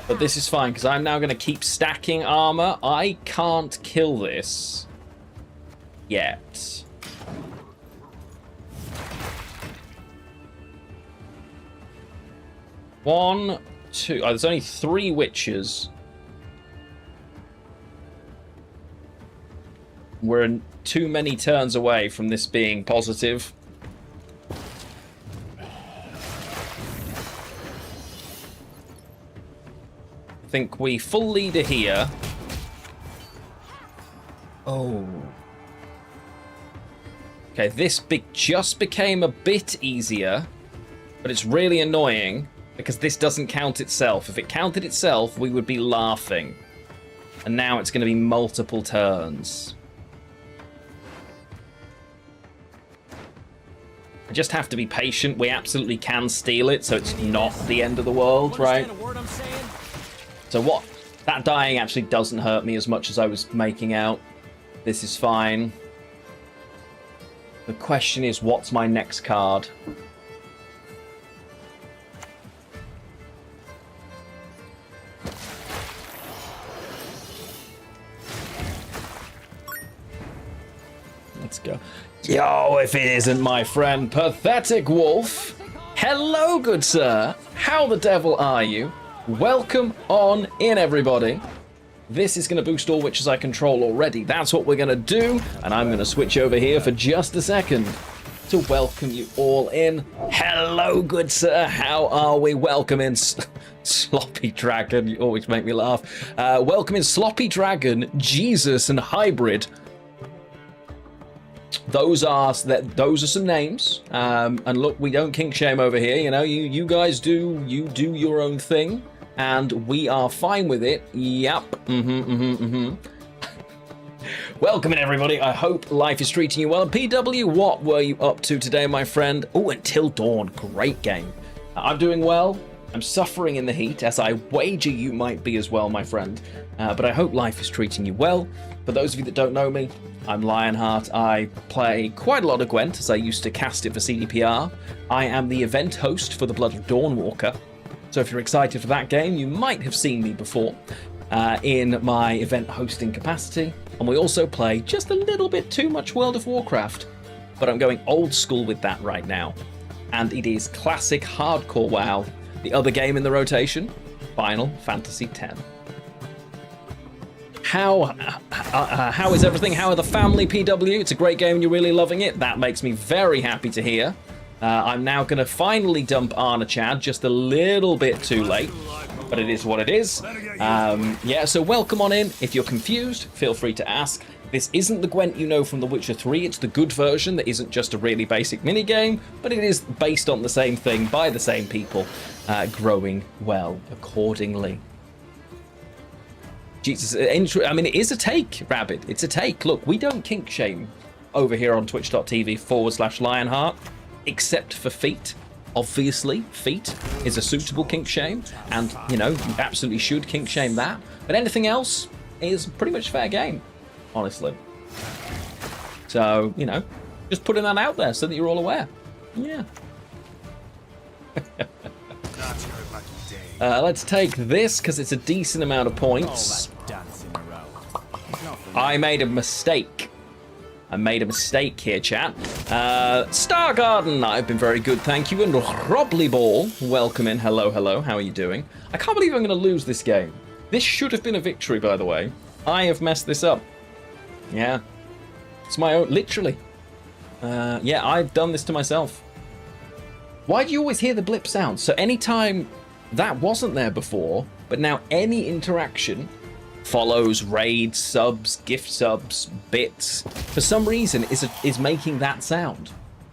Speaker 4: but this is fine because I'm now going to keep stacking armor. I can't kill this yet. One, two. Oh, there's only 3 witches. We're too many turns away from this being positive. I think we full leader here. Oh. Okay, this just became a bit easier, but it's really annoying because this doesn't count itself. If it counted itself, we would be laughing. And now it's going to be multiple turns. I just have to be patient. We absolutely can steal it, so it's not the end of the world, right? So what? That dying actually doesn't hurt me as much as I was making out. This is fine. The question is, what's my next card? Let's go. Yo, if it isn't my friend Pathetic Wolf. Hello, good sir. How the devil are you? Welcome on in, everybody. This is going to boost all witches I control already. That's what we're going to do, and I'm going to switch over here for just a second to welcome you all in. Hello, good sir. How are we? Welcome in, Sloppy Dragon. You always make me laugh. Welcome in, Sloppy Dragon, Jesus, and Hybrid. Those are some names. And look, we don't kink shame over here. You know, you guys do your own thing. And we are fine with it. Yep. Welcome in, everybody. I hope life is treating you well. PW, what were you up to today, my friend? Oh, Until Dawn. Great game. I'm doing well. I'm suffering in the heat, as I wager you might be as well, my friend. But I hope life is treating you well. For those of you that don't know me, I'm Lionheart. I play quite a lot of Gwent, as I used to cast it for CDPR. I am the event host for the Blood of Dawnwalker. So if you're excited for that game, you might have seen me before in my event hosting capacity. And we also play just a little bit too much World of Warcraft. But I'm going old school with that right now. And it is classic hardcore WoW. The other game in the rotation, Final Fantasy X. How is everything? How are the family, PW? It's a great game and you're really loving it. That makes me very happy to hear. I'm now going to finally dump Arna Chad just a little bit too late, but it is what it is. Yeah, so welcome on in. If you're confused, feel free to ask. This isn't the Gwent you know from The Witcher 3. It's the good version that isn't just a really basic minigame, but it is based on the same thing by the same people, growing well accordingly. Jesus, I mean, it is a take, Rabbit. It's a take. Look, we don't kink shame over here on twitch.tv/Lionheart, except for feet. Obviously, feet is a suitable kink shame, and, you know, you absolutely should kink shame that. But anything else is pretty much fair game, honestly. So, you know, just putting that out there so that you're all aware. Yeah.
Speaker 1: Not your lucky day.
Speaker 4: Let's take this, because it's a decent amount of points.
Speaker 6: Dancing around.
Speaker 4: I made a mistake. I made a mistake here, chat. Star Garden, I've been very good, thank you. And Robley Ball, welcome in. Hello, hello. How are you doing? I can't believe I'm going to lose this game. This should have been a victory, by the way. I have messed this up. Yeah. It's my own, literally. Yeah, I've done this to myself. Why do you always hear the blip sound? So anytime that wasn't there before, but now any interaction follows, raids, subs, gift subs, bits, for some reason is making that sound.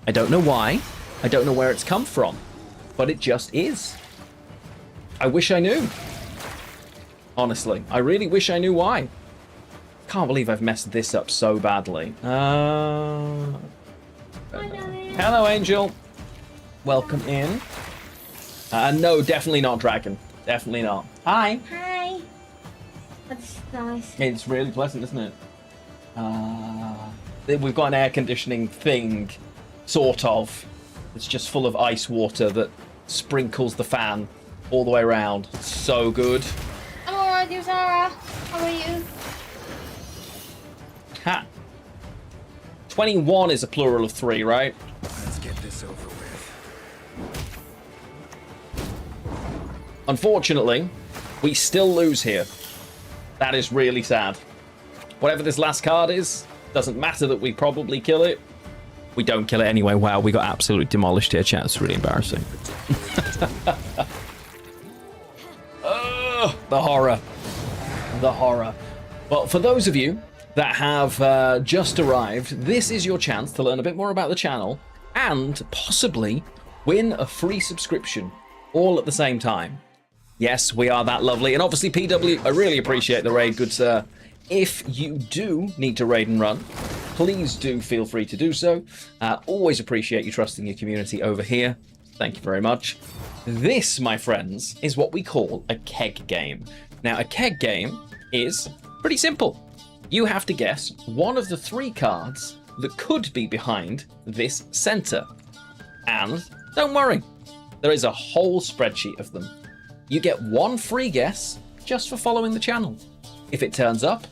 Speaker 4: I don't know why. I don't know where it's come from, but it just is. I wish I knew. Honestly, I really wish I knew why. Can't believe I've messed this up so badly. Hello, Angel. Welcome in. No, definitely not Dragon. Definitely not. Hi.
Speaker 5: Hi. That's nice.
Speaker 4: It's really pleasant, isn't it? We've got an air conditioning thing, sort of. It's just full of ice water that sprinkles the fan all the way around. So good.
Speaker 5: I'm alright, dear Sarah. How are you?
Speaker 4: Ha. 21 is a plural of 3, right?
Speaker 1: Let's get this over with.
Speaker 4: Unfortunately, we still lose here. That is really sad. Whatever this last card is, doesn't matter that we probably kill it. We don't kill it anyway. Wow, we got absolutely demolished here, chat. It's really embarrassing. Oh, the horror. The horror. Well, for those of you that have just arrived, this is your chance to learn a bit more about the channel and possibly win a free subscription all at the same time. Yes, we are that lovely. And obviously, PW, I really appreciate the raid, good sir. If you do need to raid and run, please do feel free to do so. Always appreciate you trusting your community over here. Thank you very much. This, my friends, is what we call a keg game. Now, a keg game is pretty simple. You have to guess one of the 3 cards that could be behind this center. And don't worry, there is a whole spreadsheet of them. You get 1 free guess just for following the channel. If it turns up,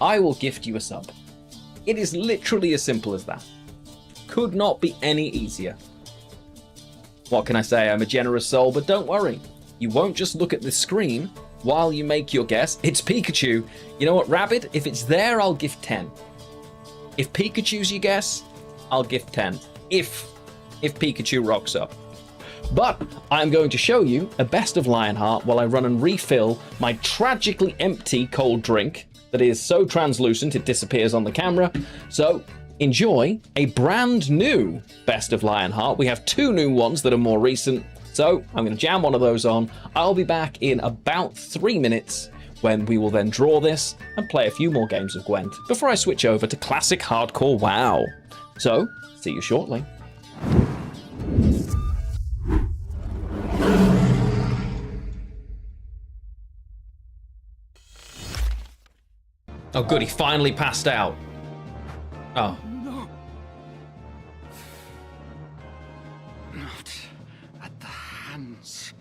Speaker 4: I will gift you a sub. It is literally as simple as that. Could not be any easier. What can I say? I'm a generous soul, but don't worry. You won't just look at the screen while you make your guess. It's Pikachu. You know what, Rabbit? If it's there, I'll gift 10. If Pikachu's your guess, I'll gift 10. If Pikachu rocks up. But I'm going to show you a best of Lionheart while I run and refill my tragically empty cold drink that is so translucent it disappears on the camera. So enjoy a brand new best of Lionheart. We have 2 new ones that are more recent. So I'm going to jam one of those on. I'll be back in about 3 minutes when we will then draw this and play a few more games of Gwent before I switch over to classic hardcore WoW. So see you shortly. Oh, good. He finally passed out. Oh.
Speaker 1: No. Not at the hands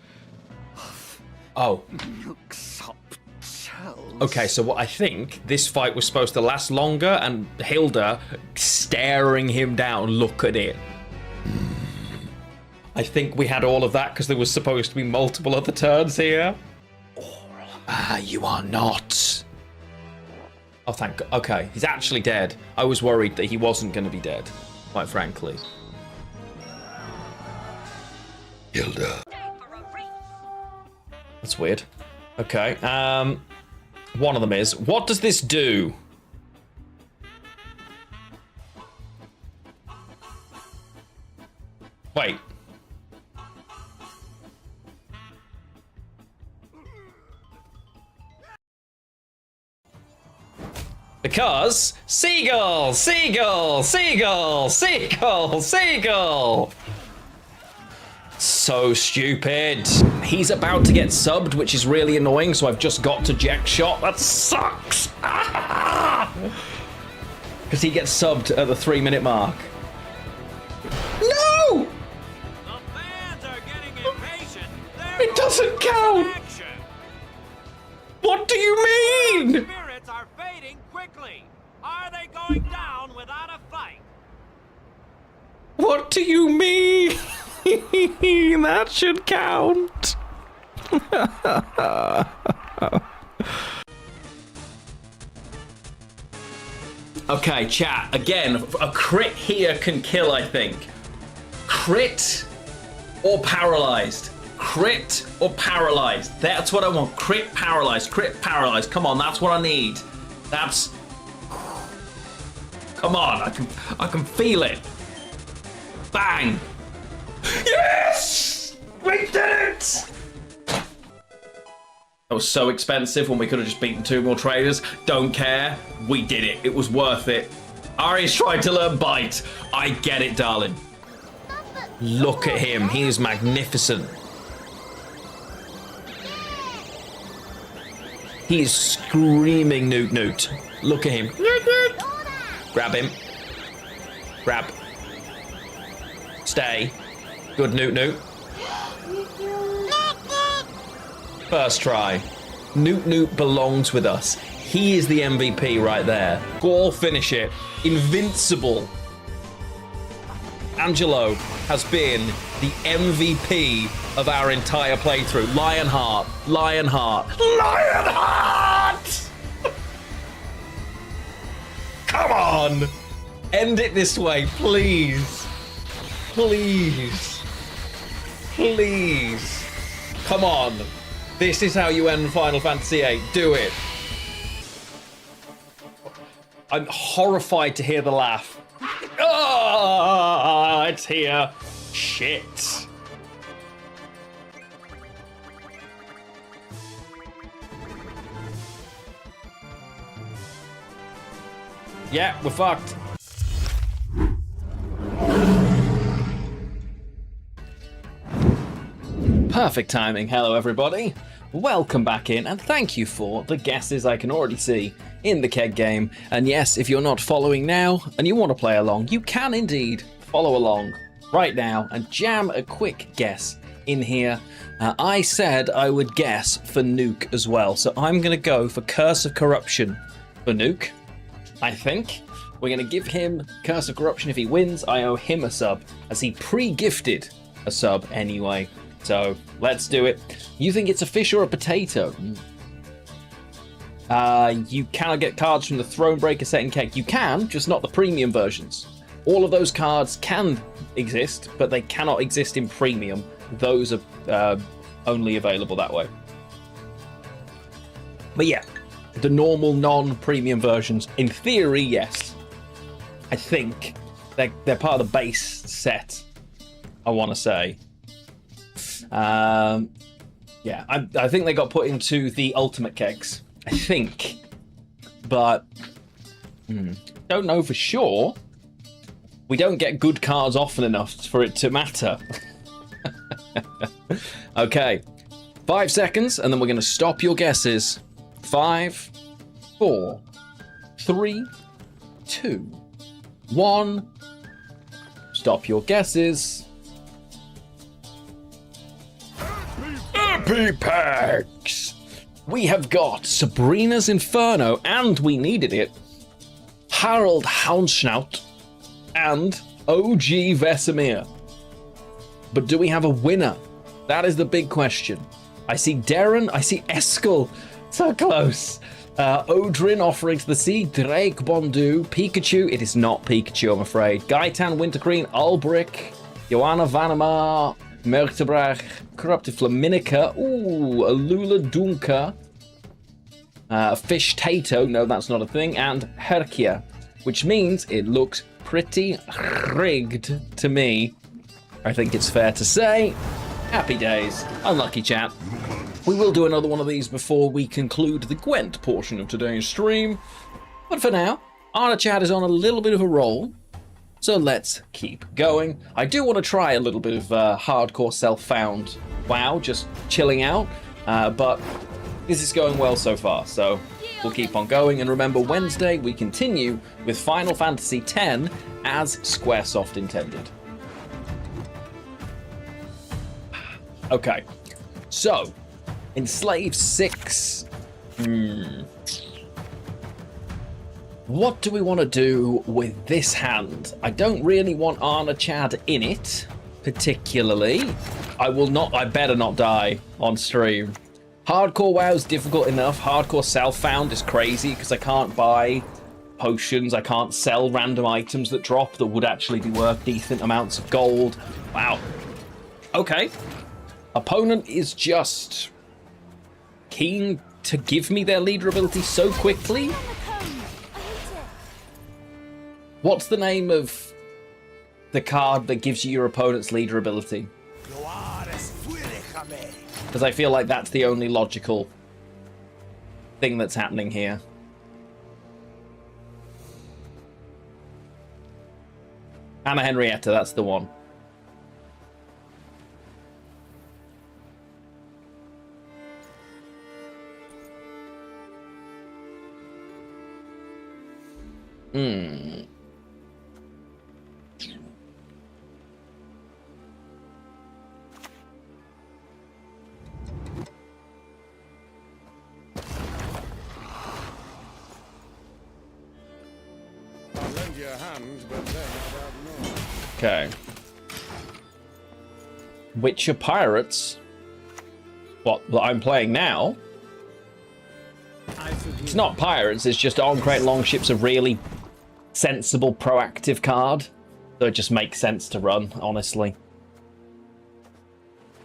Speaker 1: of
Speaker 4: Oh.
Speaker 1: milksop shells.
Speaker 4: Okay, so what I think this fight was supposed to last longer, and Hilda staring him down. Look at it. I think we had all of that because there was supposed to be multiple other turns here. You are not. Oh, thank God. Okay, he's actually dead. I was worried that he wasn't going to be dead, quite frankly. Hilda. That's weird. Okay, one of them is, what does this do? Wait. Because seagull, seagull, seagull, seagull, seagull. So stupid. He's about to get subbed, which is really annoying, so I've just got to Jack shot. That sucks. Because he gets subbed at the 3-minute mark. No!
Speaker 3: The fans are getting impatient.
Speaker 4: It doesn't count. What do you mean?
Speaker 3: Spirits are fading quickly. Are they going down without a fight?
Speaker 4: What do you mean? That should count. Okay, chat. Again, a crit here can kill, I think. Crit or paralyzed. Crit or paralyzed. That's what I want. Crit, paralyzed. Crit, paralyzed. Come on, that's what I need. That's... Come on, I can feel it. Bang. Yes! We did it! That was so expensive when we could have just beaten 2 more traders. Don't care. We did it. It was worth it. Ari's tried to learn bite. I get it, darling. Look at him. He is magnificent. He is screaming Newt Newt. Look at him. Newt Newt. Grab him. Grab. Stay. Good Newt Newt. First try. Newt Newt belongs with us. He is the MVP right there. Go finish it. Invincible. Angelo has been the MVP of our entire playthrough. Lionheart. Lionheart. Lionheart! Come on! End it this way, please. Please. Please. Come on. This is how you end Final Fantasy VIII. Do it. I'm horrified to hear the laugh. Ah, it's here. Shit. Yeah, we're fucked. Perfect timing. Hello, everybody. Welcome back in, and thank you for the guesses I can already see in the keg game. And yes, if you're not following now and you want to play along, you can indeed follow along right now and jam a quick guess in here. I said I would guess for Nuke as well, so I'm going to go for Curse of Corruption for Nuke. I think we're going to give him Curse of Corruption. If he wins, I owe him a sub, as he pre-gifted a sub anyway. So let's do it. You think it's a fish or a potato? You cannot get cards from the Thronebreaker set in keg. You can, just not the premium versions. All of those cards can exist, but they cannot exist in premium. Those are only available that way. But yeah, the normal non-premium versions, in theory, yes. I think they're part of the base set, I want to say. Yeah, I think they got put into the ultimate kegs. I think, but don't know for sure. We don't get good cards often enough for it to matter. Okay, 5 seconds, and then we're going to stop your guesses. 5, 4, 3, 2, 1. Stop your guesses. Epipex! We have got Sabrina's Inferno, and we needed it. Harold Houndschnout and OG Vesemir. But do we have a winner? That is the big question. I see Darren, I see Eskel, so close. Odrin offering to the sea, Drake Bondu, Pikachu, it is not Pikachu I'm afraid. Gaitan, Wintergreen, Ulbrich, Joanna Vanamar, Mertebrach, Corrupted Flaminica, ooh, Alula Dunka, Fish Tato, no that's not a thing, and Herkia, which means it looks pretty rigged to me. I think it's fair to say, happy days, unlucky chap. We will do another one of these before we conclude the Gwent portion of today's stream. But for now, Arna Chad is on a little bit of a roll, so let's keep going. I do want to try a little bit of hardcore self-found WoW, just chilling out, but this is going well so far, so we'll keep on going. And remember, Wednesday we continue with Final Fantasy X as Squaresoft intended. Okay, so Enslave 6. What do we want to do with this hand? I don't really want Arna Chad in it, particularly. I better not die on stream. Hardcore WoW's difficult enough. Hardcore self-found is crazy because I can't buy potions. I can't sell random items that drop that would actually be worth decent amounts of gold. Wow. Okay. Opponent is just keen to give me their leader ability so quickly. What's the name of the card that gives you your opponent's leader ability? Because I feel like that's the only logical thing that's happening here. Anna Henrietta, that's the one.
Speaker 7: I'll lend you a hand, but then I'd have more.
Speaker 4: Okay. Witcher Pirates? What I'm playing now? It's not pirates, it's just on-crate Longship's a really sensible, proactive card. So it just makes sense to run, honestly.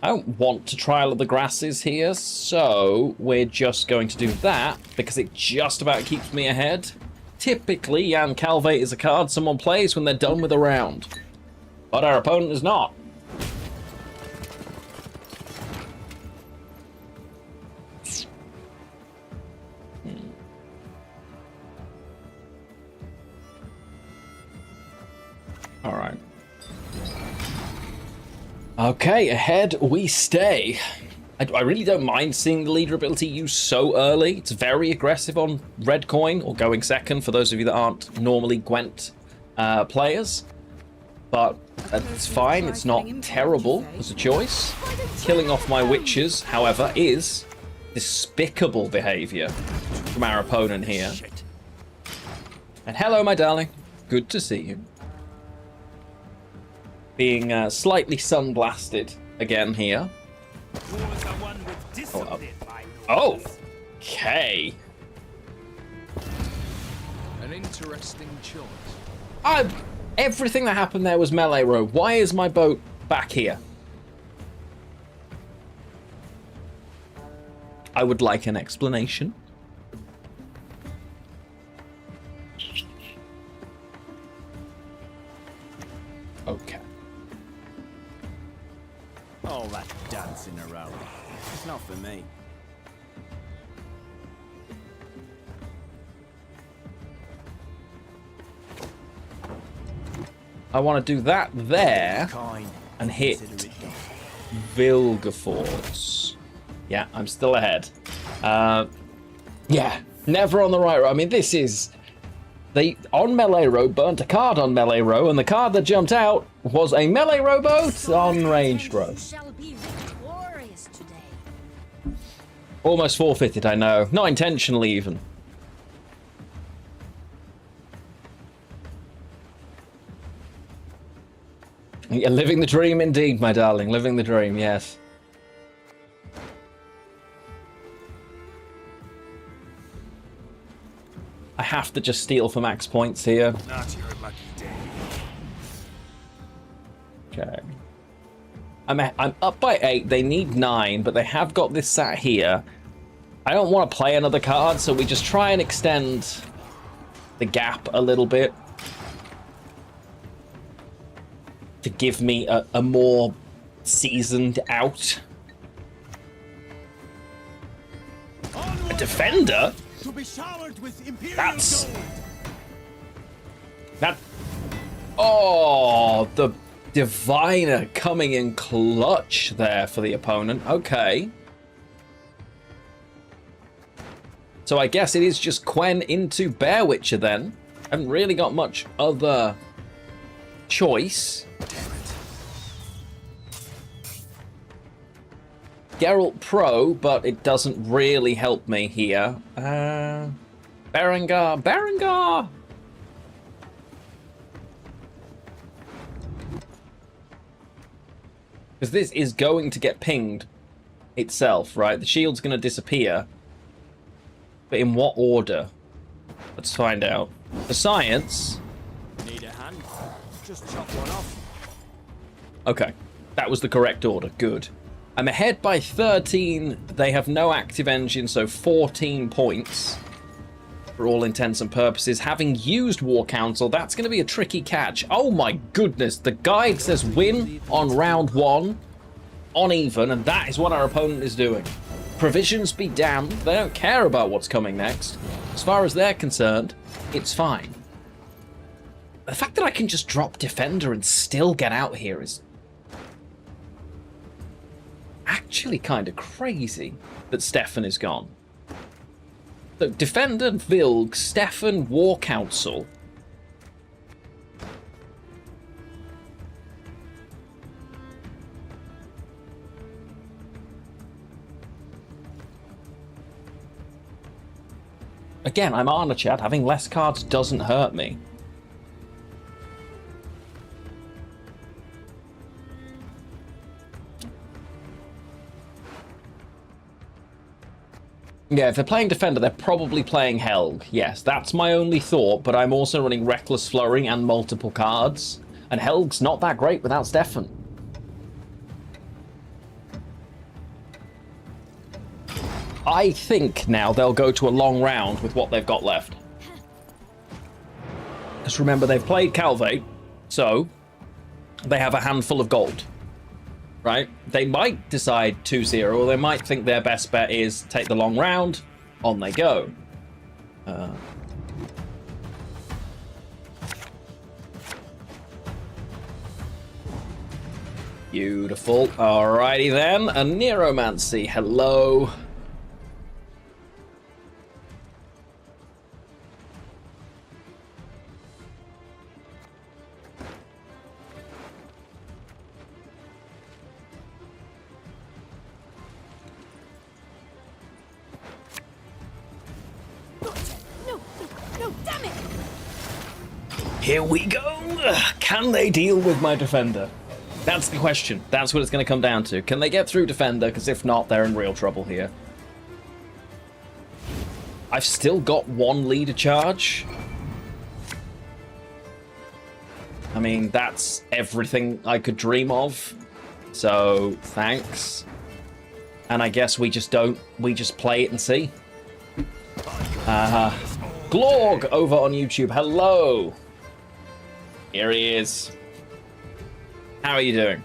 Speaker 4: I don't want to trial of the grasses here, so we're just going to do that because it just about keeps me ahead. Typically, Jan Calvate is a card someone plays when they're done with a round. But our opponent is not. All right. Okay, ahead we stay. I really don't mind seeing the leader ability used so early. It's very aggressive on red coin, or going second for those of you that aren't normally Gwent players. But it's fine, it's not terrible as a choice. Killing off my witches, however, is despicable behavior from our opponent here. And hello, my darling. Good to see you. Being slightly sun-blasted again here. Oh, okay.
Speaker 6: An interesting choice.
Speaker 4: Everything that happened there was melee row. Why is my boat back here? I would like an explanation. Okay.
Speaker 1: All that dancing around. It's not for me.
Speaker 4: I want to do that there and hit Vilgefortz. Yeah, I'm still ahead. Yeah, never on the right road. I mean, this is They, on melee row, burnt a card on melee row, and the card that jumped out was a melee rowboat on ranged row.
Speaker 10: You shall be victorious today.
Speaker 4: Almost forfeited, I know. Not intentionally, even. Yeah, living the dream indeed, my darling. Living the dream, yes. I have to just steal for max points here.
Speaker 3: Not your lucky day.
Speaker 4: Okay. I'm up by 8. They need 9, but they have got this sat here. I don't want to play another card, so we just try and extend the gap a little bit to give me a more seasoned out. A defender?
Speaker 3: To be showered with imperial
Speaker 4: That's...
Speaker 3: gold.
Speaker 4: That... Oh, the diviner coming in clutch there for the opponent. Okay. So I guess it is just Gwen into Bear Witcher then. Haven't really got much other choice. Geralt Pro, but it doesn't really help me here. Berengar. Because this is going to get pinged itself, right? The shield's going to disappear. But in what order? Let's find out. For science...
Speaker 6: Need a hand? Just chop one off.
Speaker 4: Okay, that was the correct order. Good. I'm ahead by 13. They have no active engine, so 14 points for all intents and purposes. Having used War Council, that's going to be a tricky catch. Oh my goodness, the guide says win on round 1 on even, and that is what our opponent is doing. Provisions be damned. They don't care about what's coming next. As far as they're concerned, it's fine. The fact that I can just drop Defender and still get out here is actually kind of crazy that Stefan is gone. So Defender, Vilg, Stefan, War Council. Again, I'm Arna Chad. Having less cards doesn't hurt me. Yeah, if they're playing Defender, they're probably playing Helg. Yes, that's my only thought, but I'm also running Reckless Flurry and multiple cards. And Helg's not that great without Stefan. I think now they'll go to a long round with what they've got left. Just remember, they've played Calvate, so they have a handful of gold. Right? They might decide 2-0, or they might think their best bet is take the long round. On they go. Beautiful. Alrighty then. A Neuromancy. Hello. Here we go. Can they deal with my Defender? That's the question. That's what it's going to come down to. Can they get through Defender? Because if not, they're in real trouble here. I've still got 1 leader charge. I mean, that's everything I could dream of. So, thanks. And I guess we just play it and see. Glorg over on YouTube. Hello. Here he is. How are you doing?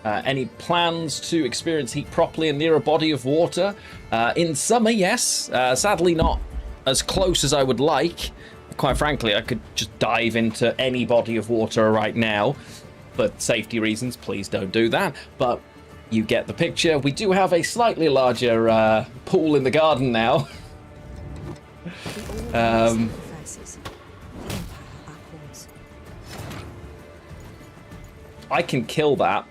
Speaker 4: Any plans to experience heat properly and near a body of water? In summer, yes. Sadly, not as close as I would like. Quite frankly, I could just dive into any body of water right now. For safety reasons, please don't do that. But you get the picture. We do have a slightly larger pool in the garden now.
Speaker 10: Sacrifices. The Empire our cause.
Speaker 4: I can kill that.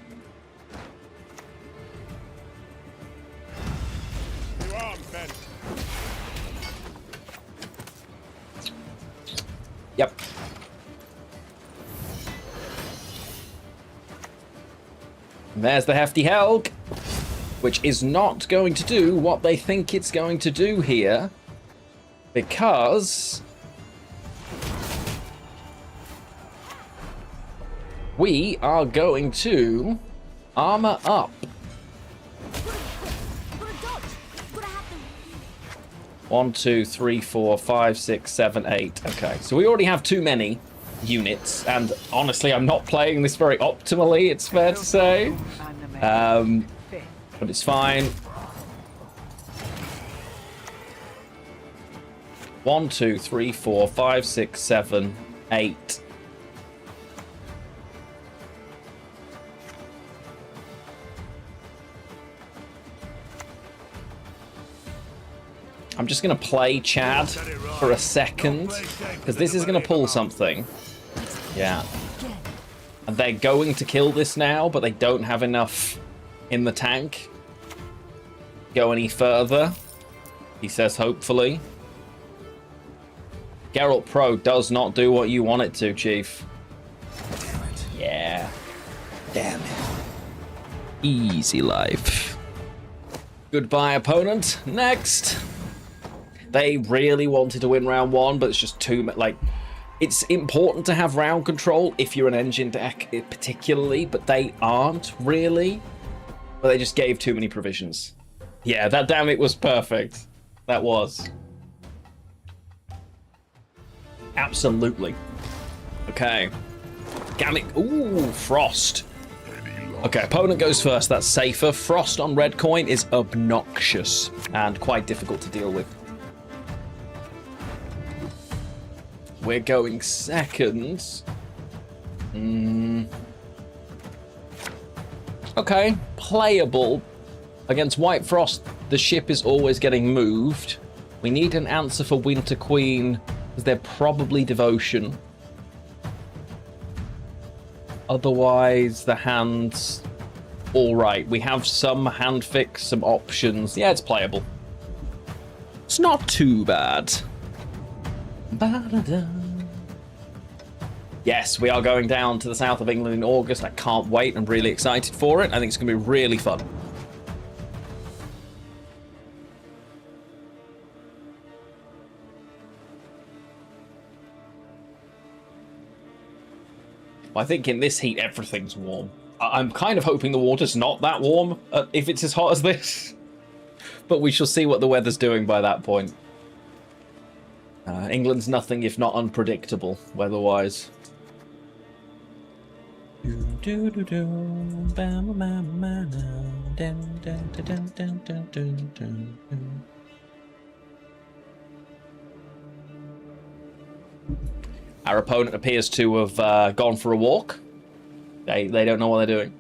Speaker 7: You arm, Ben.
Speaker 4: Yep. And there's the hefty Helg, which is not going to do what they think it's going to do here, because we are going to armor up.
Speaker 8: Gotta dodge. Gotta have them.
Speaker 4: 1, 2, 3, 4, 5, 6, 7, 8. Okay, so we already have too many units, and honestly, I'm not playing this very optimally, it's fair to say. But it's fine. 1, 2, 3, 4, 5, 6, 7, 8. I'm just going to play Chad for a second, because this is going to pull something. Yeah. And they're going to kill this now, but they don't have enough in the tank. Go any further, he says, hopefully. Geralt Pro does not do what you want it to, Chief.
Speaker 1: Damn it.
Speaker 4: Yeah. Damn it. Easy life. Goodbye, opponent. Next. They really wanted to win round 1, but it's just too much. Like, it's important to have round control if you're an engine deck, particularly, but they aren't really. But they just gave too many provisions. Yeah, that damn it was perfect. That was. Absolutely. Okay. Gamut. Ooh, Frost. Okay, opponent goes first. That's safer. Frost on red coin is obnoxious and quite difficult to deal with. We're going second. Okay, playable. Against White Frost, the ship is always getting moved. We need an answer for Winter Queen, because they're probably Devotion. Otherwise, the hand's all right. We have some hand fix, some options. Yeah, it's playable. It's not too bad. Ba-da-da. Yes, we are going down to the south of England in August. I can't wait. I'm really excited for it. I think it's going to be really fun. I think in this heat, everything's warm. I'm kind of hoping the water's not that warm if it's as hot as this. But we shall see what the weather's doing by that point. England's nothing if not unpredictable, weather-wise. Our opponent appears to have gone for a walk. They don't know what they're doing.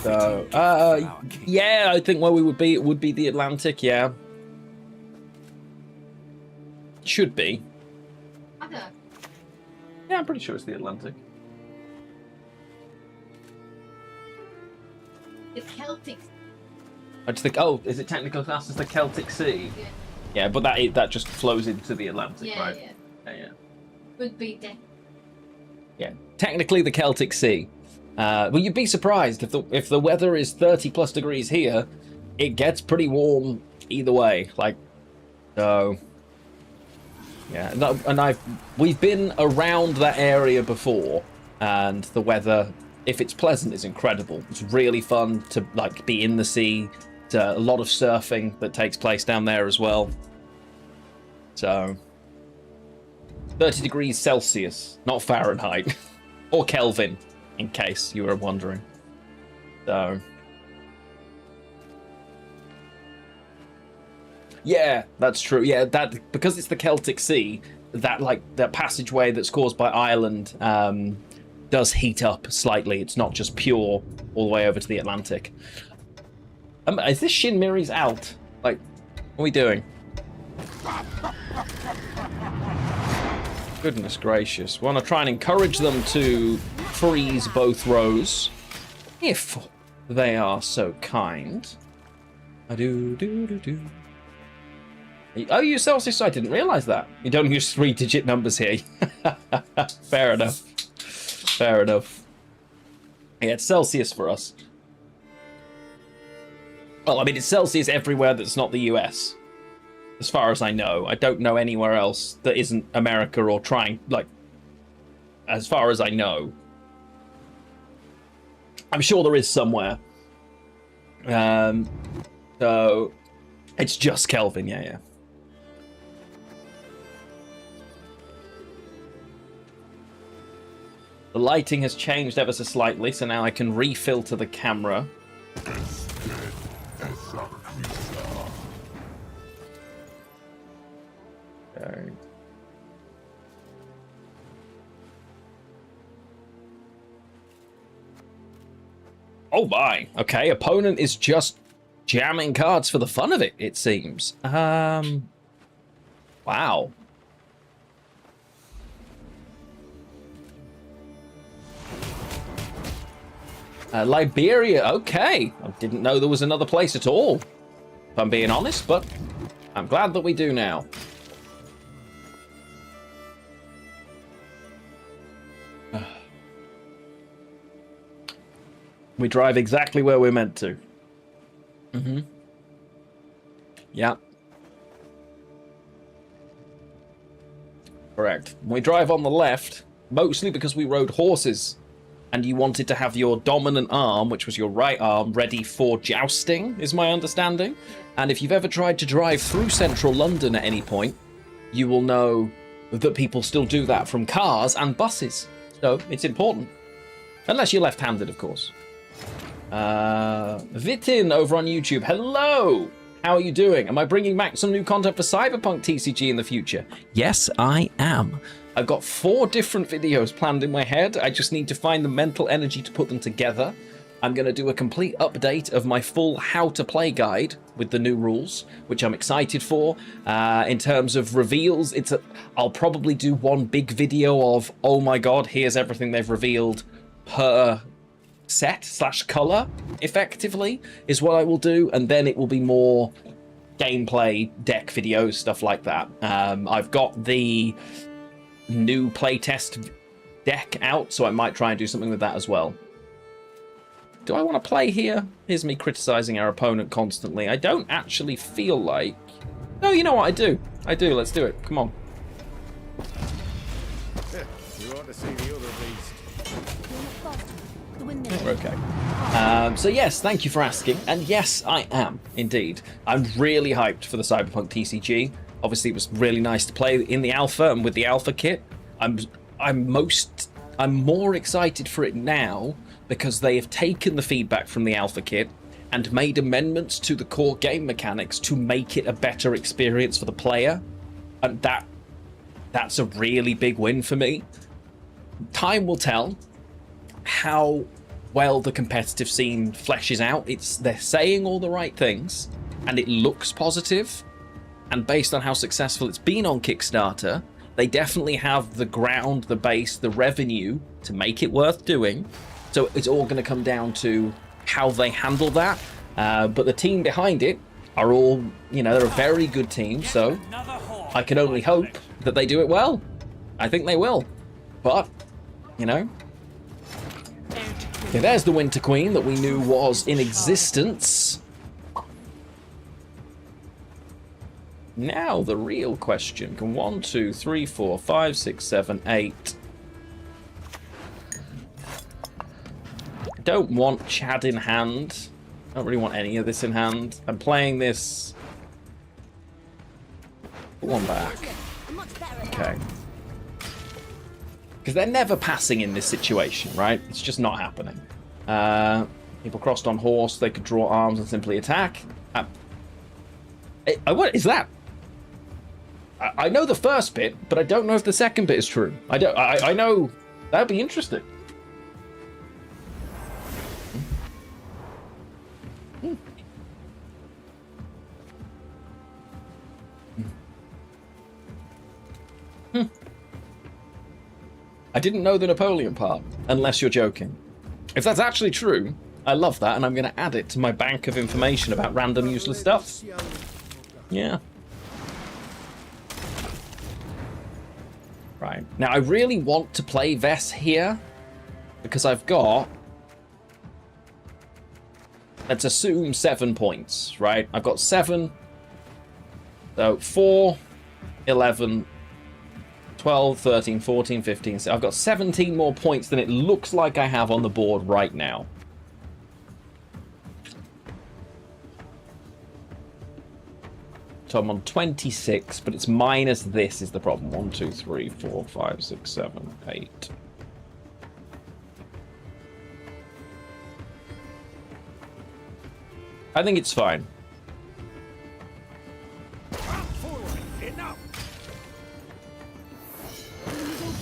Speaker 4: So, yeah, I think where we would be, it would be the Atlantic, yeah. Should be.
Speaker 5: I don't know.
Speaker 4: Yeah, I'm pretty sure it's the Atlantic.
Speaker 5: The Celtic.
Speaker 4: I just think, oh, is it technically classed as the Celtic Sea?
Speaker 5: Yeah.
Speaker 4: Yeah, but that just flows into the Atlantic,
Speaker 5: Yeah,
Speaker 4: right?
Speaker 5: yeah.
Speaker 4: Yeah.
Speaker 5: Would be the.
Speaker 4: Yeah, technically the Celtic Sea. Well, you'd be surprised if the weather is 30 plus degrees here, it gets pretty warm either way. Like, so yeah, no, and we've been around that area before, and the weather, if it's pleasant, is incredible. It's really fun to like be in the sea. A lot of surfing that takes place down there as well. So 30 degrees Celsius, not Fahrenheit or Kelvin, in case you were wondering. So yeah, that's true. Yeah, that because it's the Celtic Sea, that like that passageway that's caused by Ireland does heat up slightly. It's not just pure all the way over to the Atlantic. Is this Shin Miri's out? Like, what are we doing? Goodness gracious. Want to try and encourage them to freeze both rows. If they are so kind. Do. Oh, you Celsius? I didn't realise that. You don't use 3-digit numbers here. Fair enough. Fair enough. Yeah, it's Celsius for us. Well, I mean, it's Celsius everywhere that's not the US. As far as I know. I don't know anywhere else that isn't America or trying, like, as far as I know. I'm sure there is somewhere. So, it's just Kelvin, yeah. The lighting has changed ever so slightly, so now I can refilter the camera. Okay. Oh my! Okay, opponent is just jamming cards for the fun of it, it seems. Wow. Liberia, okay. I didn't know there was another place at all, if I'm being honest, but I'm glad that we do now. We drive exactly where we're meant to. Yeah. Correct. We drive on the left, mostly because we rode horses, and you wanted to have your dominant arm, which was your right arm, ready for jousting, is my understanding. And if you've ever tried to drive through central London at any point, you will know that people still do that from cars and buses. So it's important. Unless you're left-handed, of course. Vitin over on YouTube. Hello! How are you doing? Am I bringing back some new content for Cyberpunk TCG in the future? Yes, I am. I've got 4 different videos planned in my head. I just need to find the mental energy to put them together. I'm going to do a complete update of my full how to play guide with the new rules, which I'm excited for. In terms of reveals, I'll probably do one big video of, oh my god, here's everything they've revealed per set/color, effectively, is what I will do, and then it will be more gameplay, deck videos, stuff like that. I've got the new playtest deck out, so I might try and do something with that as well. Do I want to play here? Here's me criticizing our opponent constantly. I don't actually feel like... No, you know what? I do. Let's do it. Come on.
Speaker 7: You ought to see the other beast.
Speaker 4: We're okay. So yes, thank you for asking. And yes, I am, indeed. I'm really hyped for the Cyberpunk TCG. Obviously, it was really nice to play in the alpha and with the alpha kit. I'm more excited for it now because they have taken the feedback from the alpha kit and made amendments to the core game mechanics to make it a better experience for the player. And that's a really big win for me. Time will tell how well the competitive scene fleshes out. They're saying all the right things and it looks positive. And based on how successful it's been on Kickstarter, they definitely have the ground, the base, the revenue to make it worth doing. So it's all going to come down to how they handle that. But the team behind it are all, they're a very good team. So I can only hope that they do it well. I think they will. But, Okay, there's the Winter Queen that we knew was in existence. Now the real question. Can 1, 2, 3, 4, 5, 6, 7, 8. Don't want Chad in hand. I don't really want any of this in hand. I'm playing this. Put one back. Okay. Because they're never passing in this situation, right? It's just not happening. People crossed on horse, they could draw arms and simply attack. What is that? I know the first bit, but I don't know if the second bit is true. I know that'd be interesting. I didn't know the Napoleon part, unless you're joking. If that's actually true, I love that, and I'm going to add it to my bank of information about random useless stuff. Yeah. Right. Now, I really want to play Vess here, because I've got... Let's assume 7 points, right? I've got 7. So 4, 11, 12, 13, 14, 15. So I've got 17 more points than it looks like I have on the board right now. So I'm on 26, but it's minus this is the problem. 1, 2, 3, 4, 5, 6, 7, 8. I think it's fine.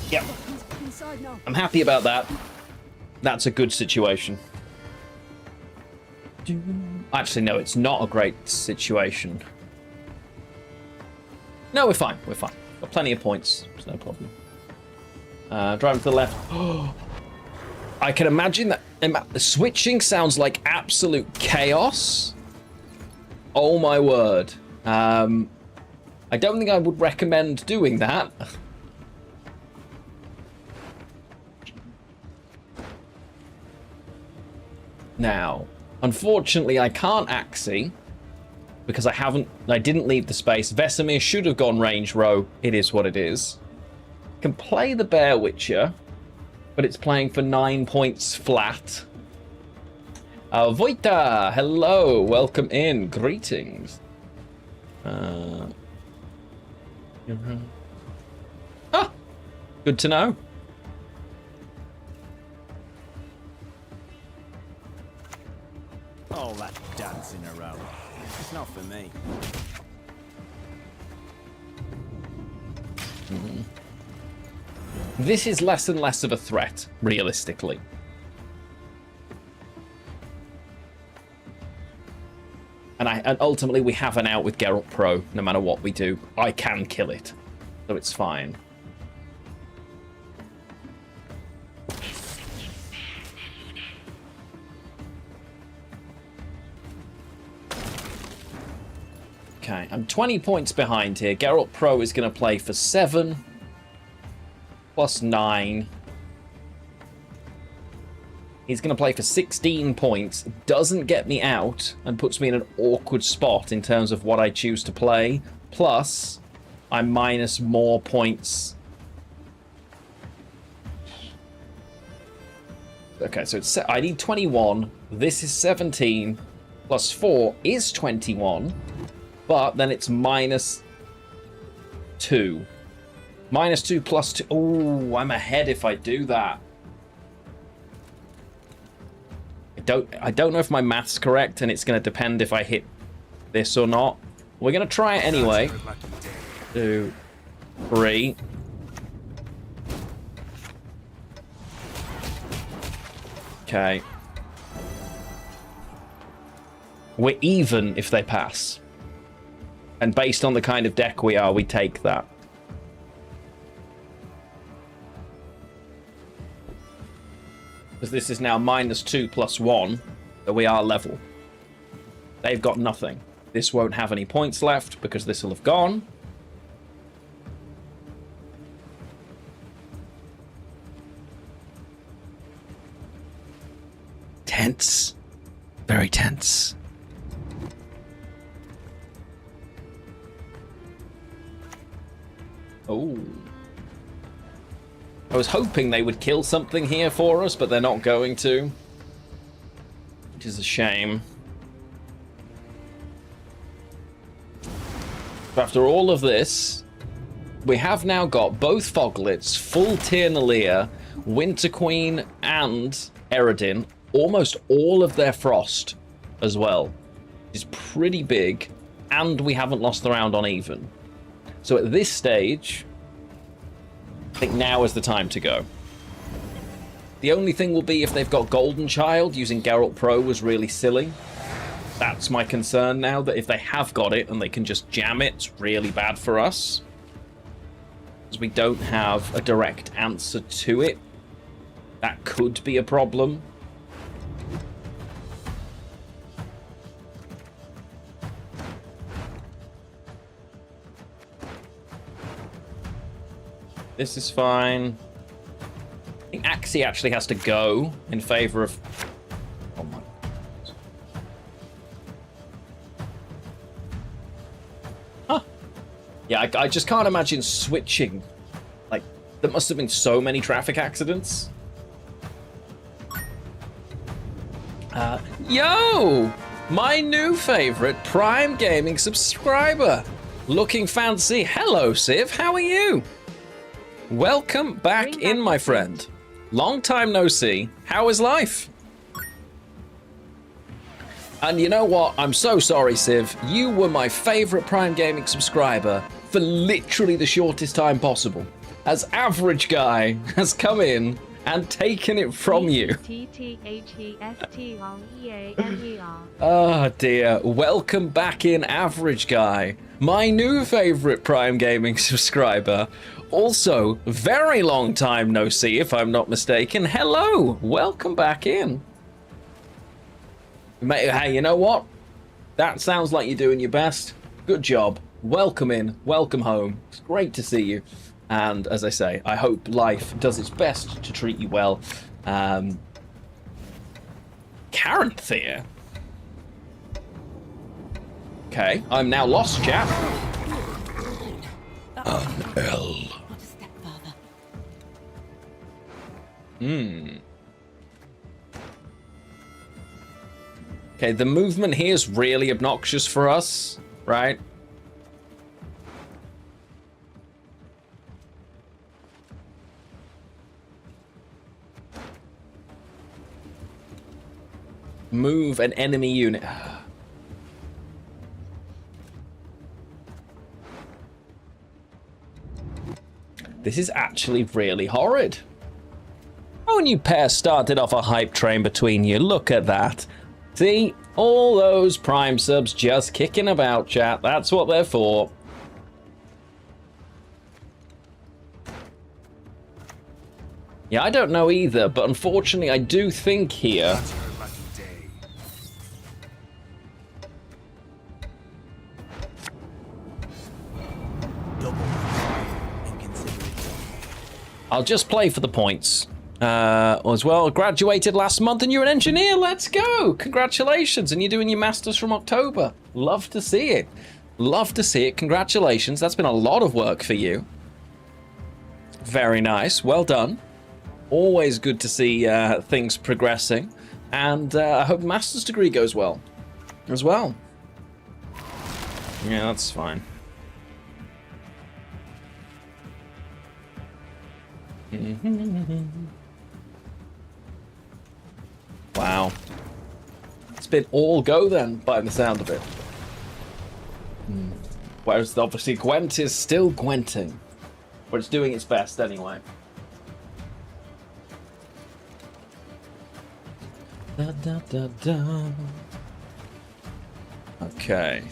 Speaker 4: Yep. I'm happy about that. That's a good situation. Actually, no, it's not a great situation. No, we're fine. We're fine. Got plenty of points. It's no problem. Driving to the left. I can imagine that the switching sounds like absolute chaos. Oh my word. I don't think I would recommend doing that. Now, unfortunately, I can't Axie because I didn't leave the space. Vesemir should have gone range row. It is what it is. Can play the Bear Witcher, but it's playing for 9 points flat. Voita, hello, welcome in, greetings. Good to know.
Speaker 1: All that dancing around. It's not for me.
Speaker 4: This is less and less of a threat, realistically. And ultimately we have an out with Geralt Pro, no matter what we do. I can kill it, so it's fine. Okay, I'm 20 points behind here. Geralt Pro is going to play for 7 plus 9. He's going to play for 16 points. Doesn't get me out and puts me in an awkward spot in terms of what I choose to play. Plus, I'm minus more points. Okay, so it's, I need 21. This is 17. Plus 4 is 21. But then it's minus 2. Minus 2 plus 2. Oh, I'm ahead if I do that. I don't know if my math's correct, and it's going to depend if I hit this or not. We're going to try it anyway. 2, 3. Okay. We're even if they pass. And based on the kind of deck we are, we take that. Because this is now minus 2 plus 1, so we are level. They've got nothing. This won't have any points left because this will have gone. Tense. Very tense. Oh. I was hoping they would kill something here for us, but they're not going to. Which is a shame. But after all of this, we have now got both Foglets, full Tyrnalia, Winter Queen, and Eredin. Almost all of their frost as well. It's pretty big, and we haven't lost the round on even. So at this stage, I think now is the time to go. The only thing will be if they've got Golden Child, using Geralt Pro was really silly. That's my concern now, that if they have got it and they can just jam it, it's really bad for us. because we don't have a direct answer to it. That could be a problem. This is fine. I think Axie actually has to go in favor of... Oh my... Huh. Yeah, I just can't imagine switching. Like, there must have been so many traffic accidents. Yo! My new favorite Prime Gaming subscriber. Looking fancy. Hello, Civ. How are you? Welcome back in, my friend. Long time no see. How is life? And you know what? I'm so sorry, Civ. You were my favorite Prime Gaming subscriber for literally the shortest time possible. As Average Guy has come in and taken it from you. Oh dear. Welcome back in, Average Guy. My new favorite Prime Gaming subscriber. Also, very long time no see, if I'm not mistaken. Hello, welcome back in. Hey, you know what? That sounds like you're doing your best. Good job. Welcome in, welcome home. It's great to see you. And as I say, I hope life does its best to treat you well. Caranthea? Okay, I'm now lost, chap. An L. Okay, the movement here is really obnoxious for us, right? Move an enemy unit. This is actually really horrid. Oh, and you pair started off a hype train between you. Look at that. See? All those Prime subs just kicking about, chat. That's what they're for. Yeah, I don't know either, but unfortunately I do think here... I'll just play for the points. As well, graduated last month and you're an engineer. Let's go. Congratulations. And you're doing your masters from October. Love to see it. Love to see it. Congratulations. That's been a lot of work for you. Very nice. Well done. Always good to see things progressing. And I hope the master's degree goes well as well. Yeah, that's fine. Wow. It's been all go then, by the sound of it. Whereas obviously Gwent is still Gwenting. But it's doing its best anyway. Da, da, da, da. Okay.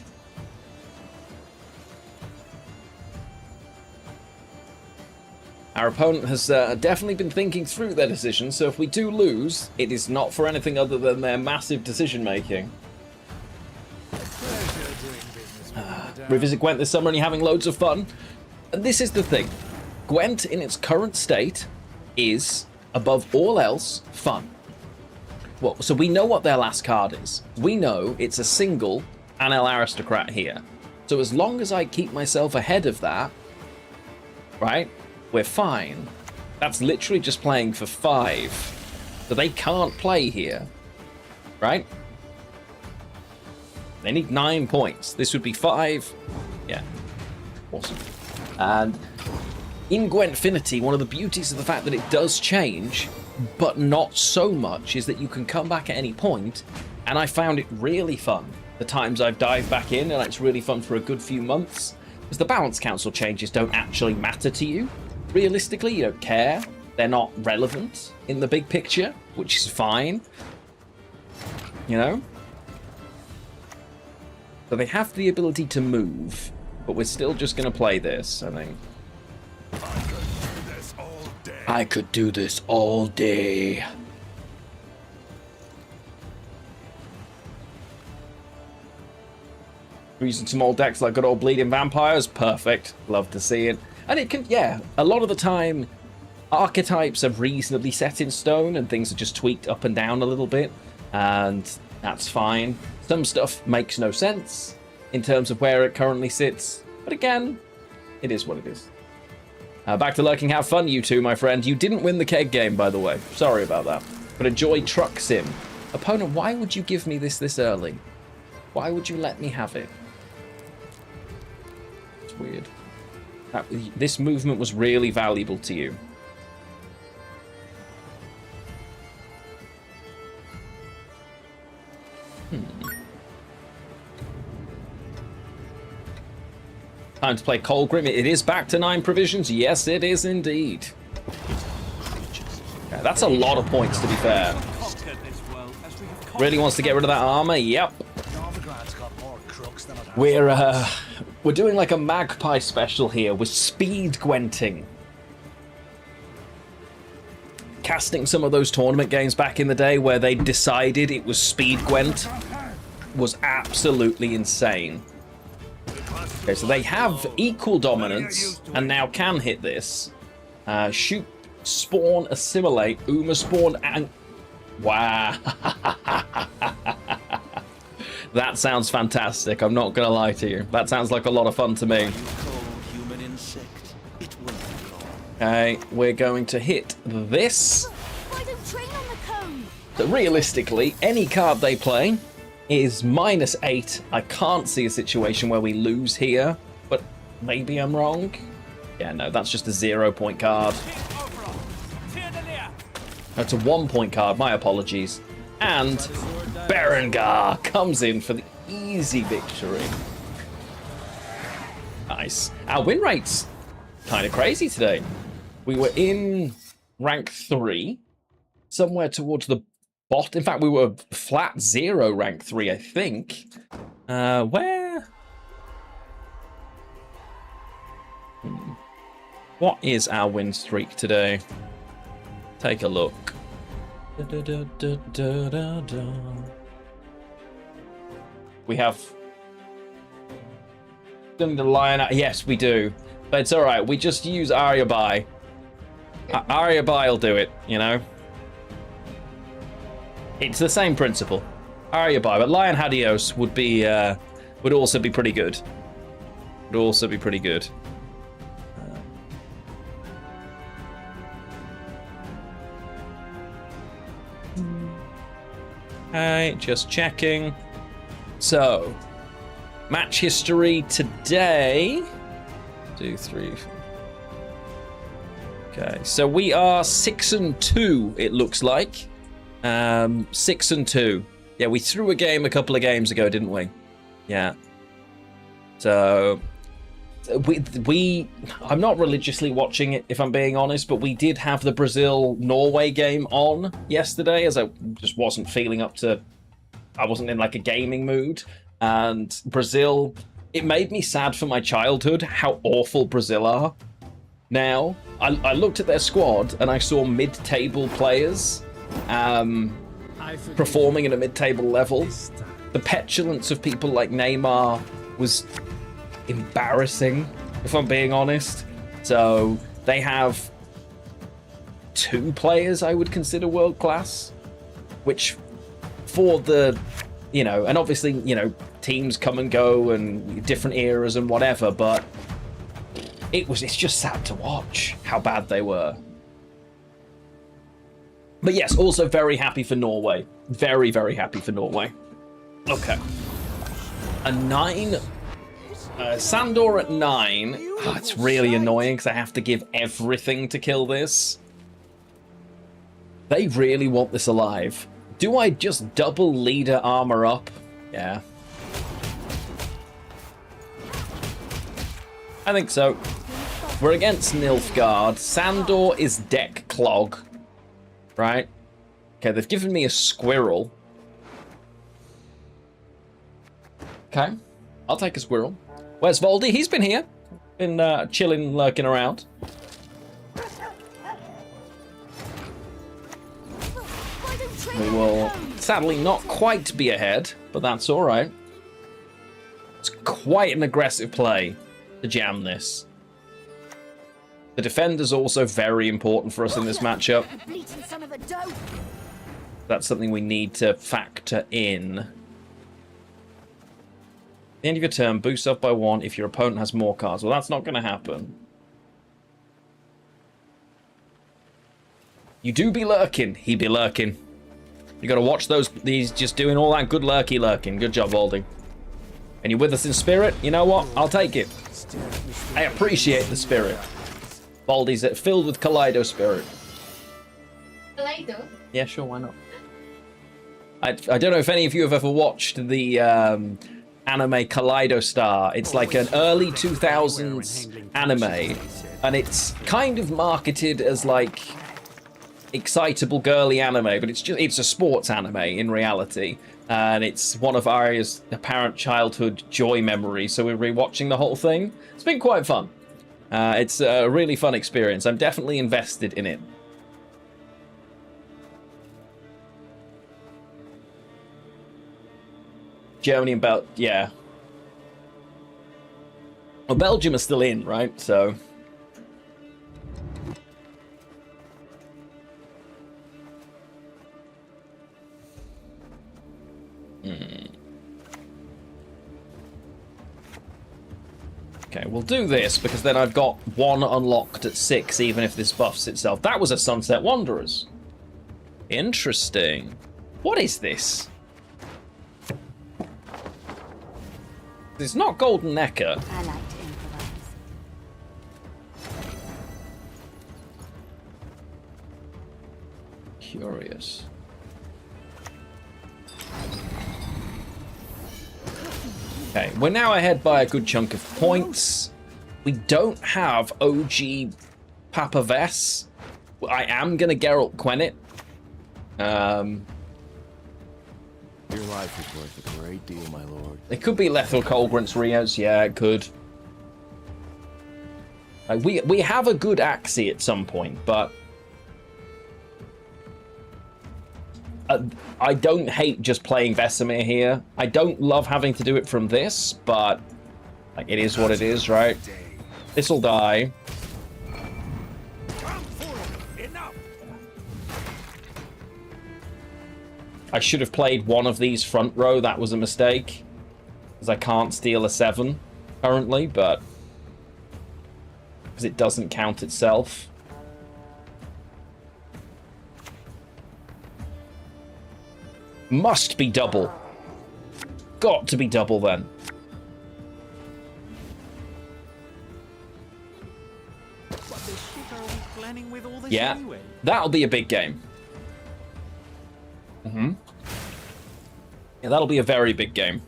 Speaker 4: Our opponent has definitely been thinking through their decision, so if we do lose, it is not for anything other than their massive decision-making. Revisit Gwent this summer and you're having loads of fun. And this is the thing. Gwent, in its current state, is, above all else, fun. Well, so we know what their last card is. We know it's a single Anel Aristocrat here. So as long as I keep myself ahead of that, right? We're fine. That's literally just playing for 5. So they can't play here. Right? They need 9 points. This would be 5. Yeah. Awesome. And in Gwentfinity, one of the beauties of the fact that it does change, but not so much, is that you can come back at any point, and I found it really fun. The times I've dived back in, and it's really fun for a good few months, because the balance council changes don't actually matter to you. Realistically, you don't care. They're not relevant in the big picture, which is fine. You know? So they have the ability to move, but we're still just going to play this, I think. I could do this all day. Using some old decks like good old bleeding vampires, perfect. Love to see it. And it can, yeah, a lot of the time, archetypes are reasonably set in stone and things are just tweaked up and down a little bit, and that's fine. Some stuff makes no sense in terms of where it currently sits, but again, it is what it is. Back to lurking. Have fun, you two, my friend. You didn't win the keg game, by the way. Sorry about that. But enjoy Truck Sim. Opponent, why would you give me this early? Why would you let me have it? It's weird. This movement was really valuable to you. Time to play Colgrim. It is back to 9 provisions. Yes, it is indeed. Yeah, that's a lot of points, to be fair. Really wants to get rid of that armor. Yep. We're doing like a magpie special here with speed Gwenting. Casting some of those tournament games back in the day where they decided it was speed Gwent was absolutely insane. Okay, so they have equal dominance and now can hit this. Shoot, spawn, assimilate, Uma spawn, and... Wow. That sounds fantastic, I'm not going to lie to you. That sounds like a lot of fun to me. Okay, we're going to hit this. So realistically, any card they play is -8. I can't see a situation where we lose here, but maybe I'm wrong. Yeah, no, that's just a 0-point card. That's a 1-point card, my apologies. And Berengar comes in for the easy victory. Nice. Our win rate's kind of crazy today. We were in rank 3, somewhere towards the bottom. In fact, we were flat 0 rank 3, I think. Where? What is our win streak today? Take a look. We have the lion. Yes, we do. But it's all right. We just use Arya Bai. Arya Bai will do it, you know. It's the same principle. Arya Bai, but Lion Hadios would be would also be pretty good. Would also be pretty good. Okay, just checking. So, match history today. 2, 3, 4. Okay, so we are 6-2. It looks like 6-2. Yeah, we threw a game a couple of games ago, didn't we? Yeah. So we I'm not religiously watching it, if I'm being honest, but we did have the Brazil-Norway game on yesterday, as I just wasn't feeling up to... I wasn't in like a gaming mood. And Brazil, it made me sad for my childhood how awful Brazil are now. I looked at their squad and I saw mid-table players performing at a mid-table level. The petulance of people like Neymar was embarrassing, if I'm being honest. So they have 2 players I would consider world class, which for the, you know, and obviously, you know, teams come and go and different eras and whatever, but it's just sad to watch how bad they were. But yes, also very happy for Norway. Very, very happy for Norway. Okay. A 9... Sandor at 9. Oh, it's really annoying because I have to give everything to kill this. They really want this alive. Do I just double leader armor up? Yeah. I think so. We're against Nilfgaard. Sandor is deck clog. Right? Okay, they've given me a squirrel. Okay. I'll take a squirrel. Where's Voldy? He's been here. Been chilling, lurking around. We will sadly not quite be ahead, but that's all right. It's quite an aggressive play to jam this. The defender's also very important for us in this matchup.
Speaker 8: Bleating son of a dope.
Speaker 4: That's something we need to factor in. At the end of your turn, boost up by 1 if your opponent has more cards. Well, that's not going to happen. You do be lurking. He be lurking. You got to watch those. He's just doing all that good lurking. Good job, Baldy. And you're with us in spirit? You know what? I'll take it. I appreciate the spirit. Baldy's filled with Kaleido spirit.
Speaker 5: Kaleido?
Speaker 4: Yeah, sure, why not? I don't know if any of you have ever watched the anime Kaleido Star. It's like an early 2000s anime, and it's kind of marketed as like excitable girly anime, but it's a sports anime in reality, and it's one of Arya's apparent childhood joy memories. So we're rewatching the whole thing. It's been quite fun. It's a really fun experience. I'm definitely invested in it. Germany and yeah. Well, Belgium is still in, right? So. Okay, we'll do this because then I've got 1 unlocked at 6, even if this buffs itself. That was a Sunset Wanderers. Interesting. What is this? It's not Golden Necker.
Speaker 8: I like to improvise.
Speaker 4: Curious. Okay, we're now ahead by a good chunk of points. We don't have OG Papa Vess. I am going to Geralt Quen it.
Speaker 6: Your life is worth a great deal, my lord.
Speaker 4: It could be Lethal Colgrant's Rios. Yeah, it could. We have a good Axie at some point, but I don't hate just playing Vesemir here. I don't love having to do it from this, but like it is what it is, right? This'll die. I should have played one of these front row. That was a mistake, because I can't steal a 7 currently, but because it doesn't count itself. Must be double. Got to be double then. Yeah, that'll be a big game. Yeah, that'll be a very big game.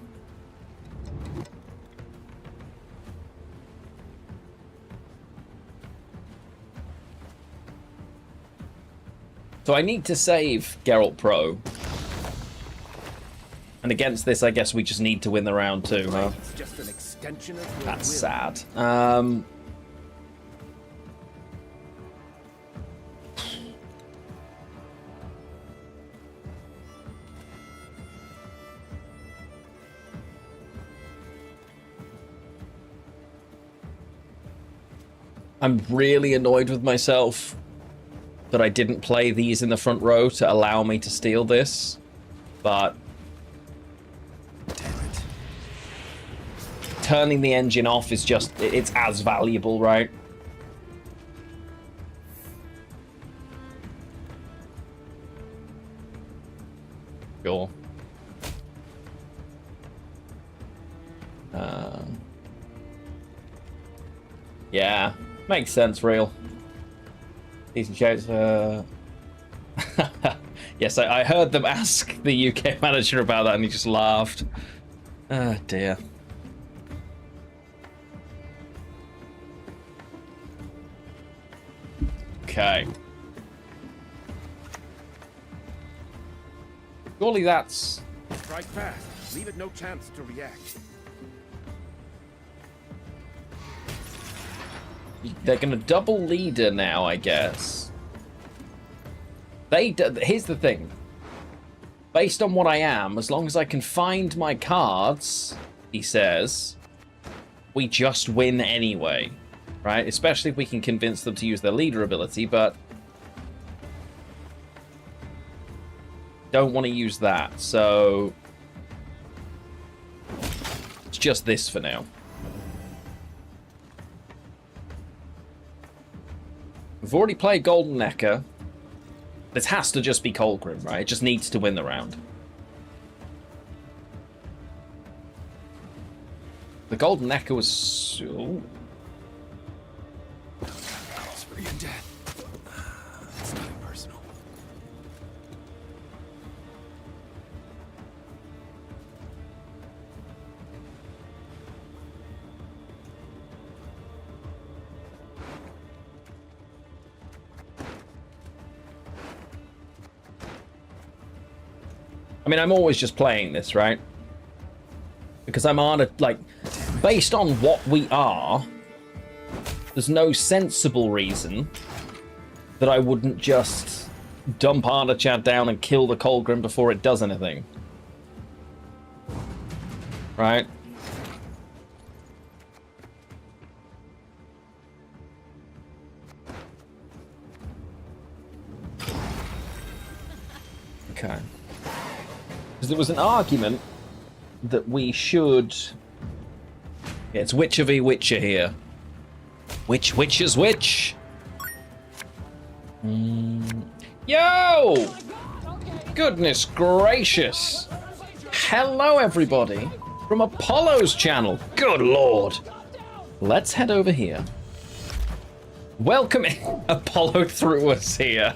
Speaker 4: So I need to save Geralt Pro. And against this, I guess we just need to win the round too, huh?
Speaker 7: It's just an extension of your
Speaker 4: That's
Speaker 7: will.
Speaker 4: sad. I'm really annoyed with myself that I didn't play these in the front row to allow me to steal this, but
Speaker 7: Damn it.
Speaker 4: turning the engine off is just, it's as valuable, right? Sure. Yeah, makes sense, real. Decent shouts. Yes, I heard them ask the UK manager about that and he just laughed. Oh dear. Okay. Surely that's...
Speaker 7: Strike fast. Leave it no chance to react.
Speaker 4: They're going to double leader now, I guess. Here's the thing. based on what I am, as long as I can find my cards, he says, we just win anyway, right? Especially if we can convince them to use their leader ability, but don't want to use that, so it's just this for now. We've already played Golden Necker. This has to just be Colgrim, right? It just needs to win the round. The Golden Necker was... Ooh.
Speaker 6: It's for your death. It's nothing personal.
Speaker 4: I mean, I'm always just playing this, right? Because I'm on a, like, based on what we are, there's no sensible reason that I wouldn't just dump Arda-Chad down and kill the Colgrim before it does anything. Right? Okay. Because there was an argument that we should... Yeah, it's Witcher v Witcher here. Which is which? Yo! Goodness gracious! Hello, everybody, from Apollo's channel. Good lord! Let's head over here. Welcome in. Apollo threw us here.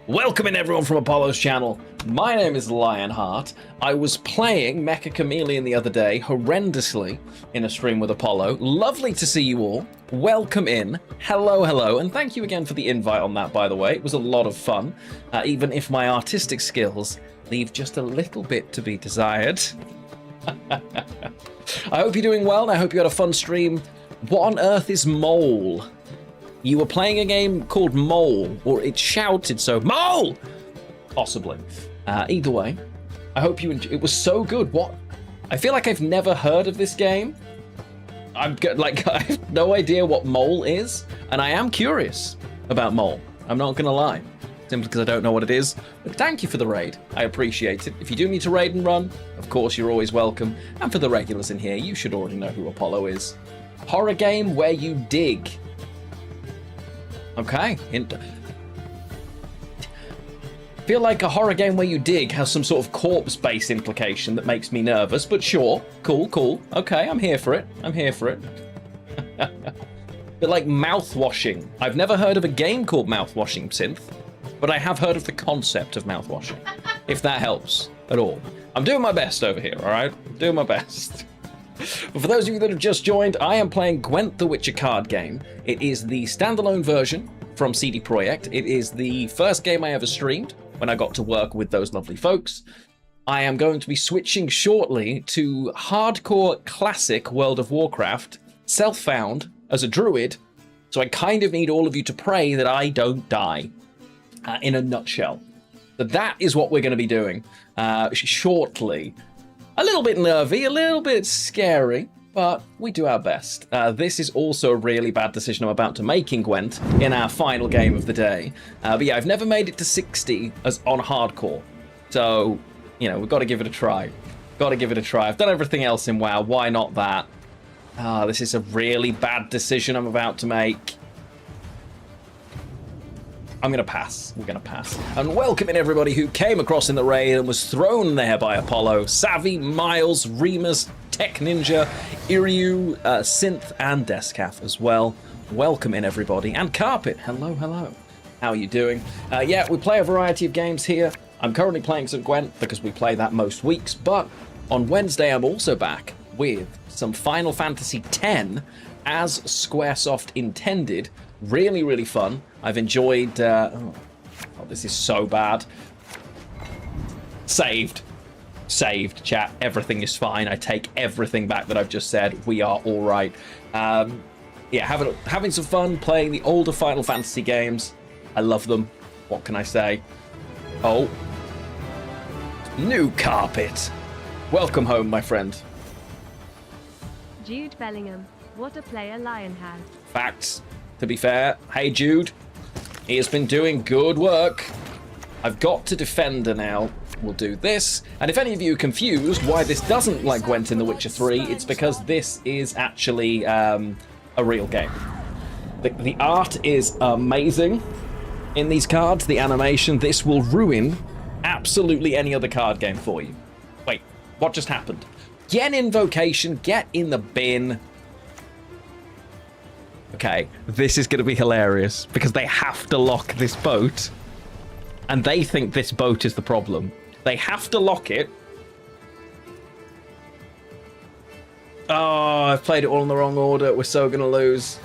Speaker 4: Welcome in, everyone, from Apollo's channel. My name is Lionheart. I was playing Mecha Chameleon the other day, horrendously, in a stream with Apollo. Lovely to see you all. Welcome in. Hello, hello, and thank you again for the invite on that, by the way. It was a lot of fun, even if my artistic skills leave just a little bit to be desired. I hope you're doing well, and I hope you had a fun stream. What on earth is Mole? You were playing a game called Mole, or it shouted so. Mole! Possibly. Either way, I hope you enjoy. It was so good. What? I feel like I've never heard of this game. I have no idea what Mole is, and I am curious about Mole. I'm not gonna lie, simply because I don't know what it is. But thank you for the raid. I appreciate it. If you do need to raid and run, of course you're always welcome. And for the regulars in here, you should already know who Apollo is. Horror game where you dig. Okay. Feel like a horror game where you dig has some sort of corpse-based implication that makes me nervous, but sure. Cool. Okay, I'm here for it. But like mouthwashing. I've never heard of a game called Mouthwashing Synth, but I have heard of the concept of mouthwashing, if that helps at all. I'm doing my best over here, all right? I'm doing my best. But for those of you that have just joined, I am playing Gwent the Witcher card game. It is the standalone version from CD Projekt. It is the first game I ever streamed when I got to work with those lovely folks. I am going to be switching shortly to hardcore classic World of Warcraft, self-found as a druid, so I kind of need all of you to pray that I don't die, in a nutshell. But that is what we're going to be doing shortly. A little bit nervy, a little bit scary, but we do our best. This is also a really bad decision I'm about to make in Gwent in our final game of the day. But yeah, I've never made it to 60 as on hardcore. So, you know, we've got to give it a try. I've done everything else in WoW. Why not that? This is a really bad decision I'm about to make. I'm going to pass. We're going to pass. And welcome in everybody who came across in the raid and was thrown there by Apollo. Savvy, Miles, Remus, Tech Ninja, Iryu, Synth, and Descath as well. Welcome in everybody. And Carpet. Hello. How are you doing? Yeah, we play a variety of games here. I'm currently playing some Gwent because we play that most weeks. But on Wednesday, I'm also back with some Final Fantasy X as Squaresoft intended. Really fun. I've enjoyed... oh, this is so bad. Saved, chat. Everything is fine. I take everything back that I've just said. We are all right. Yeah, having some fun playing the older Final Fantasy games. I love them. What can I say? Oh. New carpet. Welcome home, my friend.
Speaker 9: Jude Bellingham. What a player Lion has.
Speaker 4: Facts. To be fair, hey Jude, he has been doing good work. I've got to Defender now. We'll do this. And if any of you are confused why this doesn't look like Gwent in The Witcher 3, it's because this is actually a real game. The art is amazing in these cards, the animation. This will ruin absolutely any other card game for you. Wait, what just happened? Yen Invocation, get in the bin. Okay, this is going to be hilarious because they have to lock this boat and they think this boat is the problem. They have to lock it. Oh, I've played it all in the wrong order. We're so going to lose.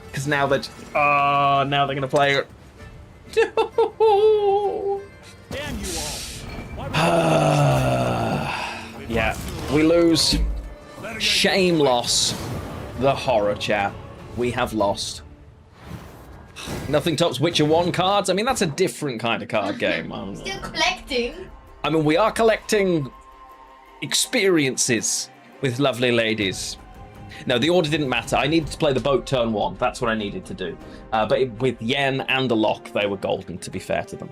Speaker 4: Because now they're... Oh, now they're going to play it.
Speaker 3: Damn you all.
Speaker 4: Yeah, we lose. Shame loss. The horror chat. We have lost. Nothing tops Witcher 1 cards. I mean, that's a different kind of card game.
Speaker 5: Still collecting.
Speaker 4: I mean, we are collecting experiences with lovely ladies. No, the order didn't matter. I needed to play the boat turn 1. That's what I needed to do. With Yen and the lock, they were golden, to be fair to them.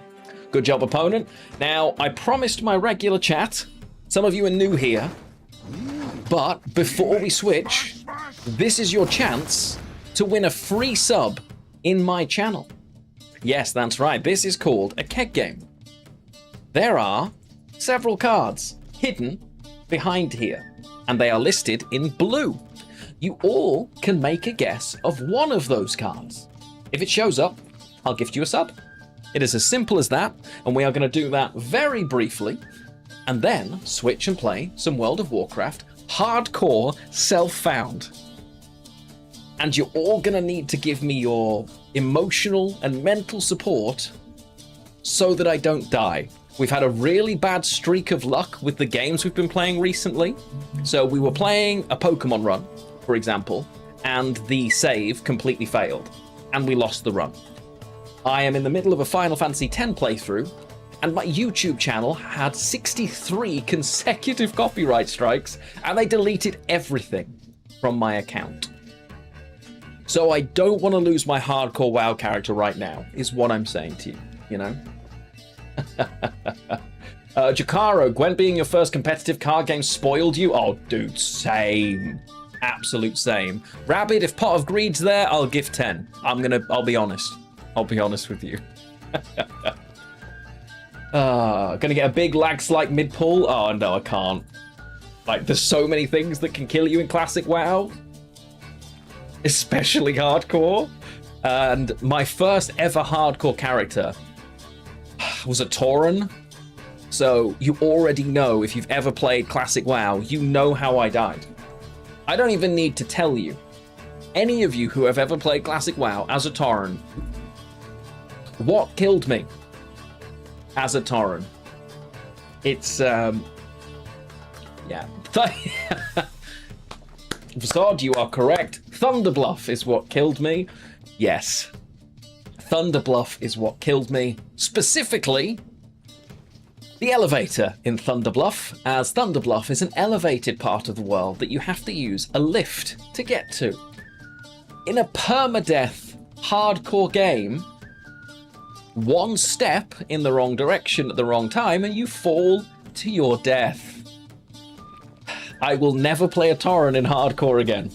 Speaker 4: Good job, opponent. Now, I promised my regular chat. Some of you are new here. But before we switch, this is your chance to win a free sub in my channel. Yes, that's right. This is called a keg game. There are several cards hidden behind here, and they are listed in blue. You all can make a guess of one of those cards. If it shows up, I'll gift you a sub. It is as simple as that, and we are going to do that very briefly, and then switch and play some World of Warcraft hardcore self-found. And you're all going to need to give me your emotional and mental support so that I don't die. We've had a really bad streak of luck with the games we've been playing recently. So we were playing a Pokemon run, for example, and the save completely failed, and we lost the run. I am in the middle of a Final Fantasy X playthrough, and my YouTube channel had 63 consecutive copyright strikes, and they deleted everything from my account. So I don't want to lose my hardcore WoW character right now, is what I'm saying to you, you know? Jakaro, Gwent being your first competitive card game spoiled you? Oh, dude, same. Absolute same. Rabbit, if Pot of Greed's there, I'll give 10. I'll be honest. I'll be honest with you. Gonna get a big lag slight mid-pull? Oh, no, I can't. Like, there's so many things that can kill you in Classic WoW. Especially hardcore. And my first ever hardcore character was a Tauren. So you already know, if you've ever played Classic WoW, you know how I died. I don't even need to tell you. Any of you who have ever played Classic WoW as a Tauren, what killed me as a Tauren? It's, yeah. Vasod, you are correct. Thunderbluff is what killed me. Yes. Thunderbluff is what killed me. Specifically, the elevator in Thunderbluff, as Thunderbluff is an elevated part of the world that you have to use a lift to get to. In a permadeath hardcore game, one step in the wrong direction at the wrong time and you fall to your death. I will never play a Tauren in hardcore again.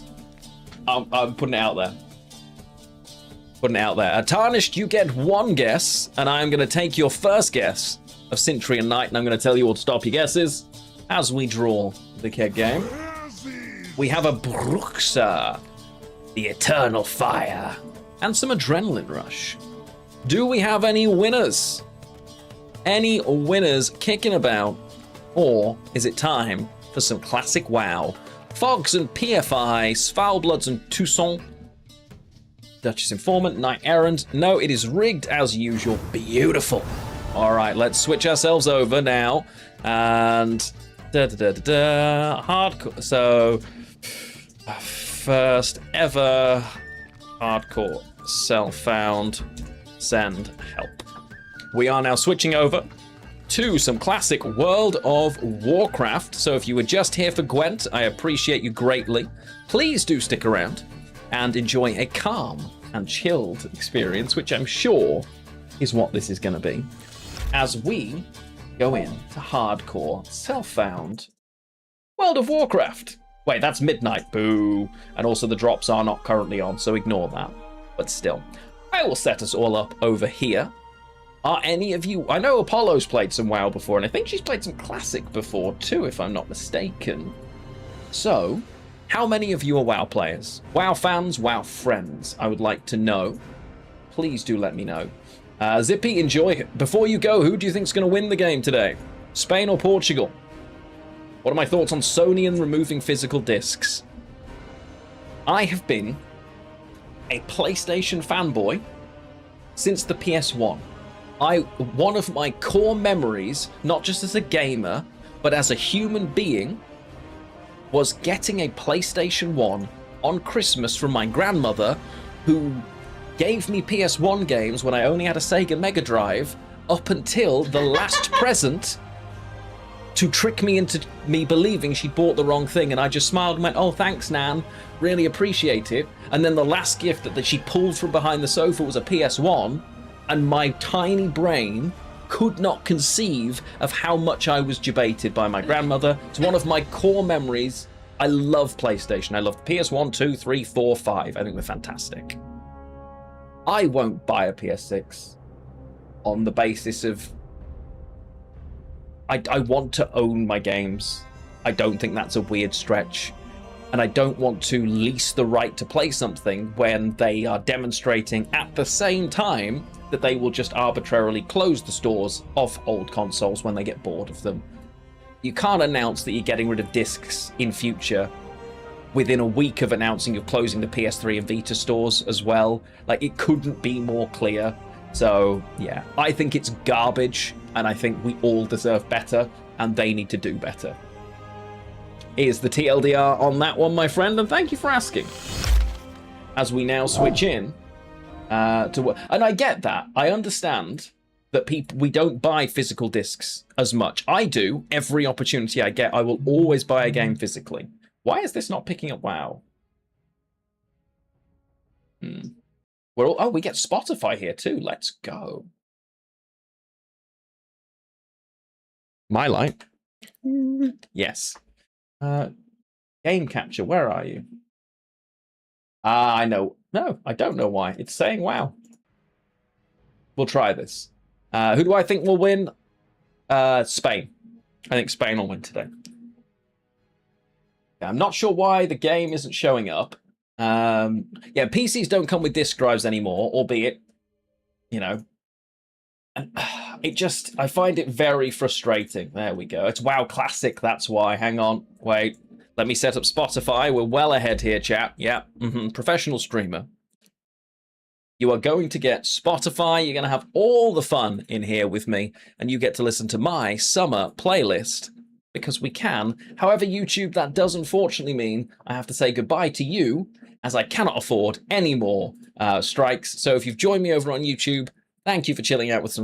Speaker 4: I'm putting it out there. Putting it out there. Tarnished, you get one guess, and I'm going to take your first guess of Sintry and Knight, and I'm going to tell you all to stop your guesses as we draw the keg game. We have a Bruxa, the Eternal Fire, and some Adrenaline Rush. Do we have any winners? Any winners kicking about? Or is it time for some classic WoW? Fogs and PFI, Foulbloods and Toussaint, Duchess Informant, Knight Errant. No, it is rigged as usual. Beautiful. All right, let's switch ourselves over now. And hardcore. So, first ever hardcore self-found. Send help. We are now switching over to some classic World of Warcraft. So if you were just here for Gwent, I appreciate you greatly. Please do stick around and enjoy a calm and chilled experience, which I'm sure is what this is going to be, as we go in to hardcore, self-found World of Warcraft. Wait, that's midnight. Boo. And also the drops are not currently on, so ignore that. But still, I will set us all up over here. Are any of you... I know Apollo's played some WoW before, and I think she's played some Classic before too, if I'm not mistaken. So, how many of you are WoW players? WoW fans, WoW friends? I would like to know. Please do let me know. Zippy, enjoy. Before you go, who do you think is going to win the game today? Spain or Portugal? What are my thoughts on Sony and removing physical discs? I have been a PlayStation fanboy since the PS1. One of my core memories, not just as a gamer, but as a human being, was getting a PlayStation 1 on Christmas from my grandmother, who gave me PS1 games when I only had a Sega Mega Drive, up until the last present, to trick me into me believing she bought the wrong thing. And I just smiled and went, oh, thanks, Nan. Really appreciate it. And then the last gift that she pulled from behind the sofa was a PS1. And my tiny brain could not conceive of how much I was debated by my grandmother. It's one of my core memories. I love PlayStation. I love PS1, 2, 3, 4, 5. I think they're fantastic. I won't buy a PS6 on the basis of I want to own my games. I don't think that's a weird stretch. And I don't want to lease the right to play something when they are demonstrating at the same time that they will just arbitrarily close the stores of old consoles when they get bored of them. You can't announce that you're getting rid of discs in future within a week of announcing you're closing the PS3 and Vita stores as well. Like, it couldn't be more clear. So, yeah, I think it's garbage, and I think we all deserve better, and they need to do better. Is the TLDR on that one, my friend, and thank you for asking. As we now switch in to... And I get that. I understand that we don't buy physical discs as much. I do. Every opportunity I get, I will always buy a game physically. Why is this not picking up WoW? Oh, we get Spotify here too. Let's go. My light. Yes. Game capture, where are you? I know. No, I don't know why. It's saying WoW. We'll try this. Who do I think will win? Spain. I think Spain will win today. I'm not sure why the game isn't showing up. Yeah, PCs don't come with disk drives anymore, albeit, you know, I find it very frustrating. There we go. It's WoW Classic, that's why. Hang on, wait. Let me set up Spotify. We're well ahead here, chat. Yeah, professional streamer. You are going to get Spotify. You're going to have all the fun in here with me, and you get to listen to my summer playlist. Because we can. However, YouTube, that does unfortunately mean I have to say goodbye to you, as I cannot afford any more strikes. So if you've joined me over on YouTube, thank you for chilling out with some